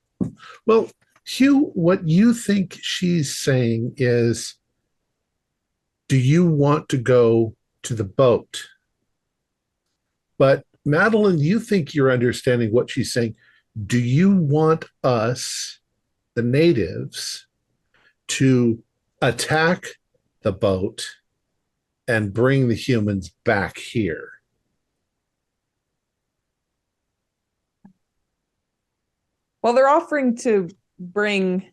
Speaker 1: Well, Hugh, what you think she's saying is, do you want to go to the boat? But Madeline, you think you're understanding what she's saying. Do you want us, the natives, to attack the boat and bring the humans back here?
Speaker 2: Well, they're offering to bring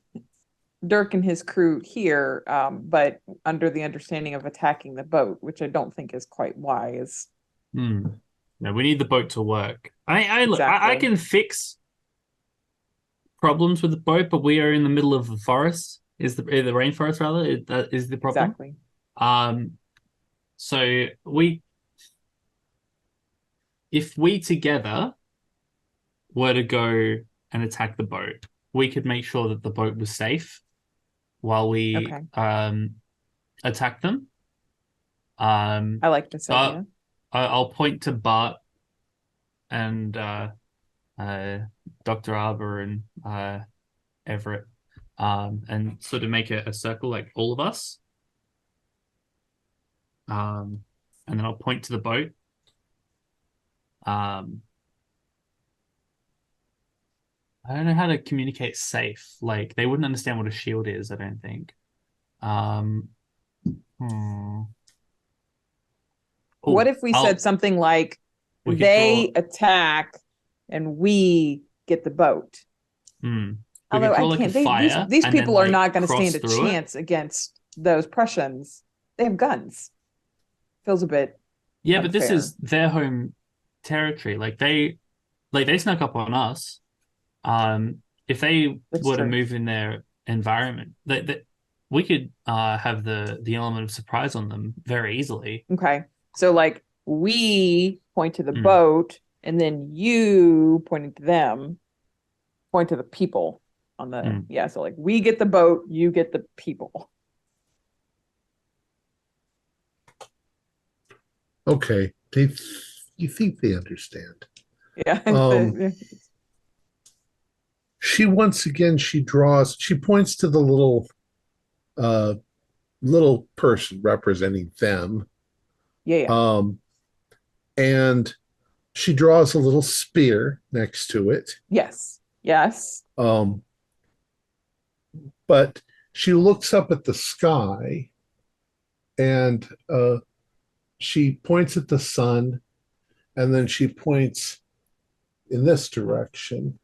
Speaker 2: Dirk and his crew here, but under the understanding of attacking the boat, which I don't think is quite wise.
Speaker 5: No, we need the boat to work. Exactly. I can fix problems with the boat, but we are in the middle of the forest. Is the rainforest rather? That is the problem.
Speaker 2: Exactly.
Speaker 5: So if we together were to go and attack the boat, we could make sure that the boat was safe while we attack them.
Speaker 2: I like this idea.
Speaker 5: I'll point to Bart and Dr. Arbor and Everett, and sort of make a circle, like all of us. And then I'll point to the boat. I don't know how to communicate safe. Like, they wouldn't understand what a shield is, I don't think.
Speaker 2: What if we said something like, they attack and we get the boat? Although I can't, these people are not going to stand a chance against those Prussians. They have guns. Feels a bit unfair.
Speaker 5: But this is their home territory. Like they snuck up on us. If they were to move in their environment, we could have the element of surprise on them very easily.
Speaker 2: Okay, so like we point to the boat, and then you pointing to them, point to the people on the So like we get the boat, you get the people.
Speaker 1: Okay, you think they understand?
Speaker 2: Yeah.
Speaker 1: She points to the little person representing them.
Speaker 2: Yeah.
Speaker 1: And she draws a little spear next to it.
Speaker 2: Yes.
Speaker 1: But she looks up at the sky, and she points at the sun, and then she points in this direction.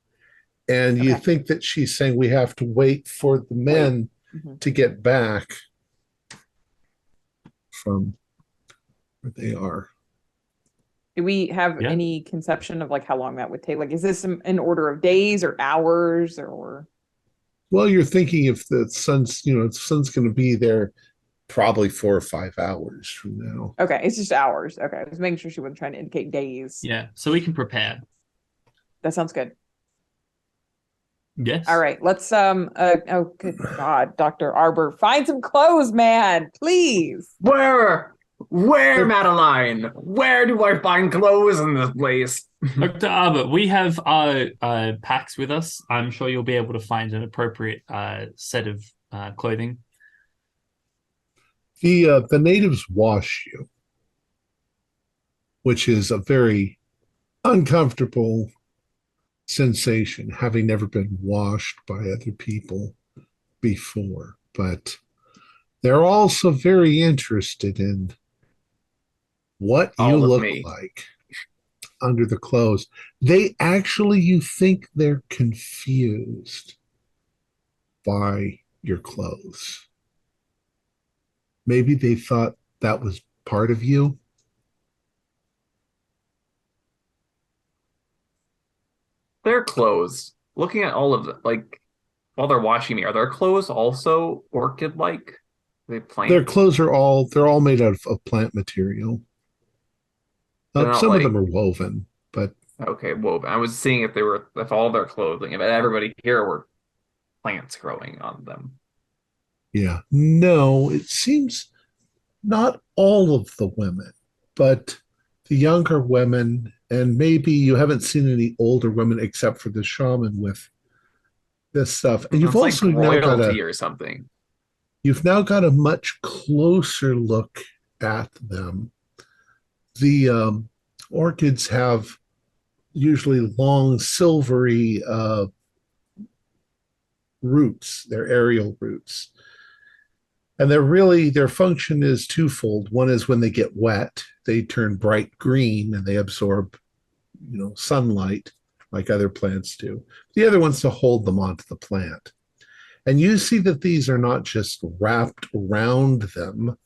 Speaker 1: And you think that she's saying we have to wait for the men to get back from where they are.
Speaker 2: Do we have any conception of like how long that would take? Like, is this in order of days or hours or?
Speaker 1: Well, you're thinking if the sun's going to be there Probably 4 or 5 hours from now.
Speaker 2: Okay, it's just hours. Okay, I was making sure she wasn't trying to indicate days.
Speaker 5: Yeah, so we can prepare.
Speaker 2: That sounds good.
Speaker 5: Yes.
Speaker 2: All right, let's oh good God, Dr. Arbor, find some clothes, man, please.
Speaker 3: Where, Madeline? Where do I find clothes in this place?
Speaker 5: Dr. Arbor, we have our packs with us. I'm sure you'll be able to find an appropriate set of clothing.
Speaker 1: The natives wash you, which is a very uncomfortable sensation, having never been washed by other people before. But they're also very interested in what you look like under the clothes. They actually, you think they're confused by your clothes. Maybe they thought that was part of you.
Speaker 3: Their clothes, looking at all of them, like while they're watching me, are their clothes also orchid-like? They plant?
Speaker 1: Their clothes are all made out of plant material. Some of them are woven, but
Speaker 3: okay, woven. I was seeing if all their clothing, if everybody here were plants growing on them.
Speaker 1: Yeah, no, it seems not all of the women, but the younger women, and maybe you haven't seen any older women except for the shaman with this stuff. And you've also
Speaker 3: like royalty or something.
Speaker 1: You've now got a much closer look at them. The orchids have usually long, silvery roots. They're aerial roots. And their function is twofold. One is when they get wet, they turn bright green and they absorb, sunlight like other plants do. The other one's to hold them onto the plant. And you see that these are not just wrapped around them,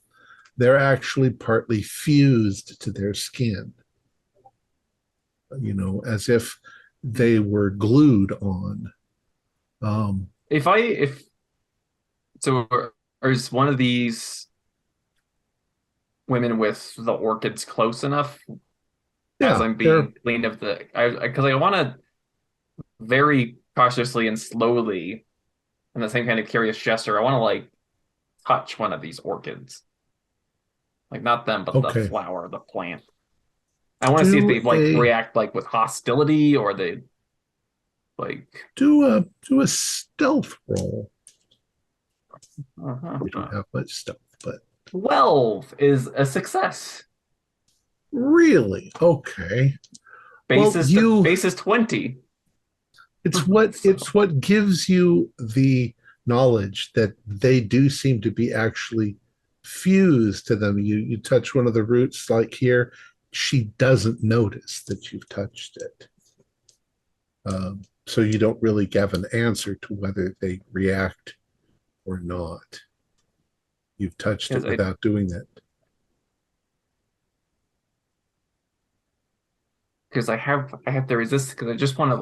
Speaker 1: they're actually partly fused to their skin, as if they were glued on.
Speaker 3: Is one of these women with the orchids close enough?
Speaker 1: Yeah,
Speaker 3: as I'm being clean of because I want to very cautiously and slowly, in the same kind of curious gesture, I want to like touch one of these orchids, like not them, but the flower, the plant. I want to see if they react like with hostility or they like
Speaker 1: do a stealth roll.
Speaker 3: We
Speaker 1: don't have much stealth, but
Speaker 3: 12 is a success.
Speaker 1: Really? Okay.
Speaker 3: Base is 20.
Speaker 1: It's what gives you the knowledge that they do seem to be actually fused to them. You touch one of the roots, like here, she doesn't notice that you've touched it. So you don't really give an answer to whether they react or not. You've touched it without doing that.
Speaker 3: Because I have to resist because I just want to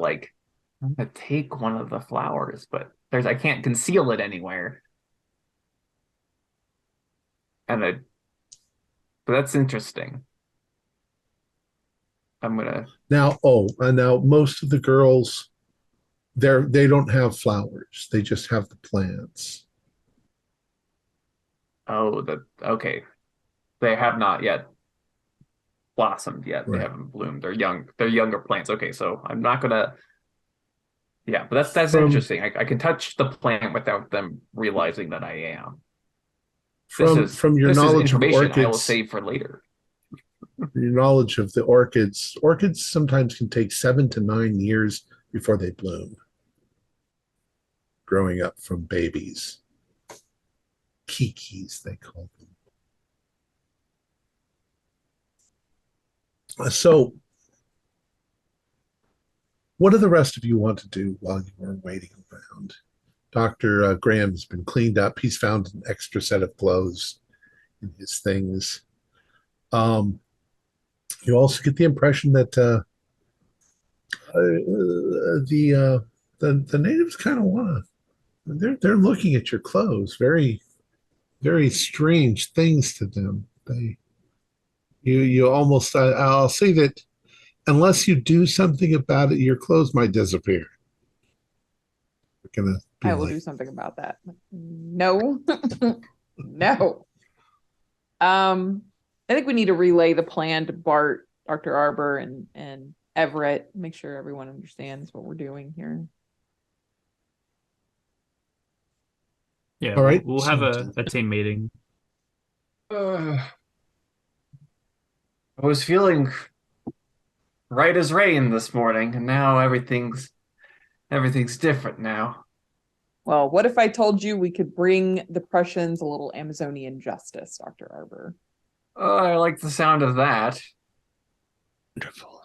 Speaker 3: I'm gonna take one of the flowers, but I can't conceal it anywhere. But that's interesting. I'm gonna
Speaker 1: now most of the girls they don't have flowers, they just have the plants.
Speaker 3: Okay. They have not yet blossomed yet.
Speaker 1: Right.
Speaker 3: They haven't bloomed. They're younger plants. Okay, so I'm not gonna. Yeah, but that's interesting. I can touch the plant without them realizing that I am.
Speaker 1: From your knowledge of orchids,
Speaker 3: I will save for later.
Speaker 1: Your knowledge of the orchids sometimes can take 7 to 9 years before they bloom. Growing up from babies. Kikis, they call them. So, what do the rest of you want to do while you are waiting around? Dr. Graham's been cleaned up. He's found an extra set of clothes in his things. You also get the impression that the natives kind of want to. They're looking at your clothes very, very strange things to them. You almost, I'll say that unless you do something about it, your clothes might disappear. We're gonna be
Speaker 2: I will do something about that. No, no. I think we need to relay the plan to Bart, Dr. Arbor, and Everett. Make sure everyone understands what we're doing here.
Speaker 5: Yeah,
Speaker 1: all right.
Speaker 5: we'll have a team meeting.
Speaker 3: I was feeling right as rain this morning, and now everything's different now.
Speaker 2: Well, what if I told you we could bring the Prussians a little Amazonian justice, Dr. Arbor?
Speaker 3: Oh, I like the sound of that.
Speaker 6: Wonderful.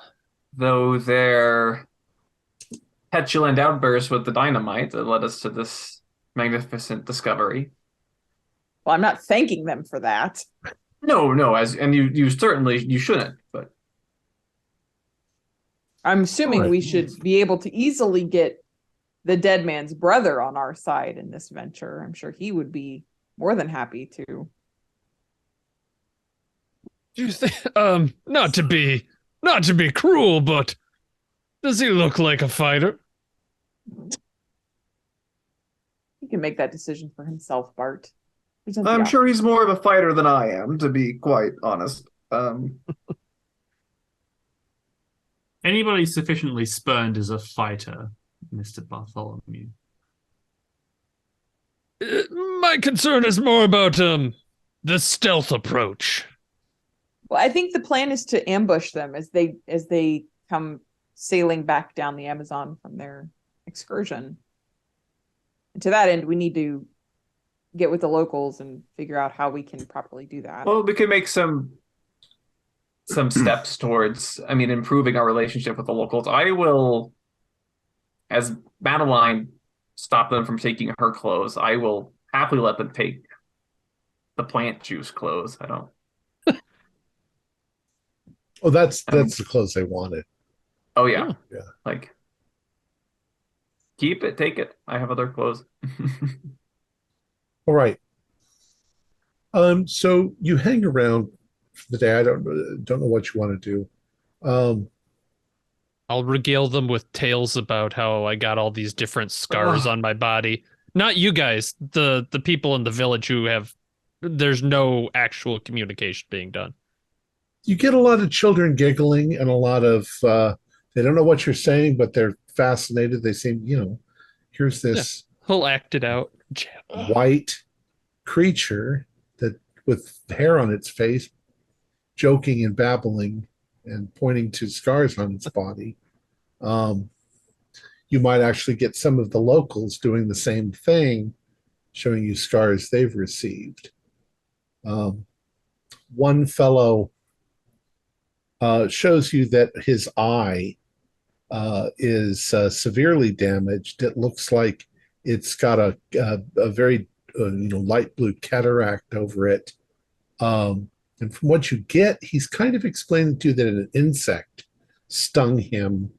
Speaker 3: Though their petulant outburst with the dynamite that led us to this magnificent discovery.
Speaker 2: Well, I'm not thanking them for that.
Speaker 3: No, you certainly you shouldn't, but
Speaker 2: I'm assuming
Speaker 1: Right.
Speaker 2: we should be able to easily get the dead man's brother on our side in this venture. I'm sure he would be more than happy to.
Speaker 6: Do you think, not to be cruel, but does he look like a fighter?
Speaker 2: He can make that decision for himself, Bart.
Speaker 3: I'm sure he's more of a fighter than I am, to be quite honest.
Speaker 5: Anybody sufficiently spurned is a fighter, Mr. Bartholomew.
Speaker 6: My concern is more about the stealth approach.
Speaker 2: Well, I think the plan is to ambush them as they come sailing back down the Amazon from their excursion. And to that end, we need to get with the locals and figure out how we can properly do that.
Speaker 3: Well, we could make some steps towards, improving our relationship with the locals. I will, as Madeline stopped them from taking her clothes, I will happily let them take the plant juice clothes. I don't.
Speaker 1: Oh, that's the clothes they wanted.
Speaker 3: Oh yeah.
Speaker 1: Yeah.
Speaker 3: Like, keep it, take it. I have other clothes.
Speaker 1: All right. So you hang around for the day. I don't know what you want to do.
Speaker 6: I'll regale them with tales about how I got all these different scars on my body. Not you guys, the people in the village who there's no actual communication being done.
Speaker 1: You get a lot of children giggling and a lot of they don't know what you're saying, but they're fascinated. They seem, here's this
Speaker 6: He'll act it out.
Speaker 1: white creature that with hair on its face, joking and babbling and pointing to scars on its body. You might actually get some of the locals doing the same thing, showing you scars they've received. One fellow shows you that his eye is severely damaged. It looks like it's got a very light blue cataract over it. And from what you get, he's kind of explaining to you that an insect stung him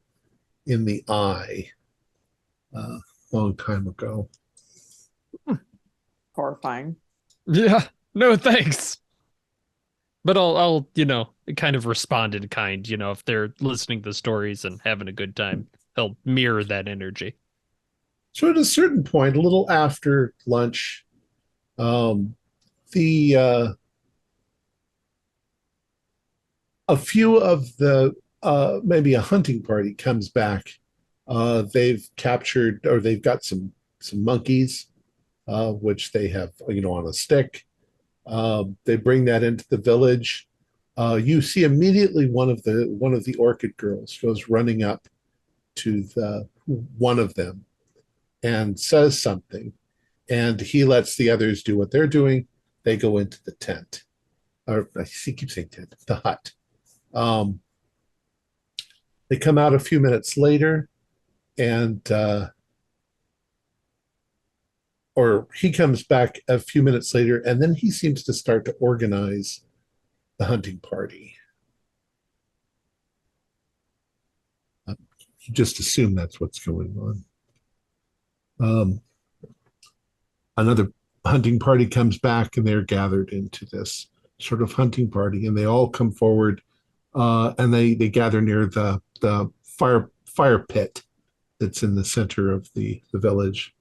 Speaker 1: in the eye a long time ago.
Speaker 2: Horrifying.
Speaker 6: Yeah, no thanks. But I'll kind of respond in kind, if they're listening to the stories and having a good time, they'll mirror that energy.
Speaker 1: So at a certain point, a little after lunch, a few of the maybe a hunting party comes back. They've captured or they've got some monkeys, which they have on a stick. They bring that into the village. You see immediately one of the Orchid girls goes running up to one of them and says something, and he lets the others do what they're doing. They go into the tent, or I keep saying tent, the hut. They come out a few minutes later, and or he comes back a few minutes later, and then he seems to start to organize the hunting party. You just assume that's what's going on. Another hunting party comes back, and they're gathered into this sort of hunting party, and they all come forward, and they gather near the fire pit that's in the center of the village.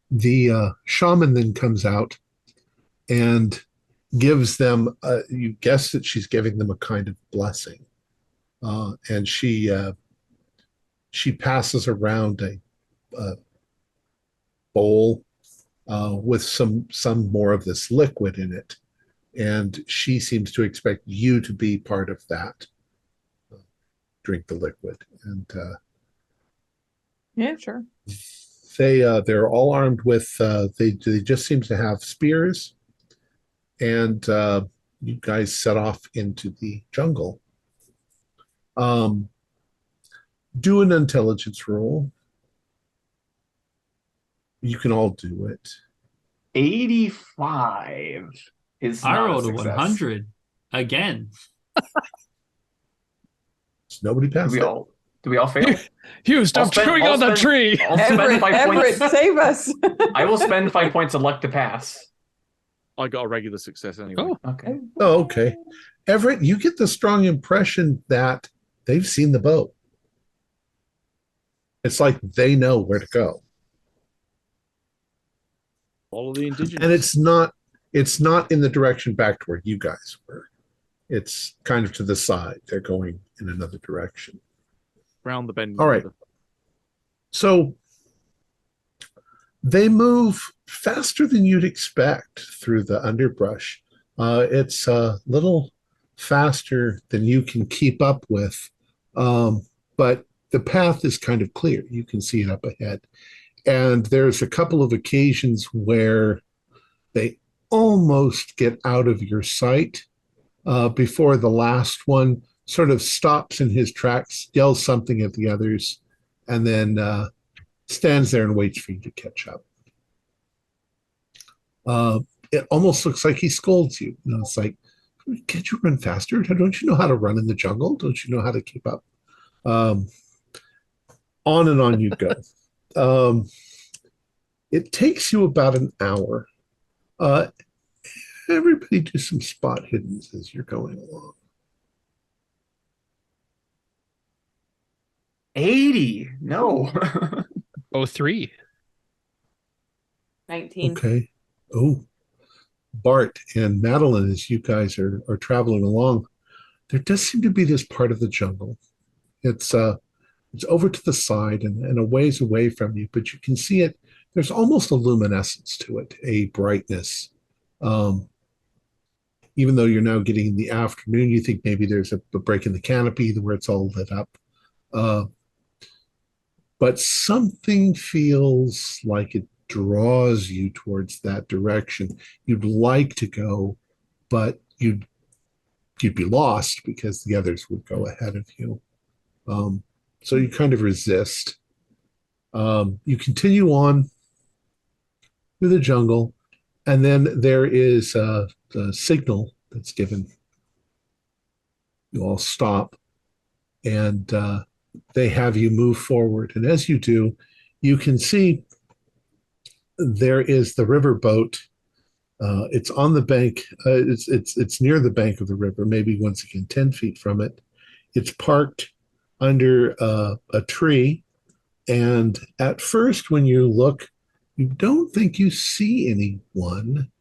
Speaker 1: The shaman then comes out and gives them, you guess that she's giving them a kind of blessing. And she passes around a bowl with some more of this liquid in it. And she seems to expect you to be part of that. Drink the liquid. And
Speaker 2: yeah, sure.
Speaker 1: They're all armed with they just seem to have spears, and you guys set off into the jungle. Do an intelligence roll. You can all do it.
Speaker 3: 85 is
Speaker 5: I
Speaker 3: not
Speaker 5: rolled a
Speaker 3: success.
Speaker 5: 100 again.
Speaker 1: Nobody passed it.
Speaker 3: Do we all fail?
Speaker 6: Hugh, stop chewing on that tree.
Speaker 3: I'll spend 5
Speaker 2: Everett,
Speaker 3: points.
Speaker 2: save us.
Speaker 3: I will spend 5 points of luck to pass.
Speaker 4: I got a regular success anyway.
Speaker 6: Oh,
Speaker 3: Okay.
Speaker 1: Oh, okay. Everett, you get the strong impression that they've seen the boat. It's like they know where to go.
Speaker 4: Follow the indigenous.
Speaker 1: And it's not in the direction back to where you guys were. It's kind of to the side. They're going in another direction.
Speaker 4: Round the bend.
Speaker 1: All right. So they move faster than you'd expect through the underbrush. It's a little faster than you can keep up with, but the path is kind of clear. You can see it up ahead. And there's a couple of occasions where they almost get out of your sight before the last one sort of stops in his tracks, yells something at the others, and then stands there and waits for you to catch up. It almost looks like he scolds you. You know, it's like, can't you run faster? Don't you know how to run in the jungle? Don't you know how to keep up? On and on you go. It takes you about an hour. Everybody do some spot hiddens as you're going along.
Speaker 3: 80. No.
Speaker 6: 03.
Speaker 2: 19.
Speaker 1: Okay. Oh, Bart and Madeline, as you guys are traveling along, there does seem to be this part of the jungle. It's over to the side and a ways away from you, but you can see it. There's almost a luminescence to it, a brightness. Even though you're now getting in the afternoon, you think maybe there's a break in the canopy where it's all lit up. But something feels like it draws you towards that direction. You'd like to go, but you'd be lost because the others would go ahead of you. So you kind of resist. You continue on through the jungle, and then there is the signal that's given. You all stop, and they have you move forward. And as you do, you can see there is the river boat. It's on the bank. It's near the bank of the river, maybe once again 10 feet from it. It's parked under a tree. And at first, when you look, you don't think you see anyone.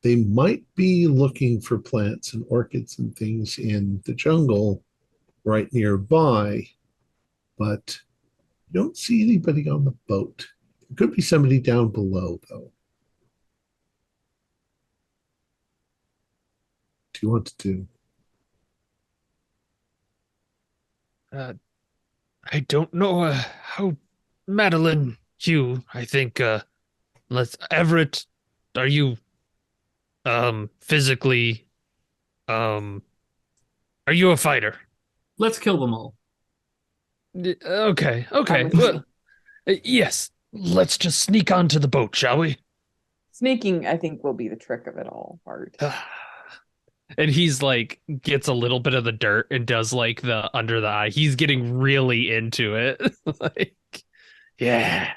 Speaker 1: They might be looking for plants and orchids and things in the jungle right nearby, but you don't see anybody on the boat. There could be somebody down below, though. What do you want to do?
Speaker 6: I don't know how Madeline, Hugh, I think Everett, are you physically are you a fighter?
Speaker 5: Let's kill them all.
Speaker 6: Okay. Well, yes, let's just sneak onto the boat, shall we?
Speaker 2: Sneaking, I think, will be the trick of it all, Bart.
Speaker 6: And he's like gets a little bit of the dirt and does like the under the eye. He's getting really into it. Like, yeah,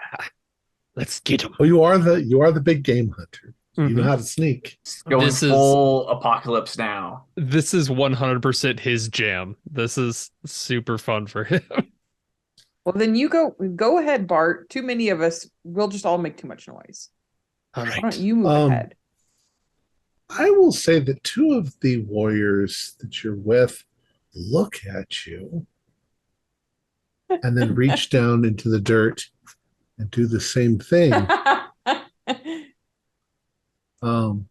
Speaker 6: let's get him.
Speaker 1: Oh, you are the big game hunter. You know how to sneak.
Speaker 3: Going
Speaker 6: This is-
Speaker 3: full apocalypse now.
Speaker 6: This is 100% his jam. This is super fun for him.
Speaker 2: Well, then you go ahead, Bart. Too many of us. We'll just all make too much noise.
Speaker 6: All
Speaker 2: Why
Speaker 6: right.
Speaker 2: don't you move ahead?
Speaker 1: I will say that two of the warriors that you're with look at you and then reach down into the dirt and do the same thing. And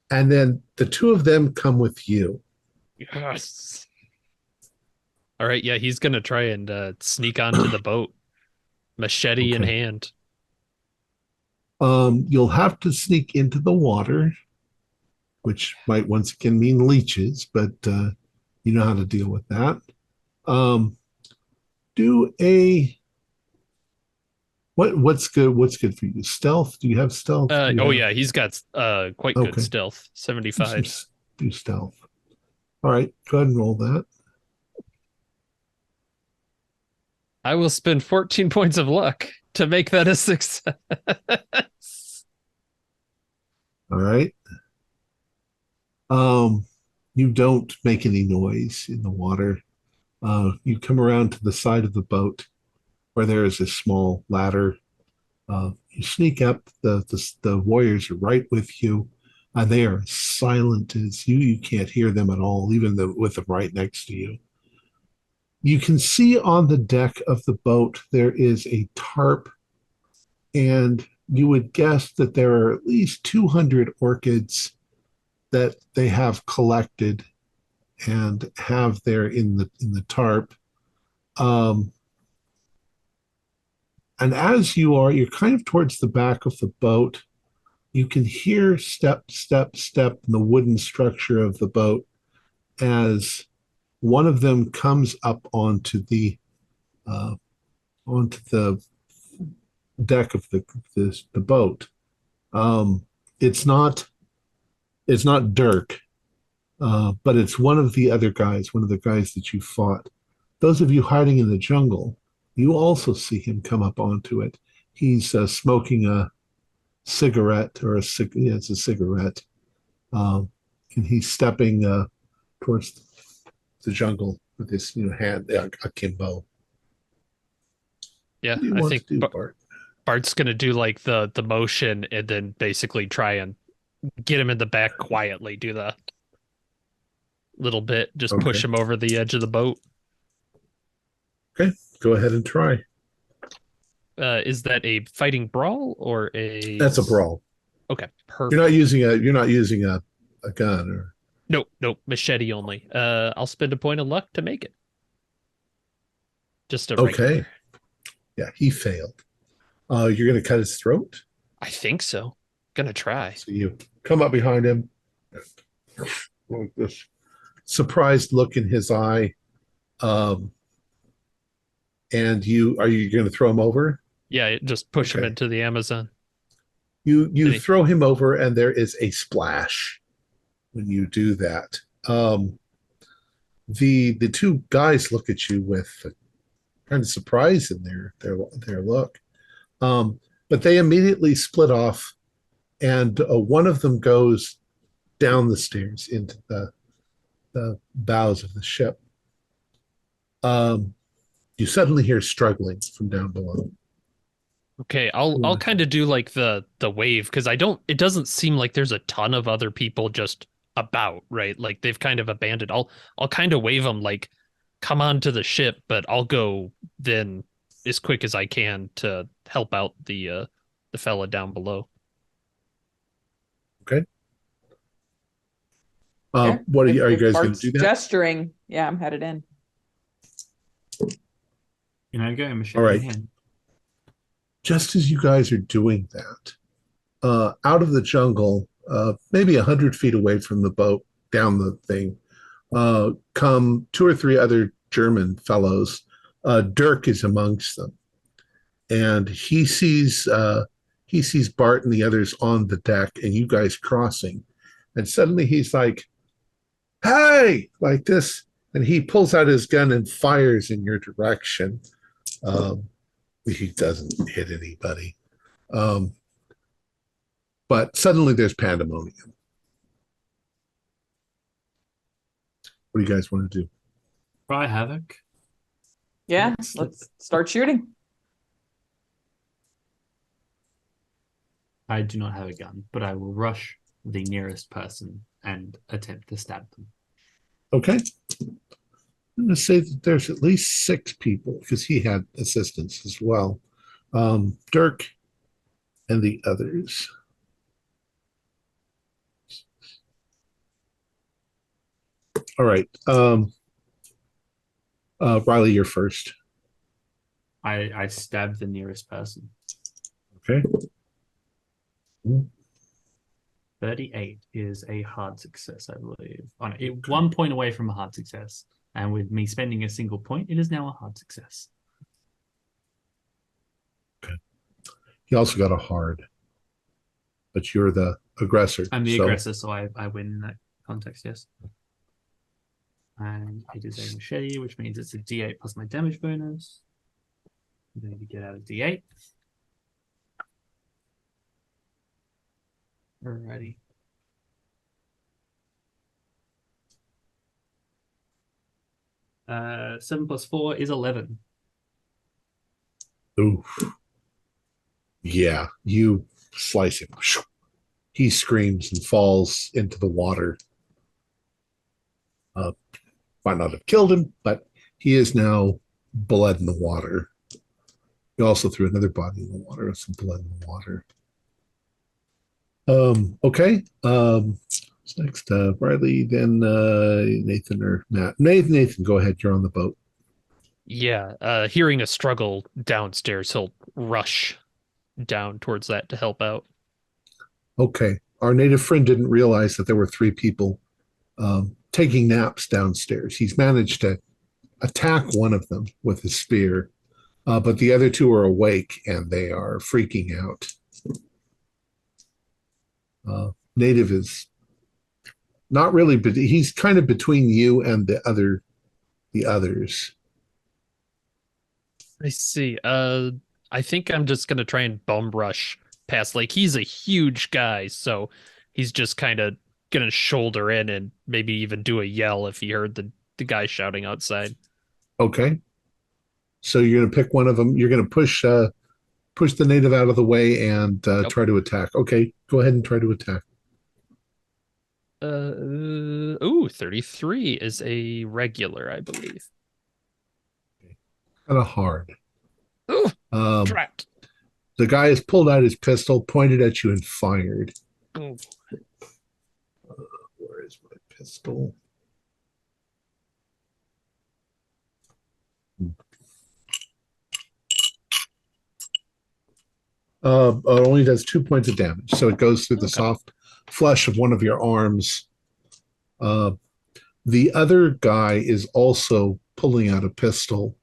Speaker 1: then the two of them come with you.
Speaker 6: Yes. All right. Yeah, he's gonna try and sneak onto the boat, machete in
Speaker 1: Okay.
Speaker 6: hand.
Speaker 1: You'll have to sneak into the water, which might once again mean leeches, but you know how to deal with that. Do a what's good? What's good for you? Stealth? Do you have stealth?
Speaker 6: Yeah, he's got quite good
Speaker 1: Okay.
Speaker 6: stealth. 75.
Speaker 1: Do stealth. All right, go ahead and roll that.
Speaker 6: I will spend 14 points of luck to make that a success.
Speaker 1: All right. You don't make any noise in the water. You come around to the side of the boat where there is a small ladder. You sneak up. The warriors are right with you. They are silent as you. You can't hear them at all, even with them right next to you. You can see on the deck of the boat there is a tarp, and you would guess that there are at least 200 orchids that they have collected and have there in the tarp. And as you're kind of towards the back of the boat, you can hear step, step, step in the wooden structure of the boat as one of them comes up onto the deck of the boat. It's not Dirk, but it's one of the other guys, one of the guys that you fought. Those of you hiding in the jungle, you also see him come up onto it. He's smoking a cigarette, it's a cigarette, and he's stepping towards the jungle with his hand, akimbo.
Speaker 6: Yeah,
Speaker 1: What do you
Speaker 6: I
Speaker 1: want
Speaker 6: think
Speaker 1: to do, Bart?
Speaker 6: Bart's gonna do like the motion and then basically try and get him in the back quietly, do the little bit, just push
Speaker 1: Okay.
Speaker 6: him over the edge of the boat.
Speaker 1: Okay, go ahead and try.
Speaker 6: Is that a fighting brawl or a?
Speaker 1: That's a brawl.
Speaker 6: Okay, perfect.
Speaker 1: You're not using a gun or.
Speaker 6: Nope, machete only. I'll spend a point of luck to make it. Just a regular.
Speaker 1: Okay. Yeah, he failed. You're going to cut his throat.
Speaker 6: I think so. Gonna try.
Speaker 1: So you come up behind him, with this surprised look in his eye, and are you going to throw him over?
Speaker 6: Yeah, just push him
Speaker 1: Okay.
Speaker 6: into the Amazon.
Speaker 1: You throw him over, and there is a splash when you do that. The two guys look at you with kind of surprise in their look, but they immediately split off, and one of them goes down the stairs into the bows of the ship. You suddenly hear struggling from down below.
Speaker 6: Okay, I'll kind of do like the wave because it doesn't seem like there's a ton of other people just about, right? Like they've kind of abandoned. I'll kind of wave them like come on to the ship, but I'll go then as quick as I can to help out the fella down below.
Speaker 1: Okay.
Speaker 2: Okay.
Speaker 1: What are you guys going
Speaker 2: Bart's
Speaker 1: to do that?
Speaker 2: gesturing. Yeah, I'm headed in.
Speaker 5: Go, machete
Speaker 1: All right.
Speaker 5: in hand.
Speaker 1: Just as you guys are doing that, out of the jungle, maybe 100 feet away from the boat, down the thing, come two or three other German fellows. Dirk is amongst them, and he sees Bart and the others on the deck, and you guys crossing, and suddenly he's like, hey, like this. And he pulls out his gun and fires in your direction. He doesn't hit anybody. But suddenly there's pandemonium. What do you guys want to do?
Speaker 5: Try havoc.
Speaker 2: Yeah, let's start shooting.
Speaker 5: I do not have a gun, but I will rush the nearest person and attempt to stab them.
Speaker 1: Okay. I'm going to say that there's at least 6 people because he had assistance as well. Dirk and the others. All right. Riley, you're first.
Speaker 5: I stab the nearest person.
Speaker 1: Okay.
Speaker 5: 38 is a hard success, I believe. Okay. 1 point away from a hard success. And with me spending a single point, it is now a hard success.
Speaker 1: Okay. He also got a hard. But you're the aggressor.
Speaker 5: I'm the aggressor, so I win in that context, yes. And it is a machete, which means it's a D8 plus my damage bonus. I'm going to get out a D8. Alrighty. Uh, 7 plus 4 is 11.
Speaker 1: Oof. Yeah, you slice him. He screams and falls into the water. Might not have killed him, but he is now blood in the water. You also threw another body in the water with some blood in the water. Okay. What's next? Riley, then Nathan or Matt. Nathan, go ahead. You're on the boat.
Speaker 6: Yeah. Hearing a struggle downstairs, he'll rush down towards that to help out.
Speaker 1: Okay. Our native friend didn't realize that there were 3 people taking naps downstairs. He's managed to attack one of them with his spear, but the other 2 are awake and they are freaking out. Native is not really, but he's kind of between you and the others.
Speaker 6: I see. I think I'm just gonna try and bum rush past. Like, he's a huge guy, so he's just kind of gonna shoulder in and maybe even do a yell if he heard the guy shouting outside.
Speaker 1: Okay. So you're gonna pick one of them. You're gonna push the native out of the way and try to attack. Okay, go ahead and try to attack.
Speaker 6: 33 is a regular, I believe.
Speaker 1: Kind of hard.
Speaker 6: Ooh, trapped.
Speaker 1: The guy has pulled out his pistol, pointed at you, and fired.
Speaker 6: Ooh.
Speaker 1: Where is my pistol? It only does 2 points of damage, so it goes through the soft flesh of one of your arms. The other guy is also pulling out a pistol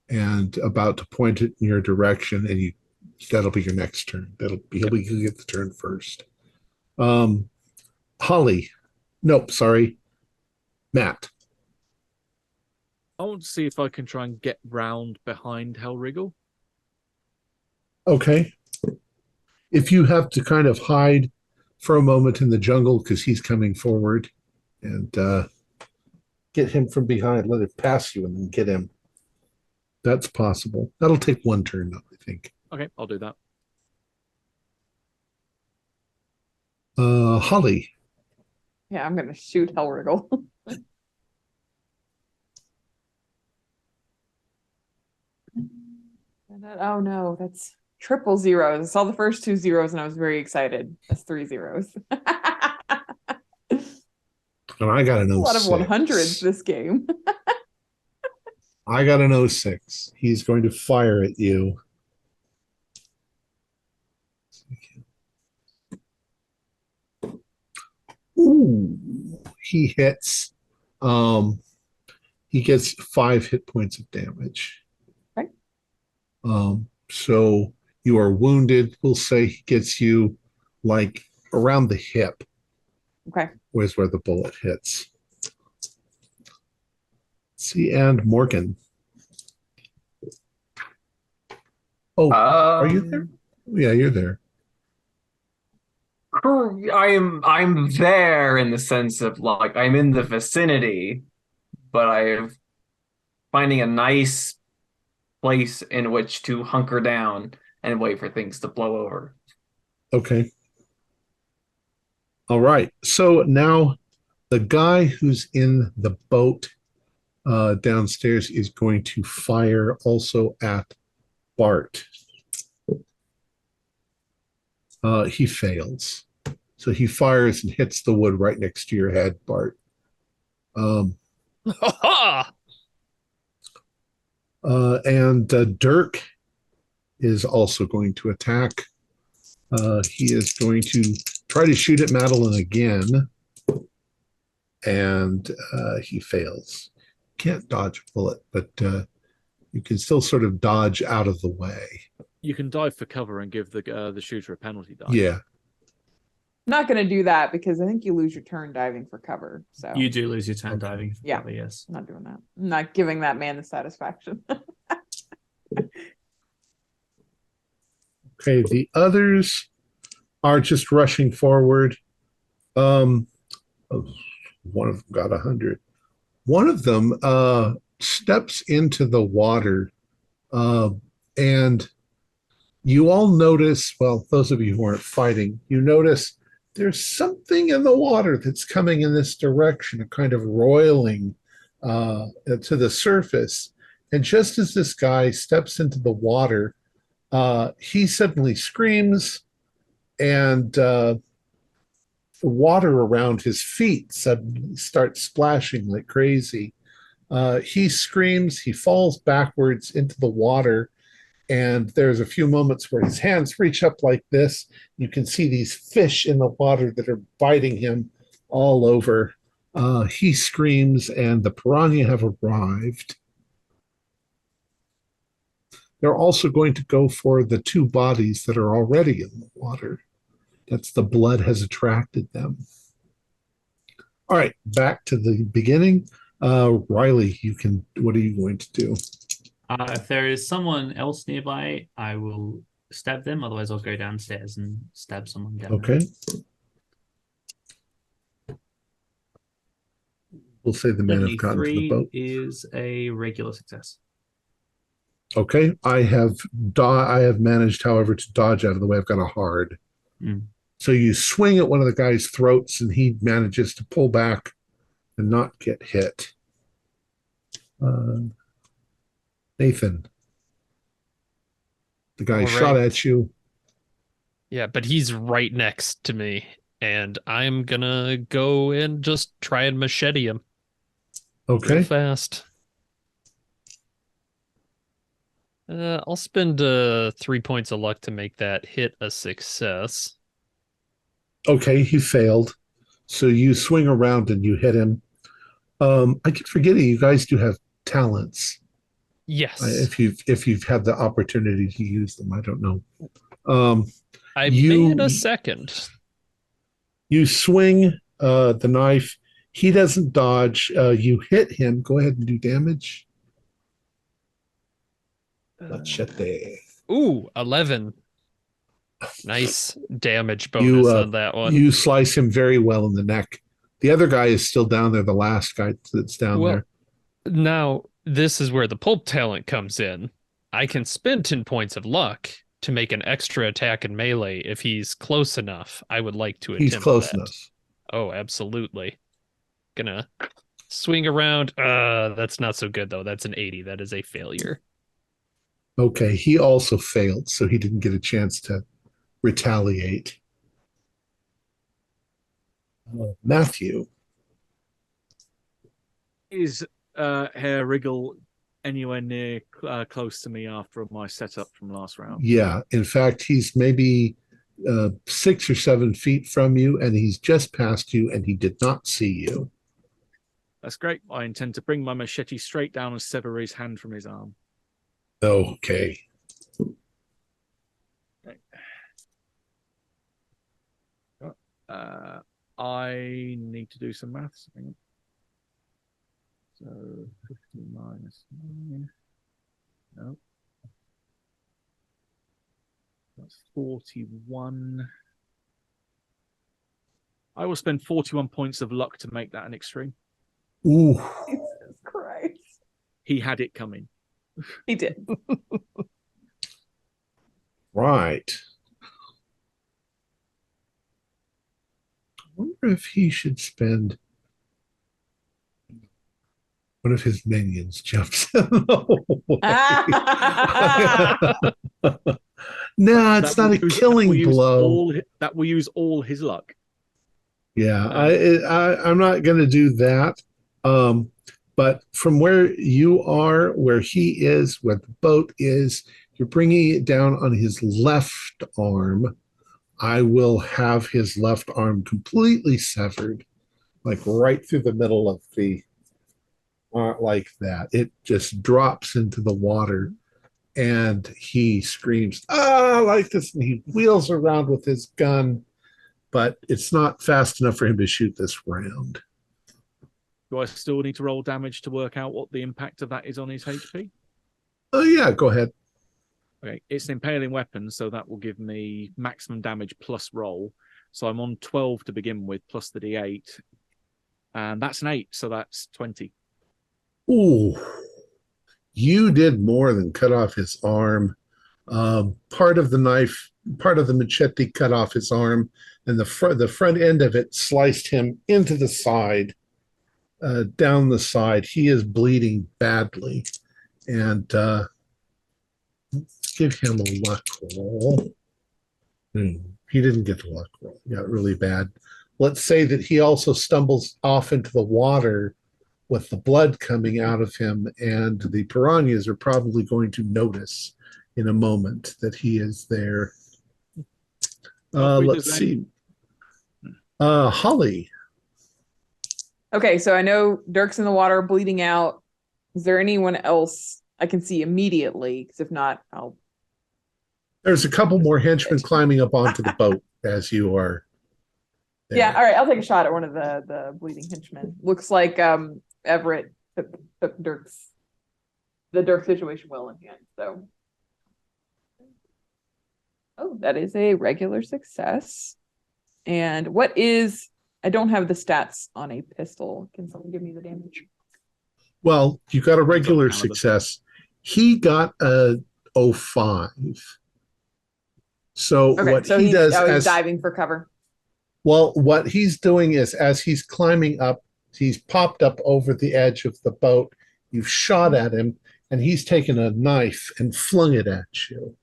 Speaker 1: and about to point it in your direction, and that'll be your next turn. He'll get the turn first. Holly, nope, sorry, Matt.
Speaker 4: I want to see if I can try and get round behind Hellriggle.
Speaker 1: Okay. If you have to kind of hide for a moment in the jungle because he's coming forward, and get him from behind, let it pass you, and then get him. That's possible. That'll take 1 turn, though, I think.
Speaker 4: Okay, I'll do that.
Speaker 1: Holly.
Speaker 2: Yeah, I'm gonna shoot Hellriggle. Oh no, that's triple zeros. I saw the first 2 zeros and I was very excited. That's 3 zeros.
Speaker 1: And I got an 06.
Speaker 2: A lot of 100s this game.
Speaker 1: I got an 06. He's going to fire at you. Ooh, he hits. He gets 5 hit points of damage.
Speaker 2: Okay.
Speaker 1: So you are wounded. We'll say he gets you like around the hip.
Speaker 2: Okay.
Speaker 1: Was where the bullet hits. see, and Morgan. Oh, are you there? Yeah, you're there.
Speaker 3: I'm there in the sense of like I'm in the vicinity, but I'm finding a nice place in which to hunker down and wait for things to blow over.
Speaker 1: Okay. All right. So now the guy who's in the boat downstairs is going to fire also at Bart. He fails. So he fires and hits the wood right next to your head, Bart. And Dirk is also going to attack. He is going to try to shoot at Madeline again. And he fails. Can't dodge a bullet, but you can still sort of dodge out of the way.
Speaker 4: You can dive for cover and give the shooter a penalty dive.
Speaker 1: Yeah.
Speaker 2: I'm not going to do that because I think you lose your turn diving for cover. So
Speaker 5: You do lose your turn diving.
Speaker 2: Yeah.
Speaker 5: Probably, yes.
Speaker 2: I'm not doing that. I'm not giving that man the satisfaction.
Speaker 1: Okay, the others are just rushing forward. One of them got 100. One of them steps into the water, and you all notice, well, those of you who aren't fighting, you notice there's something in the water that's coming in this direction, a kind of roiling to the surface. And just as this guy steps into the water, he suddenly screams, and the water around his feet suddenly starts splashing like crazy. He screams, he falls backwards into the water, and there's a few moments where his hands reach up like this. You can see these fish in the water that are biting him all over. He screams, and the piranha have arrived. They're also going to go for the two bodies that are already in the water. That's the blood has attracted them. All right, back to the beginning. Riley, what are you going to do?
Speaker 5: If there is someone else nearby, I will stab them. Otherwise, I'll go downstairs and stab someone down
Speaker 1: Okay.
Speaker 5: there.
Speaker 1: We'll say the men have gotten to the boat.
Speaker 5: Is a regular success.
Speaker 1: Okay, I have managed, however, to dodge out of the way. I've got a hard. So you swing at one of the guy's throats, and he manages to pull back and not get hit. Nathan, the guy shot at you.
Speaker 6: Yeah, but he's right next to me, and I'm gonna go and just try and machete him.
Speaker 1: Okay.
Speaker 6: Real fast. I'll spend 3 points of luck to make that hit a success.
Speaker 1: Okay, he failed. So you swing around and you hit him. I keep forgetting you guys do have talents.
Speaker 6: Yes.
Speaker 1: If you've had the opportunity to use them, I don't know.
Speaker 6: I made a second.
Speaker 1: You swing the knife. He doesn't dodge. You hit him. Go ahead and do damage. Machete.
Speaker 6: Ooh, 11. Nice damage bonus on that one.
Speaker 1: You slice him very well in the neck. The other guy is still down there, the last guy that's down there.
Speaker 6: Now, this is where the pulp talent comes in. I can spend 10 points of luck to make an extra attack in melee if he's close enough. I would like to attempt that.
Speaker 1: He's close enough.
Speaker 6: Oh, absolutely. Gonna swing around. That's not so good, though. That's an 80. That is a failure.
Speaker 1: Okay, he also failed, so he didn't get a chance to retaliate. Matthew.
Speaker 4: Is Hair Wriggle anywhere near close to me after my setup from last round?
Speaker 1: Yeah, in fact, he's maybe 6 or 7 feet from you, and he's just past you, and he did not see you.
Speaker 4: That's great. I intend to bring my machete straight down and sever his hand from his arm.
Speaker 1: Okay.
Speaker 4: I need to do some maths. So 50 minus 9. Nope. That's 41. I will spend 41 points of luck to make that an extreme.
Speaker 1: Ooh.
Speaker 2: Jesus Christ.
Speaker 4: He had it coming.
Speaker 2: He did.
Speaker 1: Right. I wonder if he should spend one of his minions jumps in the way. No, it's not a killing blow.
Speaker 4: That will use all his luck.
Speaker 1: Yeah, I'm not going to do that. But from where you are, where he is, where the boat is, you're bringing it down on his left arm. I will have his left arm completely severed, like right through the middle of the, like that. It just drops into the water, and he screams, "Ah!" like this, and he wheels around with his gun, but it's not fast enough for him to shoot this round.
Speaker 4: Do I still need to roll damage to work out what the impact of that is on his HP?
Speaker 1: Oh, yeah, go ahead.
Speaker 4: Okay, it's an impaling weapon, so that will give me maximum damage plus roll. So I'm on 12 to begin with, plus the D8. And that's an 8, so that's 20.
Speaker 1: Ooh, you did more than cut off his arm. Part of the knife, part of the machete cut off his arm, and the front end of it sliced him into the side, down the side. He is bleeding badly, and give him a luck roll. He didn't get the luck roll. He got really bad. Let's say that he also stumbles off into the water with the blood coming out of him, and the piranhas are probably going to notice in a moment that he is there. Let's see. Holly.
Speaker 2: Okay, so I know Dirk's in the water, bleeding out. Is there anyone else I can see immediately? Because if not, I'll...
Speaker 1: There's a couple more henchmen climbing up onto the boat as you are there.
Speaker 2: Yeah, all right, I'll take a shot at one of the bleeding henchmen. Looks like Everett took Dirk situation well in hand, so... Oh, that is a regular success. And what is... I don't have the stats on a pistol. Can someone give me the damage?
Speaker 1: Well, you got a regular success. He got a 05. So
Speaker 2: okay,
Speaker 1: what
Speaker 2: so
Speaker 1: he does
Speaker 2: he's diving for cover.
Speaker 1: Well, what he's doing is as he's climbing up, he's popped up over the edge of the boat. You've shot at him, and he's taken a knife and flung it at you.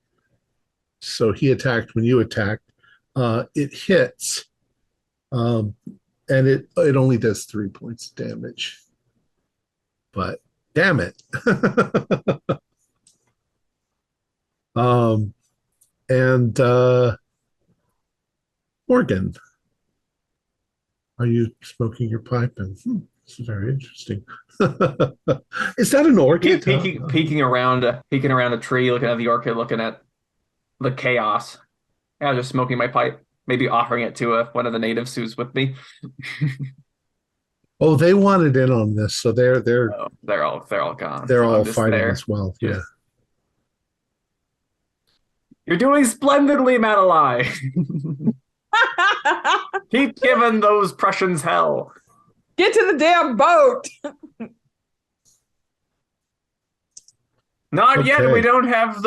Speaker 1: So he attacked when you attacked. It hits. And it only does 3 points of damage. But damn it. And Morgan, are you smoking your pipe? And this is very interesting. Is that an orchid?
Speaker 3: Peeking around a tree, looking at the orchid, looking at the chaos. Yeah, just smoking my pipe. Maybe offering it to one of the natives who's with me.
Speaker 1: Oh, they wanted in on this, so they're
Speaker 3: all gone.
Speaker 1: They're
Speaker 3: so
Speaker 1: all fighting as well. Yeah.
Speaker 3: You're doing splendidly, Madeline. Keep giving those Prussians hell.
Speaker 2: Get to the damn boat.
Speaker 3: Not yet. We don't have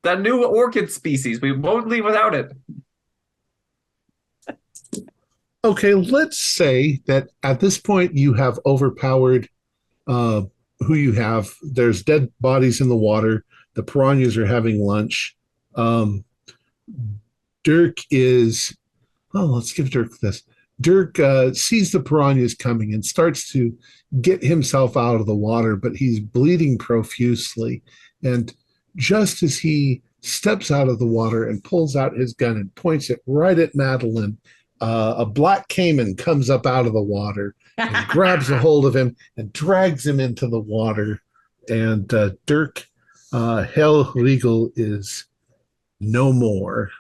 Speaker 3: that new orchid species. We won't leave without it.
Speaker 1: Okay, let's say that at this point you have overpowered who you have. There's dead bodies in the water. The piranhas are having lunch. Dirk is... Oh, let's give Dirk this. Dirk sees the piranhas coming and starts to get himself out of the water, but he's bleeding profusely. And just as he steps out of the water and pulls out his gun and points it right at Madeline, a black caiman comes up out of the water and grabs a hold of him and drags him into the water. And Dirk Hell Regal is no more.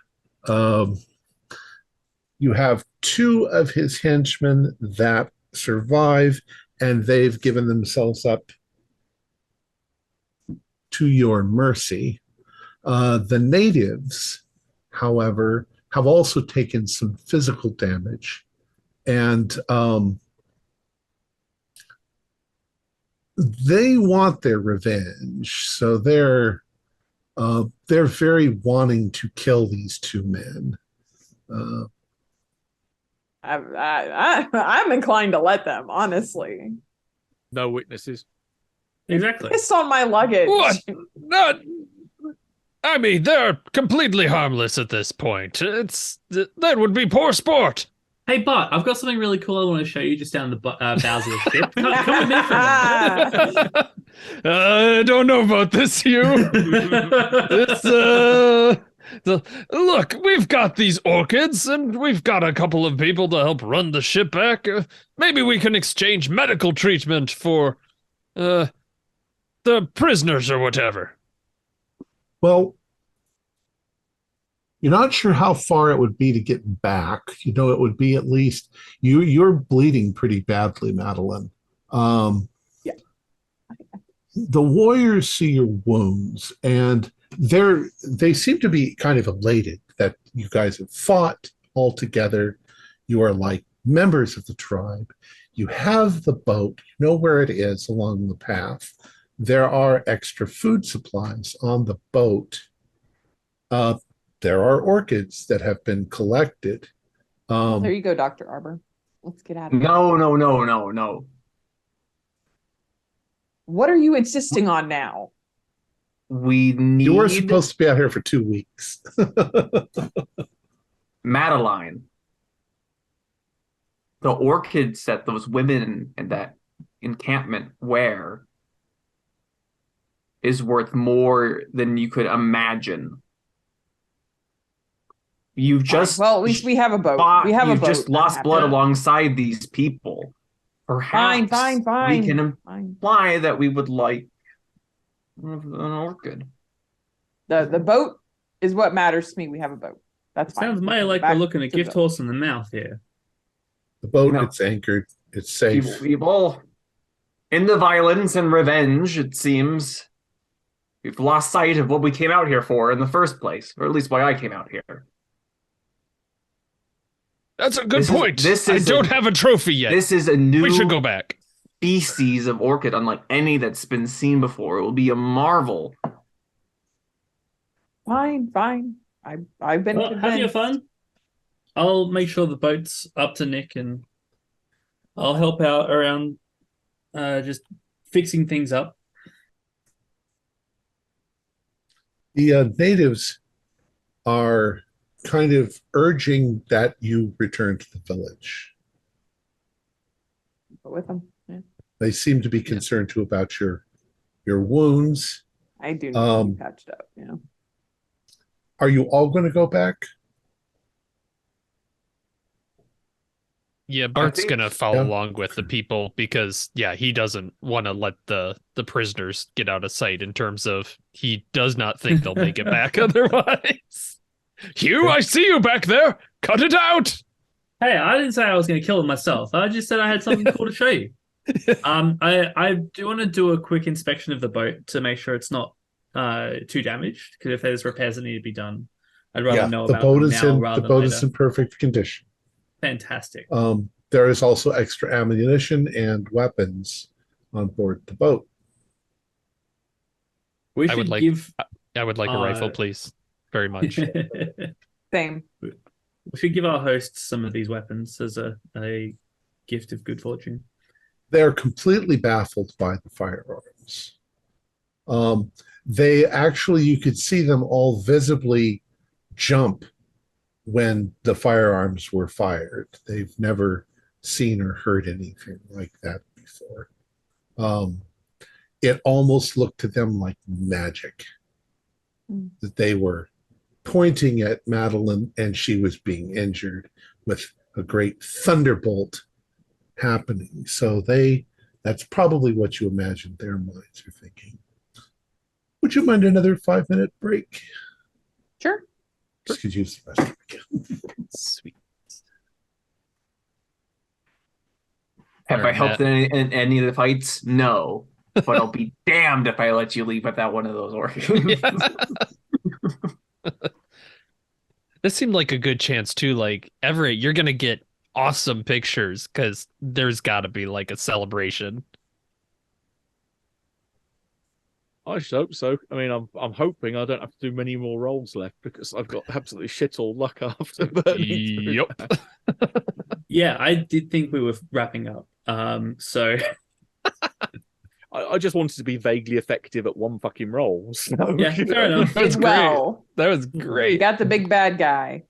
Speaker 1: You have two of his henchmen that survive, and they've given themselves up to your mercy. The natives, however, have also taken some physical damage, and they want their revenge. So they're very wanting to kill these two men.
Speaker 2: I'm inclined to let them, honestly.
Speaker 4: No witnesses.
Speaker 5: Exactly.
Speaker 2: Piss on my luggage.
Speaker 6: What? Not. I mean, they're completely harmless at this point. That would be poor sport.
Speaker 5: Hey, Bart, I've got something really cool I want to show you just down the bows of the ship. Come with me for a minute.
Speaker 6: I don't know about this, Hugh. Look, we've got these orchids, and we've got a couple of people to help run the ship back. Maybe we can exchange medical treatment for the prisoners or whatever.
Speaker 1: Well, you're not sure how far it would be to get back. You know, it would be at least you're bleeding pretty badly, Madeline.
Speaker 2: Yeah.
Speaker 1: The warriors see your wounds, and they seem to be kind of elated that you guys have fought all together. You are like members of the tribe. You have the boat. You know where it is along the path. There are extra food supplies on the boat. There are orchids that have been collected.
Speaker 2: There you go, Dr. Arbor. Let's get out of here.
Speaker 3: No.
Speaker 2: What are you insisting on now?
Speaker 3: We need...
Speaker 1: You were supposed to be out here for 2 weeks.
Speaker 3: Madeline. The orchids that those women in that encampment wear is worth more than you could imagine. You've just...
Speaker 2: Well, at least we have a boat. You've
Speaker 3: just lost blood alongside these people. Perhaps
Speaker 2: fine.
Speaker 3: we can imply that we would like an orchid.
Speaker 2: The boat is what matters to me. We have a boat. That's fine.
Speaker 5: Sounds more like we're looking at gift horse in the mouth here.
Speaker 1: The boat, it's anchored. It's safe.
Speaker 3: We've all, in the violence and revenge, it seems, we've lost sight of what we came out here for in the first place, or at least why I came out here.
Speaker 6: That's a good point. I don't have a trophy yet.
Speaker 3: This is a new...
Speaker 6: We should go back.
Speaker 3: ...species of orchid, unlike any that's been seen before. It will be a marvel.
Speaker 2: Fine. I've been
Speaker 5: convinced. Have your fun. I'll make sure the boat's up to Nick, and I'll help out around just fixing things up.
Speaker 1: The natives are kind of urging that you return to the village.
Speaker 2: Go with them. Yeah.
Speaker 1: They seem to be concerned too about your wounds.
Speaker 2: I do need to be patched up. Yeah.
Speaker 1: Are you all going to go back?
Speaker 6: Yeah, Bart's gonna follow along with the people because he doesn't want to let the prisoners get out of sight in terms of he does not think they'll make it back otherwise. Hugh, I see you back there. Cut it out.
Speaker 5: Hey, I didn't say I was going to kill him myself. I just said I had something cool to show you. I do want to do a quick inspection of the boat to make sure it's not too damaged. Because if there's repairs that need to be done, I'd rather know about them now rather than later. The boat is
Speaker 1: in perfect condition.
Speaker 5: Fantastic.
Speaker 1: There is also extra ammunition and weapons on board the boat.
Speaker 5: I would like
Speaker 6: a rifle, please. Very much.
Speaker 2: Same.
Speaker 5: We should give our hosts some of these weapons as a gift of good fortune.
Speaker 1: They're completely baffled by the firearms. They actually, you could see them all visibly jump when the firearms were fired. They've never seen or heard anything like that before. It almost looked to them like magic that they were pointing at Madeline and she was being injured with a great thunderbolt happening. So that's probably what you imagine their minds are thinking. Would you mind another 5-minute break?
Speaker 2: Sure.
Speaker 1: Just could use the restroom again.
Speaker 6: Sweet.
Speaker 3: Have I helped in any of the fights? No. But I'll be damned if I let you leave without one of those orchids.
Speaker 6: This seemed like a good chance too. Like, Everett, you're gonna get awesome pictures because there's got to be like a celebration.
Speaker 4: I should hope so. I mean, I'm hoping I don't have to do many more rolls left because I've got absolutely shit all luck after burning.
Speaker 6: Yep.
Speaker 5: Yeah, I did think we were wrapping up. So
Speaker 4: I just wanted to be vaguely effective at one fucking roll. So,
Speaker 5: yeah, fair enough.
Speaker 6: That was
Speaker 2: Did
Speaker 6: great.
Speaker 2: well.
Speaker 6: That was
Speaker 2: You
Speaker 6: great.
Speaker 2: got the big bad guy.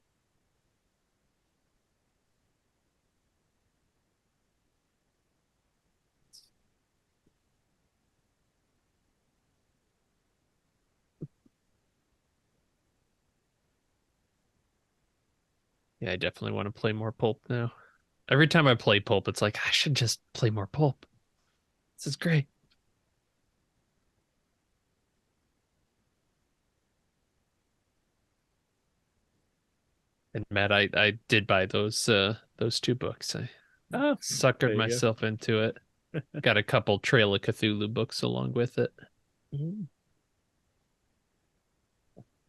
Speaker 6: Yeah, I definitely want to play more Pulp now. Every time I play Pulp, it's like I should just play more Pulp. This is great. And Matt, I did buy those 2 books. I suckered myself into it. Got a couple Trail of Cthulhu books along with it.
Speaker 4: I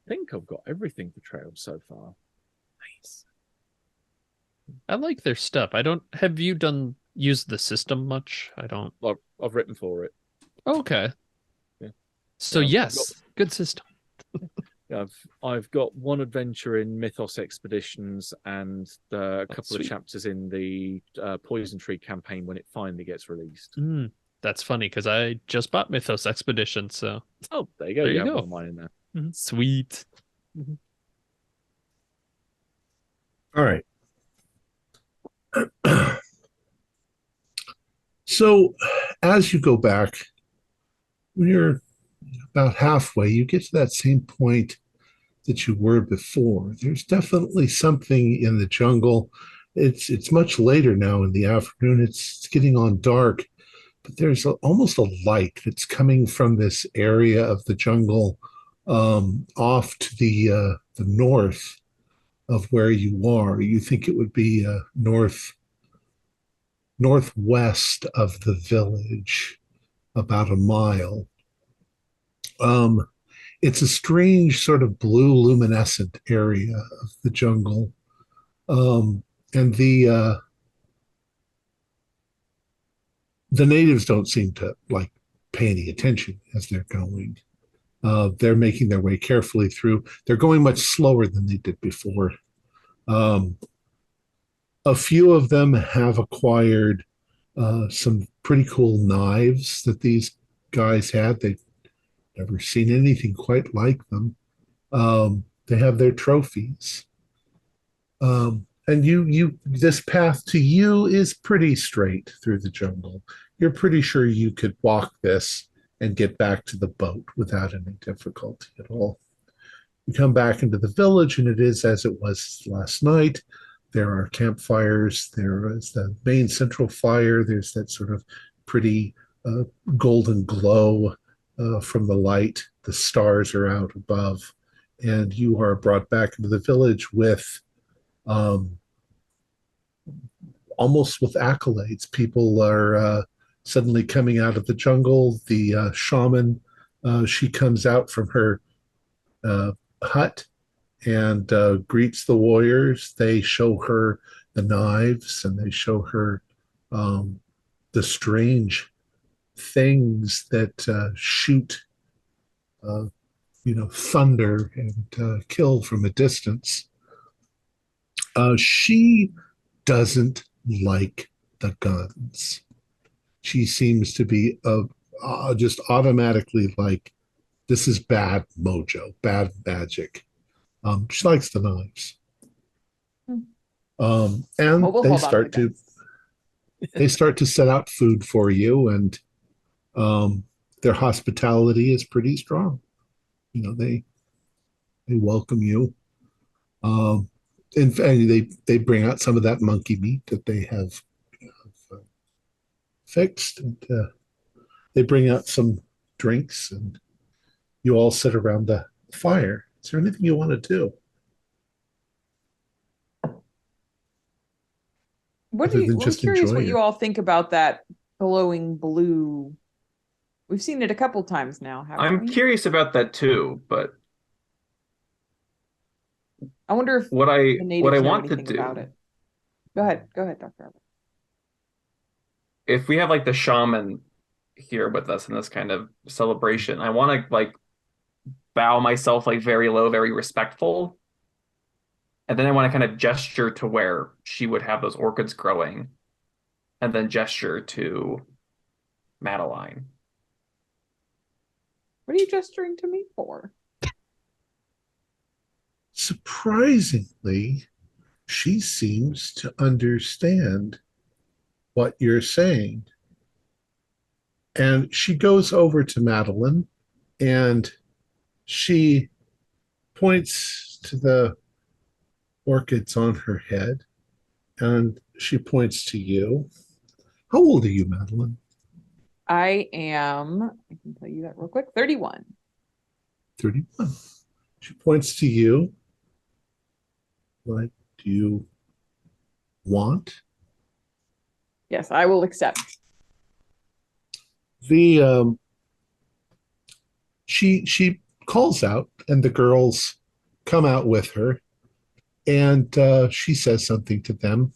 Speaker 4: think I've got everything for Trail so far.
Speaker 6: Nice. I like their stuff. Have you used the system much? I don't.
Speaker 4: I've written for it.
Speaker 6: Okay.
Speaker 4: Yeah.
Speaker 6: So yes, good system.
Speaker 4: I've got one adventure in Mythos Expeditions and a couple of chapters in the Poison Tree campaign when it finally gets released.
Speaker 6: That's funny because I just bought Mythos Expedition. So
Speaker 4: there you go.
Speaker 6: There you
Speaker 4: have
Speaker 6: go.
Speaker 4: one of mine in there.
Speaker 6: Sweet.
Speaker 1: All right. So as you go back, when you're about halfway, you get to that same point that you were before. There's definitely something in the jungle. It's much later now in the afternoon. It's getting on dark, but there's almost a light that's coming from this area of the jungle off to the north of where you are. You think it would be northwest of the village, about a mile. It's a strange sort of blue luminescent area of the jungle. And the natives don't seem to like pay any attention as they're going. They're making their way carefully through. They're going much slower than they did before. A few of them have acquired some pretty cool knives that these guys had. They've never seen anything quite like them. They have their trophies. And this path to you is pretty straight through the jungle. You're pretty sure you could walk this and get back to the boat without any difficulty at all. You come back into the village, and it is as it was last night. There are campfires. There is the main central fire. There's that sort of pretty golden glow from the light. The stars are out above, and you are brought back into the village with almost with accolades. People are suddenly coming out of the jungle. The shaman, she comes out from her hut and greets the warriors. They show her the knives, and they show her the strange things that shoot, thunder and kill from a distance. She doesn't like the guns. She seems to be just automatically like, this is bad mojo, bad magic. She likes the knives. And
Speaker 2: we'll
Speaker 1: they start to set out food for you, and their hospitality is pretty strong. They welcome you. In fact, they bring out some of that monkey meat that they have fixed, and they bring out some drinks, and you all sit around the fire. Is there anything you want to do? other than
Speaker 2: I'm
Speaker 1: just
Speaker 2: curious what
Speaker 1: enjoy
Speaker 2: you
Speaker 1: it.
Speaker 2: all think about that glowing blue. We've seen it a couple times now, haven't
Speaker 3: I'm
Speaker 2: we?
Speaker 3: curious about that too, but
Speaker 2: I wonder if
Speaker 3: what
Speaker 2: the
Speaker 3: I
Speaker 2: natives know
Speaker 3: want to
Speaker 2: anything about
Speaker 3: do,
Speaker 2: it. Go ahead, Dr. Abbott.
Speaker 3: if we have like the shaman here with us in this kind of celebration, I want to like bow myself like very low, very respectful. And then I want to kind of gesture to where she would have those orchids growing, and then gesture to Madeline.
Speaker 2: What are you gesturing to me for?
Speaker 1: Surprisingly, she seems to understand what you're saying. And she goes over to Madeline and she points to the orchids on her head and she points to you. How old are you, Madeline?
Speaker 2: I can tell you that real quick, 31.
Speaker 1: 31. She points to you. What do you want?
Speaker 2: Yes, I will accept.
Speaker 1: The she calls out, and the girls come out with her, and she says something to them,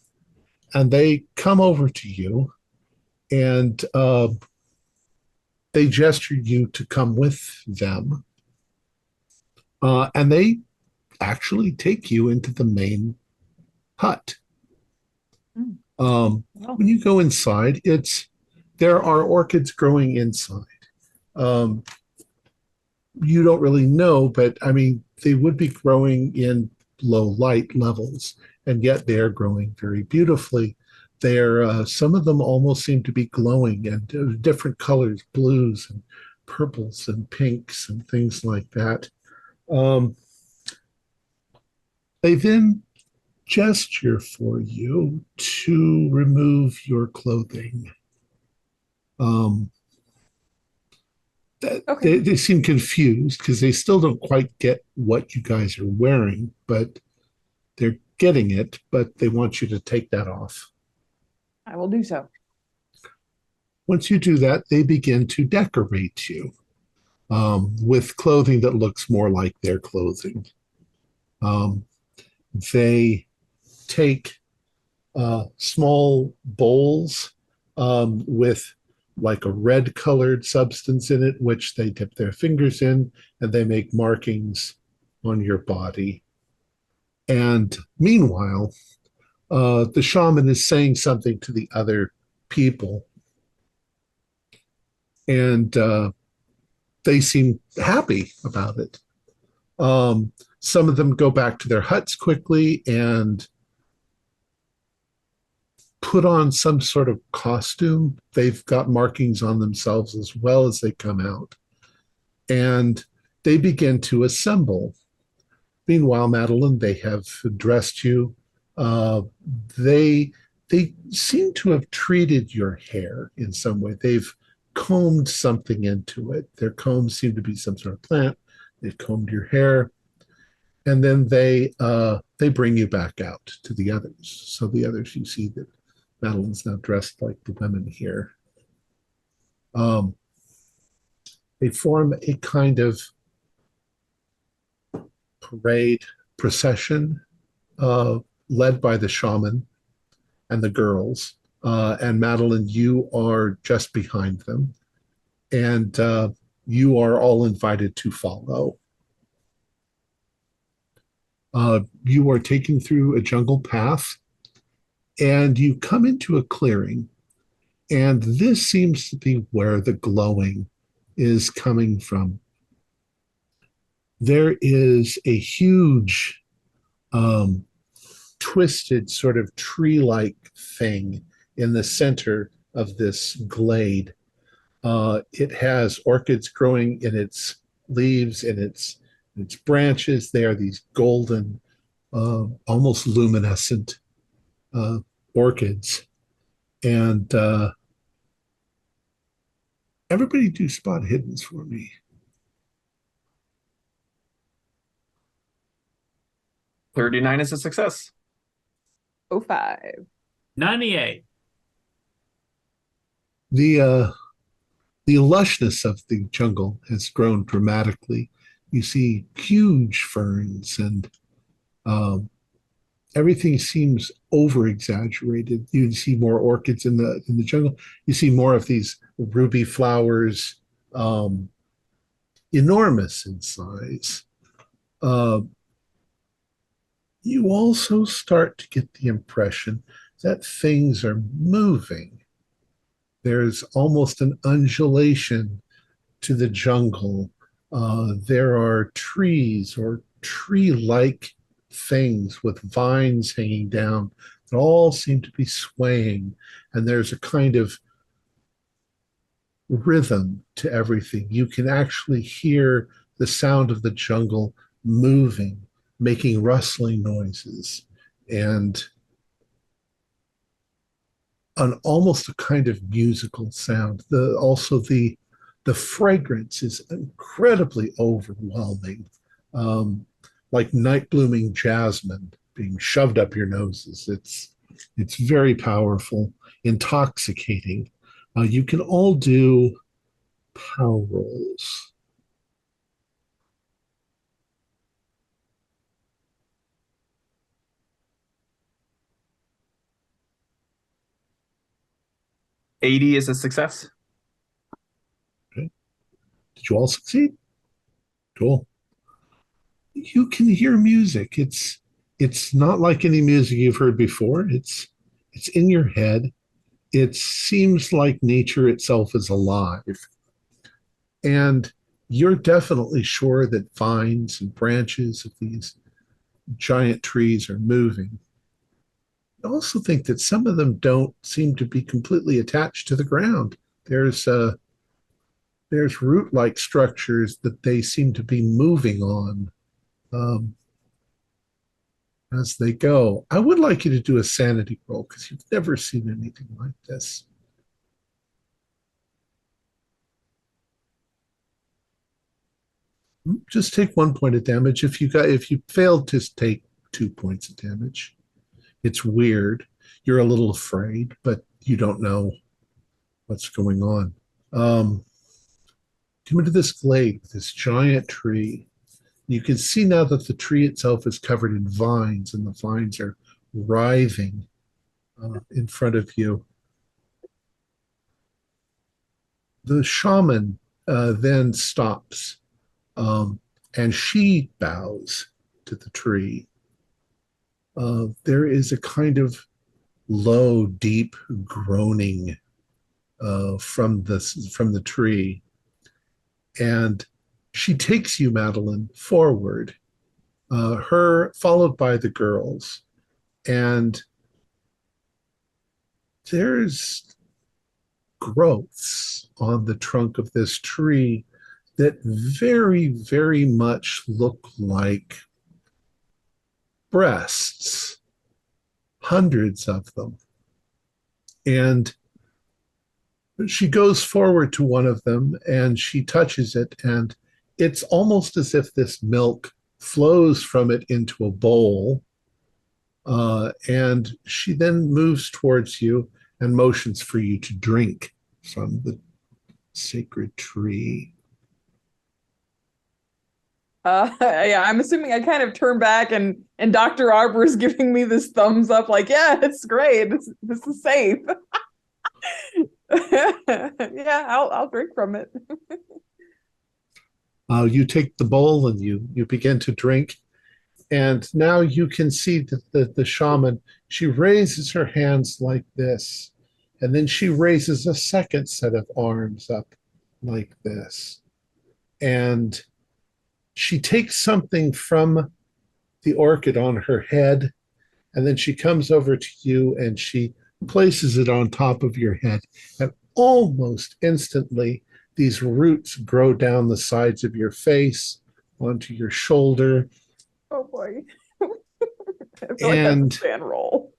Speaker 1: and they come over to you, and they gesture you to come with them, and they actually take you into the main hut.
Speaker 2: Mm. Well,
Speaker 1: When you go inside, there are orchids growing inside. Um, you don't really know, but I mean, they would be growing in low light levels, and yet they are growing very beautifully. They're some of them almost seem to be glowing and different colors, blues and purples and pinks and things like that. Um, they then gesture for you to remove your clothing. Um,
Speaker 2: okay.
Speaker 1: they seem confused because they still don't quite get what you guys are wearing, but they're getting it, but they want you to take that off.
Speaker 2: I will do so.
Speaker 1: Once you do that, they begin to decorate you with clothing that looks more like their clothing. Um, they take small bowls with like a red colored substance in it, which they dip their fingers in and they make markings on your body. And meanwhile, the shaman is saying something to the other people, and they seem happy about it. Some of them go back to their huts quickly and put on some sort of costume. They've got markings on themselves as well as they come out. And they begin to assemble. Meanwhile, Madeline, they have dressed you. Uh, they they seem to have treated your hair in some way. They've combed something into it. Their combs seem to be some sort of plant. They've combed your hair, and then they bring you back out to the others. So the others, you see that Madeline's now dressed like the women here. Um, they form a kind of parade procession uh, led by the shaman and the girls. And Madeline, you are just behind them. And you are all invited to follow. You are taken through a jungle path and you come into a clearing. And this seems to be where the glowing is coming from. There is a huge, twisted, sort of tree like thing in the center of this glade. It has orchids growing in its leaves, in its branches. They are these golden, almost luminescent uh, orchids. And everybody do spot hiddens for me.
Speaker 3: 39 is a success.
Speaker 2: 05.
Speaker 5: 98.
Speaker 1: The lushness of the jungle has grown dramatically. You see huge ferns and everything seems over exaggerated. You see more orchids in the jungle. You see more of these ruby flowers, enormous in size. You also start to get the impression that things are moving. There's almost an undulation to the jungle. There are trees or tree-like things with vines hanging down that all seem to be swaying, and there's a kind of rhythm to everything. You can actually hear the sound of the jungle moving, making rustling noises, and an almost a kind of musical sound. The fragrance is incredibly overwhelming, like night blooming jasmine being shoved up your noses. It's very powerful, intoxicating. You can all do power rolls.
Speaker 3: $80 is a success.
Speaker 1: Okay. Did you all succeed? Cool. You can hear music. It's not like any music you've heard before. It's in your head. It seems like nature itself is alive. And you're definitely sure that vines and branches of these giant trees are moving. I also think that some of them don't seem to be completely attached to the ground. There's root-like structures that they seem to be moving on as they go. I would like you to do a sanity roll because you've never seen anything like this. Just take 1 point of damage. If you failed to take 2 points of damage, it's weird. You're a little afraid, but you don't know what's going on. Come into this glade with this giant tree. You can see now that the tree itself is covered in vines, and the vines are writhing in front of you. The shaman then stops, and she bows to the tree. There is a kind of low, deep groaning from the tree, and she takes you, Madeline, forward, her followed by the girls, and there's growths on the trunk of this tree that very, very much look like breasts, hundreds of them. And she goes forward to one of them and she touches it, and it's almost as if this milk flows from it into a bowl. And she then moves towards you and motions for you to drink from the sacred tree.
Speaker 2: Yeah, I'm assuming I kind of turn back and Dr. Arbor is giving me this thumbs up, like, yeah, it's great. This is safe. Yeah, I'll drink from it.
Speaker 1: You take the bowl and you begin to drink, and now you can see that the shaman, she raises her hands like this, and then she raises a second set of arms up like this, and she takes something from the orchid on her head, and then she comes over to you and she places it on top of your head, and almost instantly these roots grow down the sides of your face onto your shoulder.
Speaker 2: Oh boy. I feel like that's a fan roll.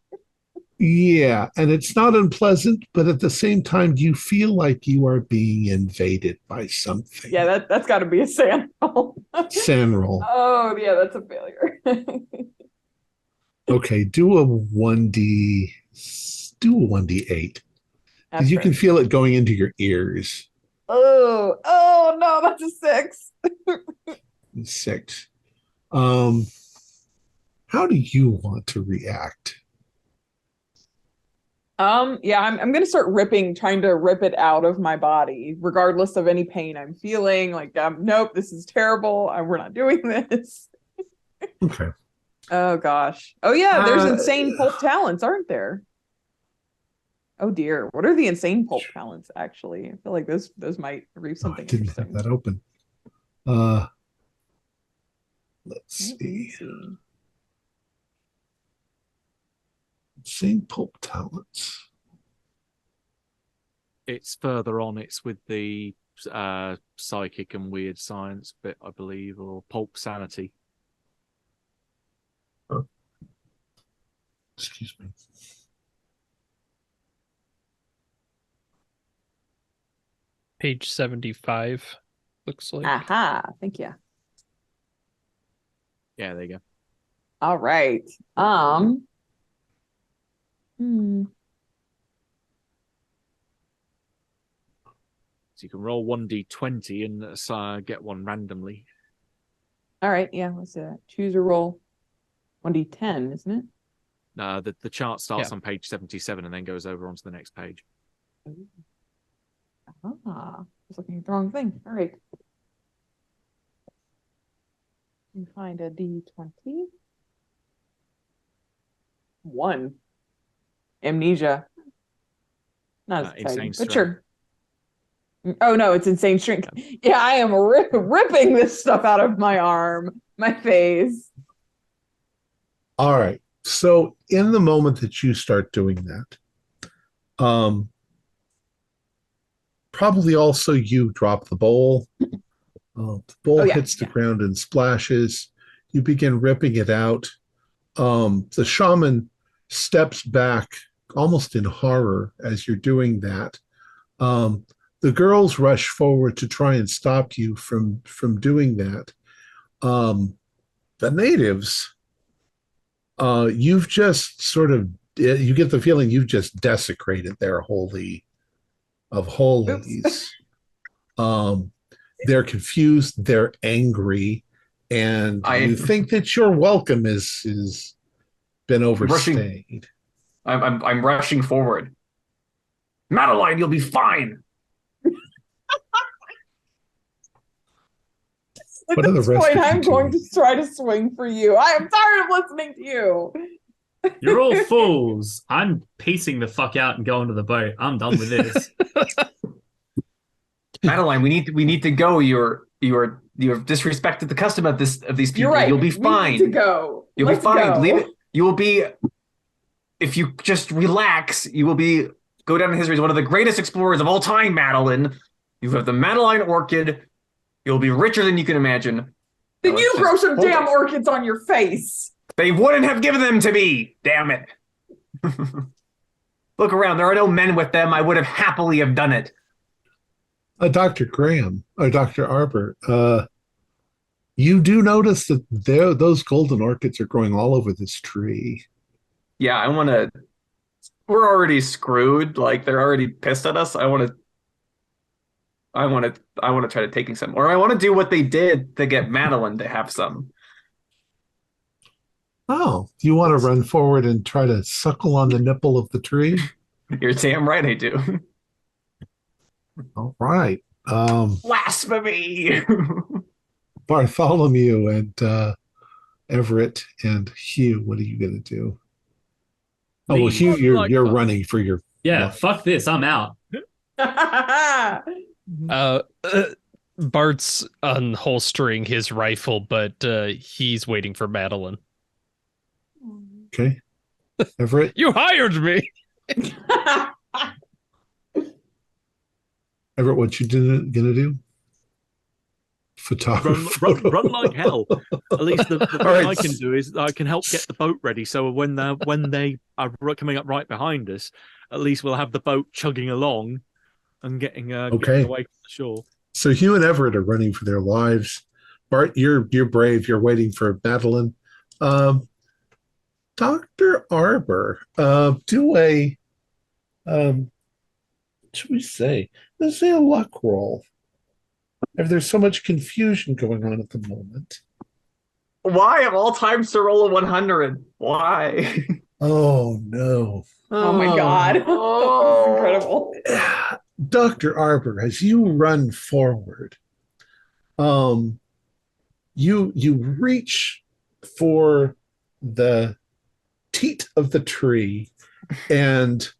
Speaker 1: Yeah, and it's not unpleasant, but at the same time you feel like you are being invaded by something.
Speaker 2: Yeah, that's got to be a sand roll.
Speaker 1: Sand roll.
Speaker 2: Oh yeah, that's a failure.
Speaker 1: Okay, do a 1d6. do a 1d8.
Speaker 2: That's
Speaker 1: You
Speaker 2: fair.
Speaker 1: can feel it going into your ears.
Speaker 2: Oh no, that's a 6.
Speaker 1: 6. How do you want to react?
Speaker 2: Yeah, I'm gonna start trying to rip it out of my body, regardless of any pain I'm feeling. Like, nope, this is terrible. We're not doing this.
Speaker 1: Okay.
Speaker 2: Oh gosh. Oh yeah, there's insane pulp talents, aren't there? Oh dear, what are the insane pulp talents? Actually, I feel like those might reap something
Speaker 1: I didn't
Speaker 2: interesting.
Speaker 1: have that open. Let's see. Insane pulp talents.
Speaker 4: It's further on. It's with the psychic and weird science bit, I believe, or pulp sanity.
Speaker 1: Excuse me.
Speaker 6: Page 75, looks like.
Speaker 2: Aha, thank you.
Speaker 4: Yeah, there you go.
Speaker 2: All right.
Speaker 4: So you can roll 1d20 and get one randomly.
Speaker 2: All right, yeah, let's do that. Choose a roll. 1d10, isn't it?
Speaker 4: The chart starts on page 77 and then goes over onto the next page.
Speaker 2: I was looking at the wrong thing. All right. You find a d20. 1. Amnesia. Not as exciting, but sure. Oh no, it's insane strength. Yeah, I am ripping this stuff out of my arm, my face.
Speaker 1: All right. So in the moment that you start doing that, probably also you drop the bowl. The bowl hits the ground and splashes. You begin ripping it out. The shaman steps back almost in horror as you're doing that. The girls rush forward to try and stop you from doing that. The natives, you've just sort of, you get the feeling you've just desecrated their holy of holies. They're confused, they're angry, and you think that your welcome is been overstayed.
Speaker 3: I'm rushing forward. Madeline, you'll be fine.
Speaker 1: What
Speaker 2: At this point, I'm going to try to swing for you. I am tired of listening to you.
Speaker 5: You're all fools. I'm pacing the fuck out and going to the boat. I'm done with this.
Speaker 3: Madeline, we need to go. You have disrespected the custom of these people.
Speaker 2: You're right.
Speaker 3: You'll be fine.
Speaker 2: We need to go.
Speaker 3: You'll be fine. Leave it. You will be, if you just relax, you will go down in history as one of the greatest explorers of all time, Madeline. You have the Madeline Orchid. You'll be richer than you can imagine.
Speaker 2: Then you grow some damn orchids on your face.
Speaker 3: They wouldn't have given them to me. Damn it. Look around. There are no men with them. I would have happily have done it.
Speaker 1: Dr. Graham, or Dr. Arbor, you do notice that those golden orchids are growing all over this tree.
Speaker 3: Yeah, we're already screwed. Like, they're already pissed at us. I want to try to taking some, or I want to do what they did to get Madeline to have some.
Speaker 1: Oh, you want to run forward and try to suckle on the nipple of the tree?
Speaker 3: You're damn right I do.
Speaker 1: All right.
Speaker 3: Blasphemy.
Speaker 1: Bartholomew and Everett and Hugh, what are you going to do? Oh, well, Hugh, you're running for your...
Speaker 5: Yeah, fuck this. I'm out.
Speaker 6: Bart's unholstering his rifle, but he's waiting for Madeline.
Speaker 1: Okay. Everett?
Speaker 6: You hired me!
Speaker 1: Everett, what you gonna do? Photographer.
Speaker 4: Run like hell. At least the thing I can do is I can help get the boat ready. So when they are coming up right behind us, at least we'll have the boat chugging along and getting away from the shore.
Speaker 1: So Hugh and Everett are running for their lives. Bart, you're brave. You're waiting for Madeline. Dr. Arbor, do a Should we say? Let's say a luck roll. If there's so much confusion going on at the moment.
Speaker 3: Why of all times to roll a 100? Why?
Speaker 1: Oh no.
Speaker 2: Oh my God. That was incredible.
Speaker 1: Dr. Arbor, as you run forward, you reach for the teat of the tree, and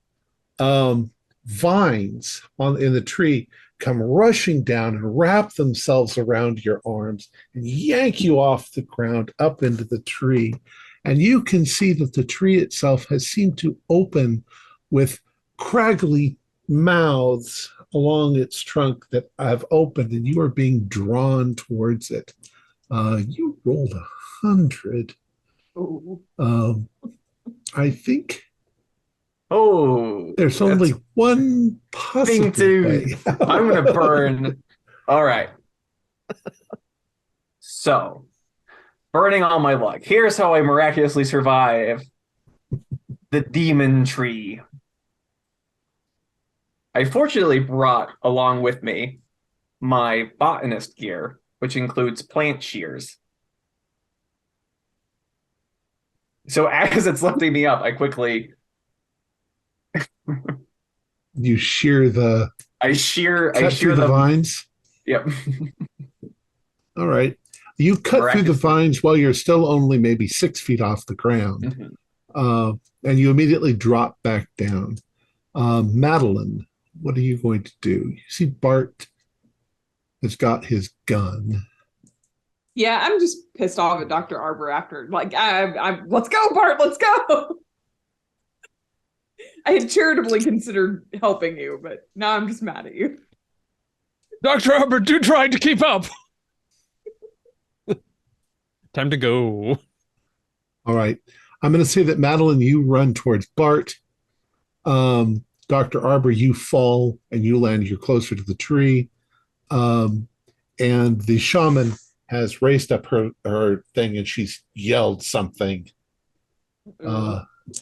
Speaker 1: vines in the tree come rushing down and wrap themselves around your arms and yank you off the ground up into the tree. And you can see that the tree itself has seemed to open with craggly mouths along its trunk that have opened, and you are being drawn towards it. You rolled 100. I think there's only one possible way.
Speaker 3: I'm going to burn. All right. So, burning all my luck. Here's how I miraculously survive the demon tree. I fortunately brought along with me my botanist gear, which includes plant shears. So as it's lifting me up, I quickly
Speaker 1: you shear the
Speaker 3: I shear
Speaker 1: the vines.
Speaker 3: Yep.
Speaker 1: All right. You cut through the vines while you're still only maybe 6 feet off the ground. And you immediately drop back down. Madeline, what are you going to do? You see Bart has got his gun.
Speaker 2: Yeah, I'm just pissed off at Dr. Arbor after. Like, let's go, Bart, let's go. I had charitably considered helping you, but now I'm just mad at you.
Speaker 6: Dr. Arbor, do try to keep up. Time to go.
Speaker 1: All right. I'm going to say that, Madeline, you run towards Bart. Dr. Arbor, you fall and you land. You're closer to the tree. And the shaman has raised up her thing, and she's yelled something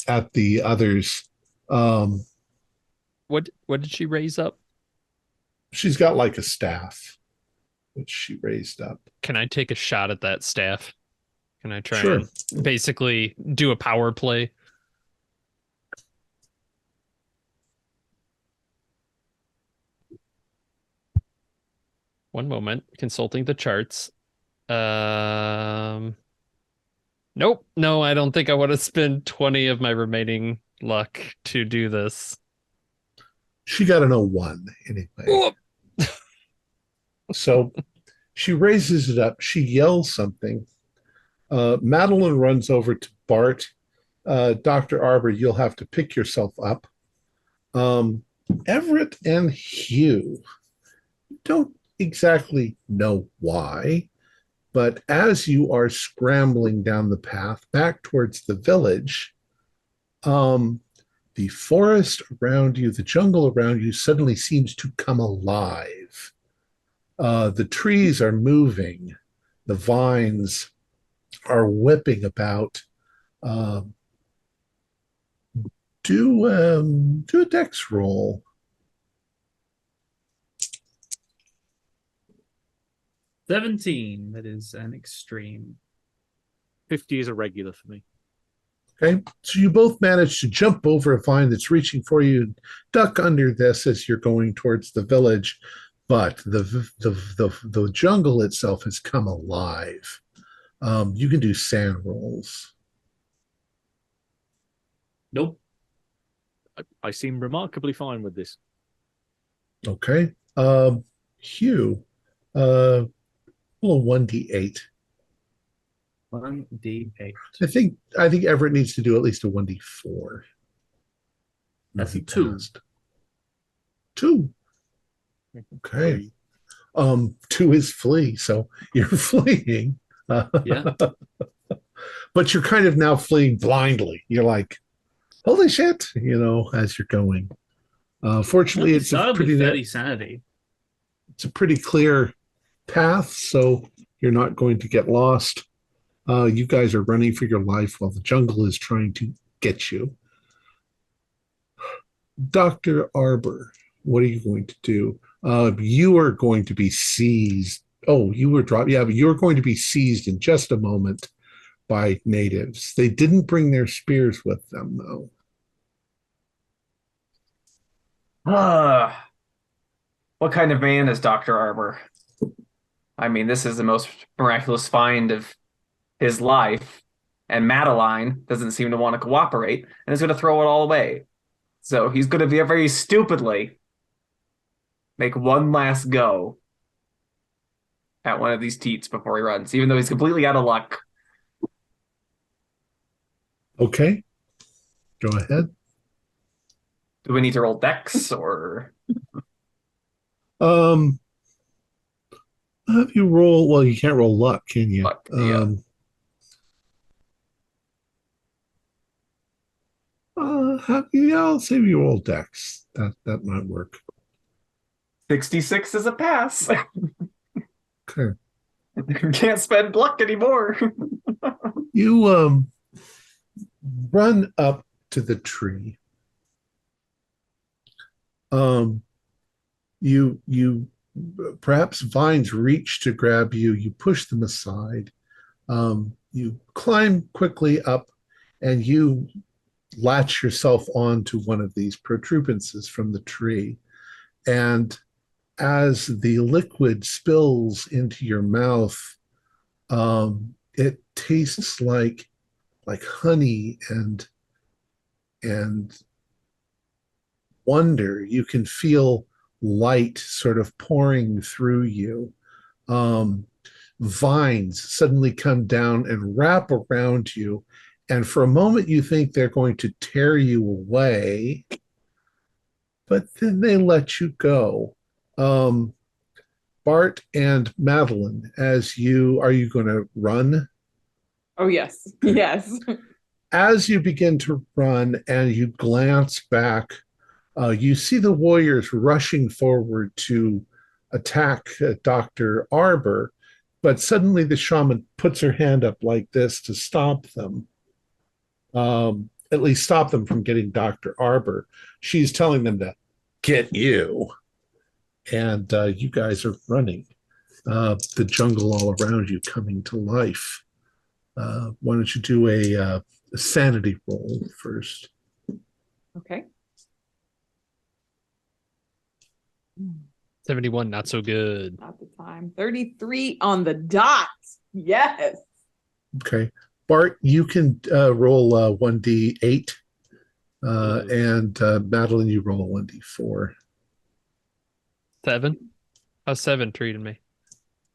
Speaker 1: at the others.
Speaker 6: What did she raise up?
Speaker 1: She's got like a staff, which she raised up.
Speaker 6: Can I take a shot at that staff? Can I try
Speaker 1: Sure.
Speaker 6: and basically do a power play? One moment, consulting the charts. Nope. No, I don't think I want to spend 20 of my remaining luck to do this.
Speaker 1: She got an 01 anyway. So she raises it up. She yells something. Madeline runs over to Bart. Dr. Arbor, you'll have to pick yourself up. Everett and Hugh don't exactly know why, but as you are scrambling down the path back towards the village, the forest around you, the jungle around you suddenly seems to come alive. The trees are moving. The vines are whipping about. Do a dex roll.
Speaker 5: 17. That is an extreme.
Speaker 4: 50 is a regular for me.
Speaker 1: Okay, so you both manage to jump over a vine that's reaching for you and duck under this as you're going towards the village, but the jungle itself has come alive. You can do sand rolls.
Speaker 5: Nope.
Speaker 4: I seem remarkably fine with this.
Speaker 1: Okay. Hugh, roll a 1d8.
Speaker 5: 1d8.
Speaker 1: I think Everett needs to do at least a 1d4.
Speaker 5: That's a
Speaker 1: He
Speaker 5: 2.
Speaker 1: passed. 2. Okay. 2 is flee, so you're fleeing.
Speaker 5: Yeah.
Speaker 1: But you're kind of now fleeing blindly. You're like, holy shit, as you're going. Fortunately, it's a pretty
Speaker 5: 30 sanity.
Speaker 1: It's a pretty clear path, so you're not going to get lost. You guys are running for your life while the jungle is trying to get you. Dr. Arbor, what are you going to do? You are going to be seized. Oh, you were dropped. Yeah, but you're going to be seized in just a moment by natives. They didn't bring their spears with them, though.
Speaker 3: What kind of man is Dr. Arbor? I mean, this is the most miraculous find of his life, and Madeline doesn't seem to want to cooperate, and is going to throw it all away. So he's going to very stupidly make one last go at one of these teats before he runs, even though he's completely out of luck.
Speaker 1: Okay. Go ahead.
Speaker 3: Do we need to roll dex or?
Speaker 1: Have you roll? Well, you can't roll luck, can you?
Speaker 3: Luck, yeah.
Speaker 1: I'll say you roll dex. That might work.
Speaker 3: 66 is a pass.
Speaker 1: Okay.
Speaker 3: Can't spend luck anymore.
Speaker 1: You run up to the tree. You perhaps vines reach to grab you. You push them aside. You climb quickly up, and you latch yourself onto one of these protuberances from the tree. And as the liquid spills into your mouth, it tastes like honey and wonder. You can feel light sort of pouring through you. Vines suddenly come down and wrap around you, and for a moment you think they're going to tear you away, but then they let you go. Bart and Madeline, are you going to run?
Speaker 2: Oh, yes. Yes.
Speaker 1: As you begin to run and you glance back, you see the warriors rushing forward to attack Dr. Arbor, but suddenly the shaman puts her hand up like this to stop them, at least stop them from getting Dr. Arbor. She's telling them to get you. And you guys are running. The jungle all around you coming to life. Why don't you do a sanity roll first?
Speaker 2: Okay.
Speaker 6: 71, not so good.
Speaker 2: Not the time. 33 on the dot. Yes.
Speaker 1: Okay. Bart, you can roll 1d8. And Madeline, you roll a 1d4.
Speaker 6: 7? How's 7 treating me?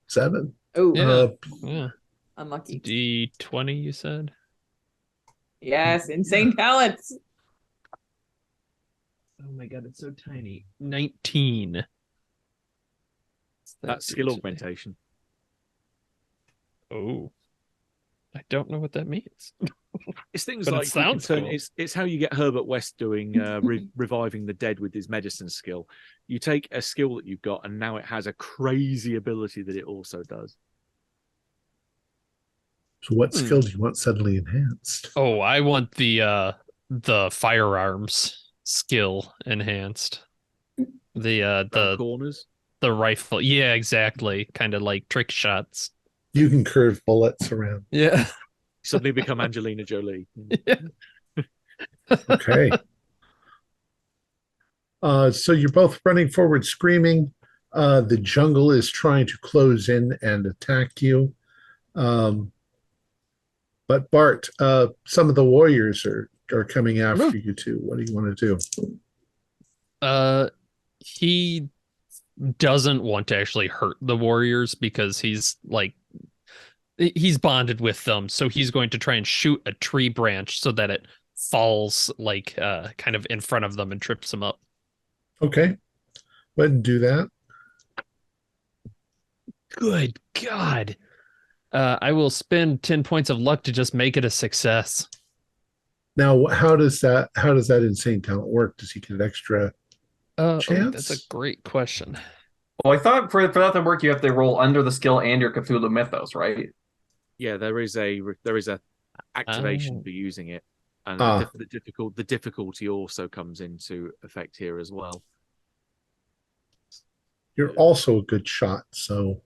Speaker 1: 7.
Speaker 2: Oh,
Speaker 6: Yeah.
Speaker 2: unlucky.
Speaker 6: D20, you said?
Speaker 2: Yes, insane talents.
Speaker 6: Oh my god, it's so tiny. 19.
Speaker 4: That's skill augmentation.
Speaker 6: Oh. I don't know what that means.
Speaker 4: It's things
Speaker 6: But it
Speaker 4: like
Speaker 6: sounds cool.
Speaker 4: It's how you get Herbert West doing reviving the dead with his medicine skill. You take a skill that you've got, and now it has a crazy ability that it also does.
Speaker 1: So what skill do you want suddenly enhanced?
Speaker 6: Oh, I want the firearms skill enhanced. The
Speaker 4: corners.
Speaker 6: The rifle. Yeah, exactly. Kind of like trick shots.
Speaker 1: You can curve bullets around.
Speaker 6: Yeah.
Speaker 4: Suddenly become Angelina Jolie.
Speaker 6: Yeah.
Speaker 1: Okay. So you're both running forward, screaming. The jungle is trying to close in and attack you. But Bart, some of the warriors are coming after you too. What do you want to do?
Speaker 6: He doesn't want to actually hurt the warriors because he's bonded with them, so he's going to try and shoot a tree branch so that it falls kind of in front of them and trips them up.
Speaker 1: Okay. Go ahead and do that.
Speaker 6: Good God. I will spend 10 points of luck to just make it a success.
Speaker 1: Now, how does that insane talent work? Does he get an extra chance?
Speaker 6: That's a great question.
Speaker 3: Well, I thought for that to work, you have to roll under the skill and your Cthulhu mythos, right?
Speaker 4: Yeah, there is a activation for using it. and the difficulty also comes into effect here as well.
Speaker 1: You're also a good shot, so.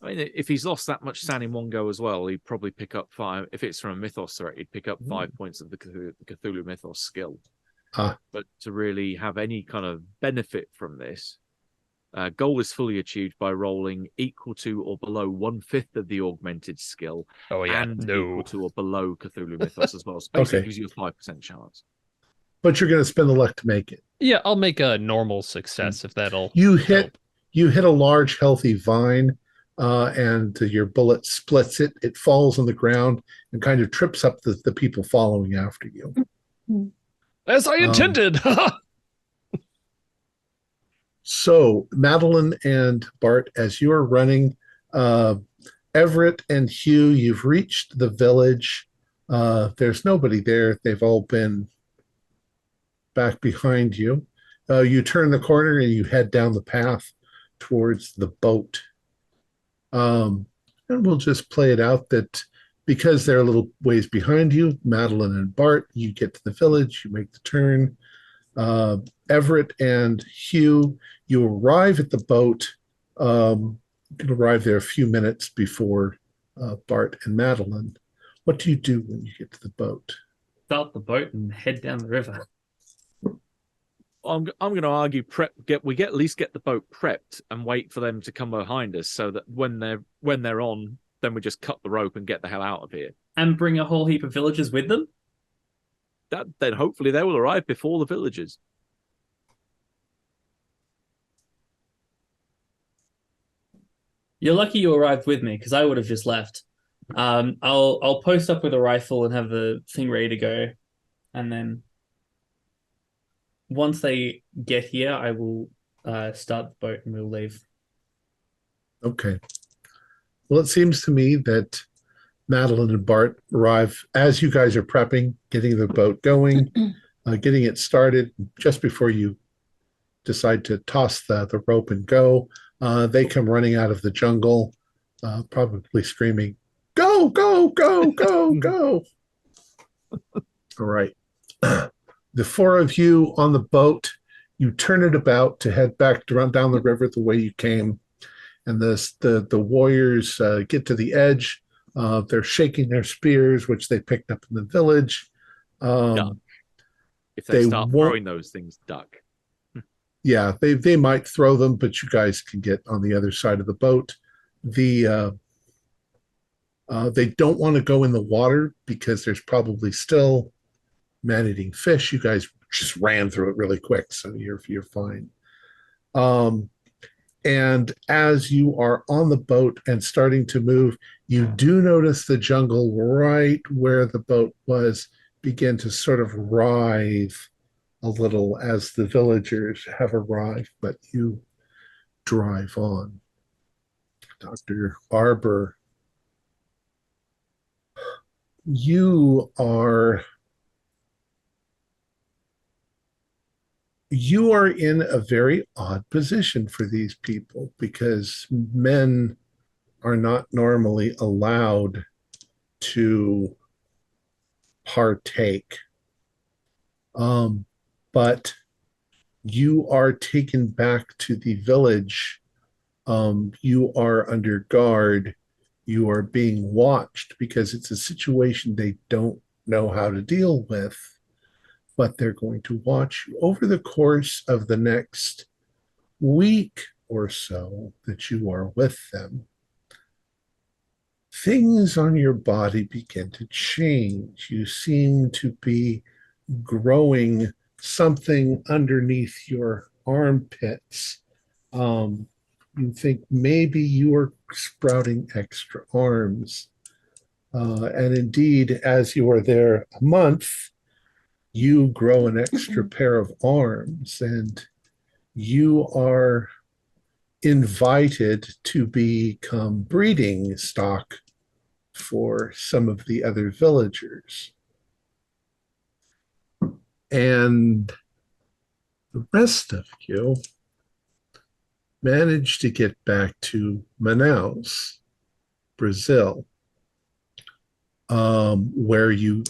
Speaker 4: I mean, if he's lost that much sand in one go as well, he'd probably pick up 5. If it's from a mythos threat, he'd pick up 5 points of the Cthulhu mythos skill. But to really have any kind of benefit from this, goal is fully achieved by rolling equal to or below 1/5 of the augmented skill. And equal to or below Cthulhu mythos as well. So basically, it gives you a 5% chance.
Speaker 1: But you're going to spend the luck to make it.
Speaker 6: Yeah, I'll make a normal success if that'll.
Speaker 1: You hit a large, healthy vine, and your bullet splits it. It falls on the ground and kind of trips up the people following after you.
Speaker 6: As I intended.
Speaker 1: So, Madeline and Bart, as you are running, Everett and Hugh, you've reached the village. There's nobody there. They've all been back behind you. You turn the corner and you head down the path towards the boat. And we'll just play it out that because they're a little ways behind you, Madeline and Bart, you get to the village, you make the turn. Everett and Hugh, you arrive at the boat. You can arrive there a few minutes before Bart and Madeline. What do you do when you get to the boat?
Speaker 5: Start the boat and head down the river.
Speaker 4: I'm going to argue we at least get the boat prepped and wait for them to come behind us, so that when they're on, then we just cut the rope and get the hell out of here.
Speaker 5: And bring a whole heap of villagers with them?
Speaker 4: Then hopefully they will arrive before the villagers.
Speaker 5: You're lucky you arrived with me, because I would have just left. I'll post up with a rifle and have the thing ready to go, and then once they get here, I will start the boat and we'll leave.
Speaker 1: Okay. Well, it seems to me that Madeline and Bart arrive as you guys are prepping, getting the boat going, getting it started. Just before you decide to toss the rope and go, they come running out of the jungle, probably screaming, "Go, go, go, go, go." All right. The 4 of you on the boat, you turn it about to head back down the river the way you came. And the warriors get to the edge. They're shaking their spears, which they picked up in the village.
Speaker 4: If they start throwing those things, duck.
Speaker 1: Yeah, they might throw them, but you guys can get on the other side of the boat. They don't want to go in the water because there's probably still man-eating fish. You guys just ran through it really quick, so you're fine. And as you are on the boat and starting to move, you do notice the jungle right where the boat was begin to sort of writhe a little as the villagers have arrived, but you drive on. Dr. Arbor, you are in a very odd position for these people because men are not normally allowed to partake. But you are taken back to the village. You are under guard. You are being watched because it's a situation they don't know how to deal with, but they're going to watch you over the course of the next week or so that you are with them. Things on your body begin to change. You seem to be growing something underneath your armpits. You think maybe you are sprouting extra arms. And indeed, as you are there a month, you grow an extra pair of arms, and you are invited to become breeding stock for some of the other villagers. And the rest of you managed to get back to Manaus, Brazil. where you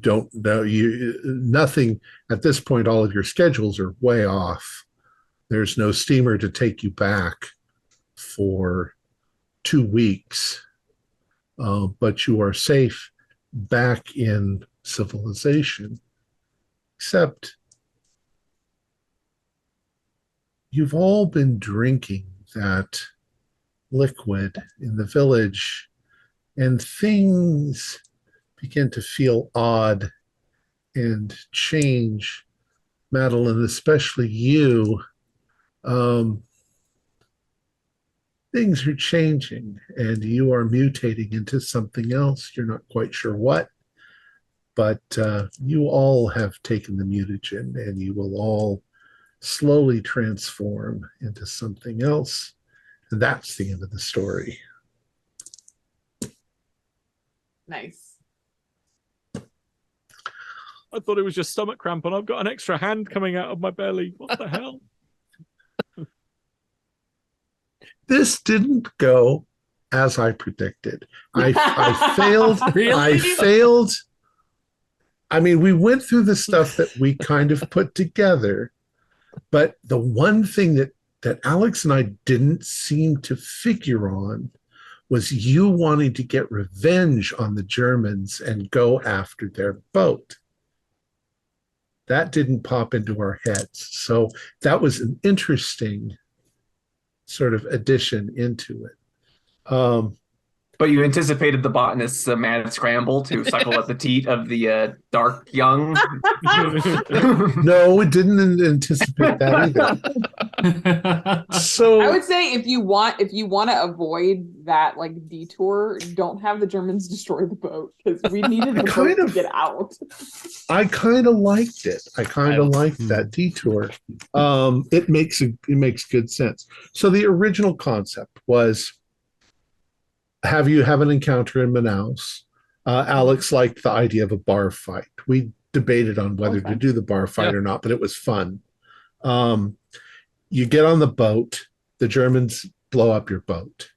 Speaker 1: don't know nothing at this point. All of your schedules are way off. There's no steamer to take you back for 2 weeks, but you are safe back in civilization, except you've all been drinking that liquid in the village, and things begin to feel odd and change. Madeline, especially you, things are changing and you are mutating into something else. You're not quite sure what, but you all have taken the mutagen and you will all slowly transform into something else. And that's the end of the story.
Speaker 2: Nice.
Speaker 4: I thought it was just stomach cramp and I've got an extra hand coming out of my belly. What the hell?
Speaker 1: This didn't go as I predicted. I failed.
Speaker 5: Really?
Speaker 1: I failed. I mean, we went through the stuff that we kind of put together, but the one thing that Alex and I didn't seem to figure on was you wanting to get revenge on the Germans and go after their boat. That didn't pop into our heads. So that was an interesting sort of addition into it.
Speaker 3: But you anticipated the botanist's mad scramble to suckle at the teat of the dark young.
Speaker 1: No, we didn't anticipate that either. So
Speaker 2: I would say if you want to avoid that like detour, don't have the Germans destroy the boat because we needed the boat to get out.
Speaker 1: I kind of liked it. I kind of liked that detour. It makes good sense. So the original concept was have you have an encounter in Manaus. Alex liked the idea of a bar fight. We debated on whether to do the bar fight or not, but it was fun. You get on the boat. The Germans blow up your boat.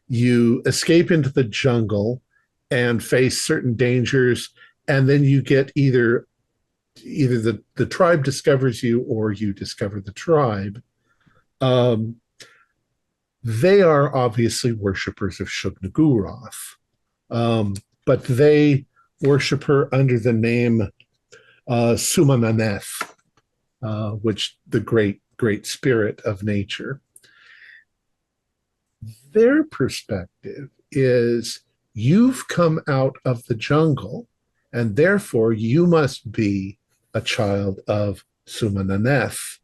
Speaker 1: You escape into the jungle and face certain dangers, and then you get either the tribe discovers you or you discover the tribe. They are obviously worshippers of Shub-Niggurath, but they worship her under the name Sumananeth, which the great spirit of nature. Their perspective is you've come out of the jungle, and therefore you must be a child of Sumananeth.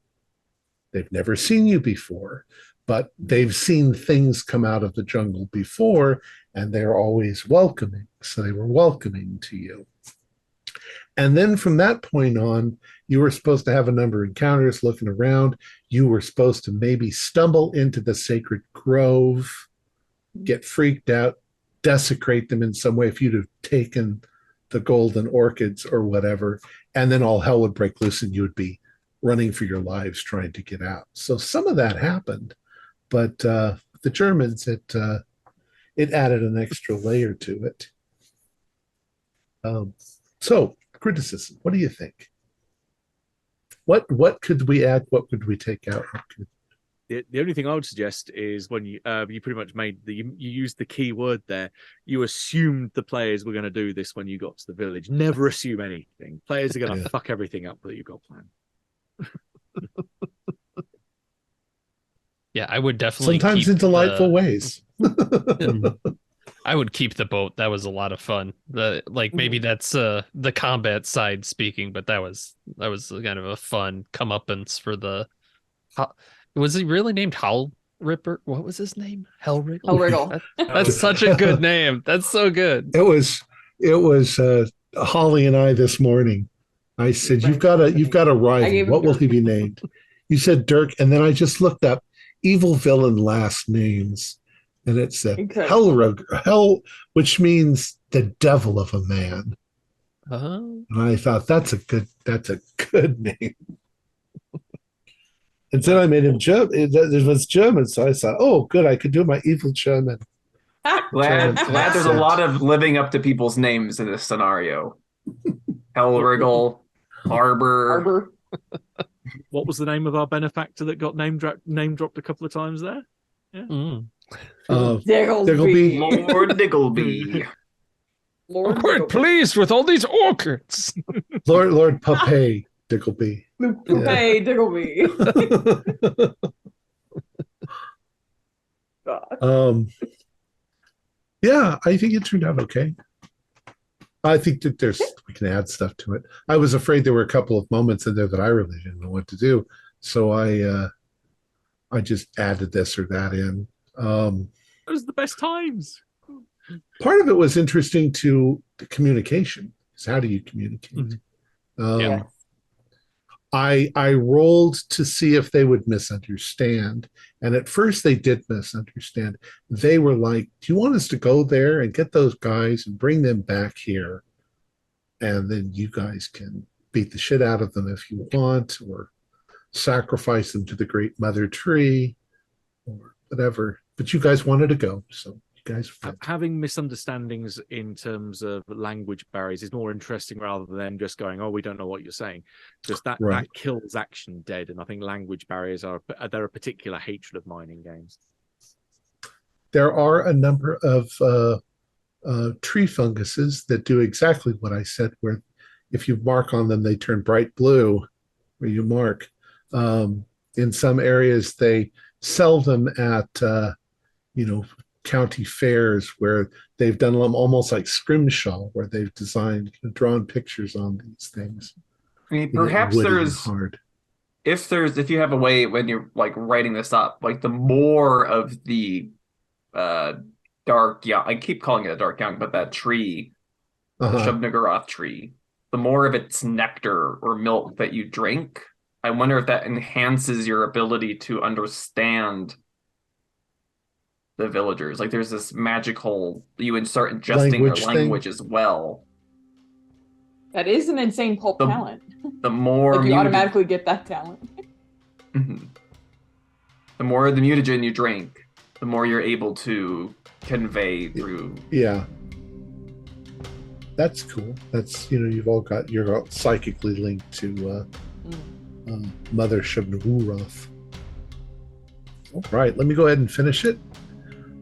Speaker 1: They've never seen you before, but they've seen things come out of the jungle before, and they're always welcoming. So they were welcoming to you. And then from that point on, you were supposed to have a number of encounters looking around. You were supposed to maybe stumble into the sacred grove, get freaked out, desecrate them in some way if you'd have taken the golden orchids or whatever, and then all hell would break loose and you would be running for your lives trying to get out. So some of that happened, but the Germans, it added an extra layer to it. So criticism, what do you think? What could we add? What could we take out?
Speaker 4: The only thing I would suggest is when you pretty much you used the key word there. You assumed the players were going to do this when you got to the village. Never assume anything. Players are going to fuck everything up that you've got planned.
Speaker 6: Yeah, I would definitely
Speaker 1: sometimes in delightful ways.
Speaker 6: I would keep the boat. That was a lot of fun. Maybe that's the combat side speaking, but that was kind of a fun comeuppance for the. Was he really named Howl Ripper? What was his name? Hellriggle.
Speaker 2: Hellriggle.
Speaker 6: That's such a good name. That's so good.
Speaker 1: It was Holly and I this morning. I said, "You've got a rival. What will he be named?" You said Dirk, and then I just looked up evil villain last names, and it said Hell, which means the devil of a man. And I thought that's a good name. And then I made him German. It was German, so I thought, oh, good, I could do my evil German.
Speaker 3: Glad
Speaker 1: That's
Speaker 3: there's a
Speaker 1: it.
Speaker 3: lot of living up to people's names in this scenario. Hellriggle, Harbor.
Speaker 4: What was the name of our benefactor that got name dropped a couple of times there? Yeah.
Speaker 2: Diggleby.
Speaker 3: Lord Diggleby.
Speaker 2: Lord
Speaker 6: I'm quite
Speaker 2: Diggleby.
Speaker 6: pleased with all these orchids.
Speaker 1: Lord Papay Dickleby.
Speaker 2: Hey, Diggleby. God.
Speaker 1: Yeah, I think it turned out okay. I think that we can add stuff to it. I was afraid there were a couple of moments in there that I really didn't know what to do, so I just added this or that in.
Speaker 4: Those are the best times.
Speaker 1: Part of it was interesting to the communication. Is how do you communicate?
Speaker 4: Mm-hmm.
Speaker 2: Yes.
Speaker 1: I rolled to see if they would misunderstand. And at first they did misunderstand. They were like, do you want us to go there and get those guys and bring them back here? And then you guys can beat the shit out of them if you want, or sacrifice them to the great mother tree, or whatever. But you guys wanted to go, so you guys went.
Speaker 4: Having misunderstandings in terms of language barriers is more interesting rather than just going, oh, we don't know what you're saying. Just that kills action dead. And I think language barriers they're a particular hatred of mine in games.
Speaker 1: There are a number of tree funguses that do exactly what I said, where if you mark on them, they turn bright blue where you mark. In some areas, they sell them at, county fairs where they've done them almost like scrimshaw, where they've drawn pictures on these things.
Speaker 3: I mean, perhaps
Speaker 1: hard.
Speaker 3: If you have a way when you're like writing this up, like the more of the dark, I keep calling it a dark young, but that tree, the Shub-Niggurath tree, the more of its nectar or milk that you drink, I wonder if that enhances your ability to understand the villagers. Like there's this magical, you start ingesting their language as well.
Speaker 2: That is an insane pulp talent.
Speaker 3: The more
Speaker 2: like you automatically get that talent.
Speaker 3: Mm-hmm. The more of the mutagen you drink, the more you're able to convey through.
Speaker 1: Yeah. That's cool. That's, you're all psychically linked to Mother Shub-Niggurath. All right, let me go ahead and finish it.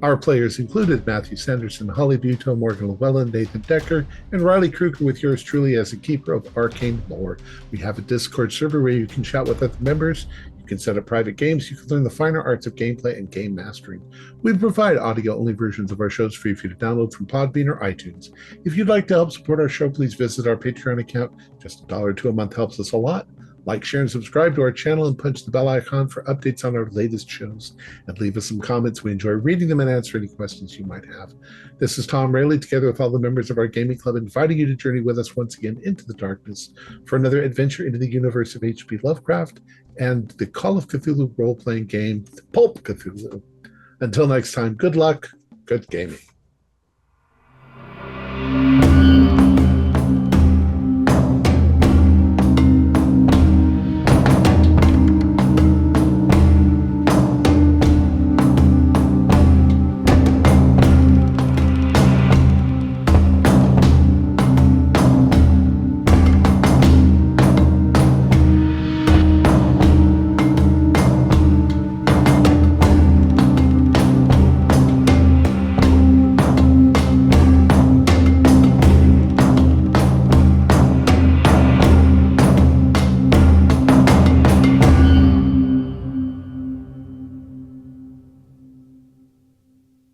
Speaker 1: Our players included Matthew Sanderson, Holly Buto, Morgan Llewellyn, Nathan Decker, and Riley Kruger, with yours truly as a keeper of arcane lore. We have a Discord server where you can chat with other members. You can set up private games. You can learn the finer arts of gameplay and game mastering. We provide audio-only versions of our shows free for you to download from Podbean or iTunes. If you'd like to help support our show, please visit our Patreon account. Just $1 or $2 a month helps us a lot. Like, share, and subscribe to our channel and punch the bell icon for updates on our latest shows. And leave us some comments. We enjoy reading them and answering any questions you might have. This is Thom Raley, together with all the members of our gaming club, inviting you to journey with us once again into the darkness for another adventure into the universe of H.P. Lovecraft and the Call of Cthulhu role-playing game, Pulp Cthulhu. Until next time, good luck, good gaming.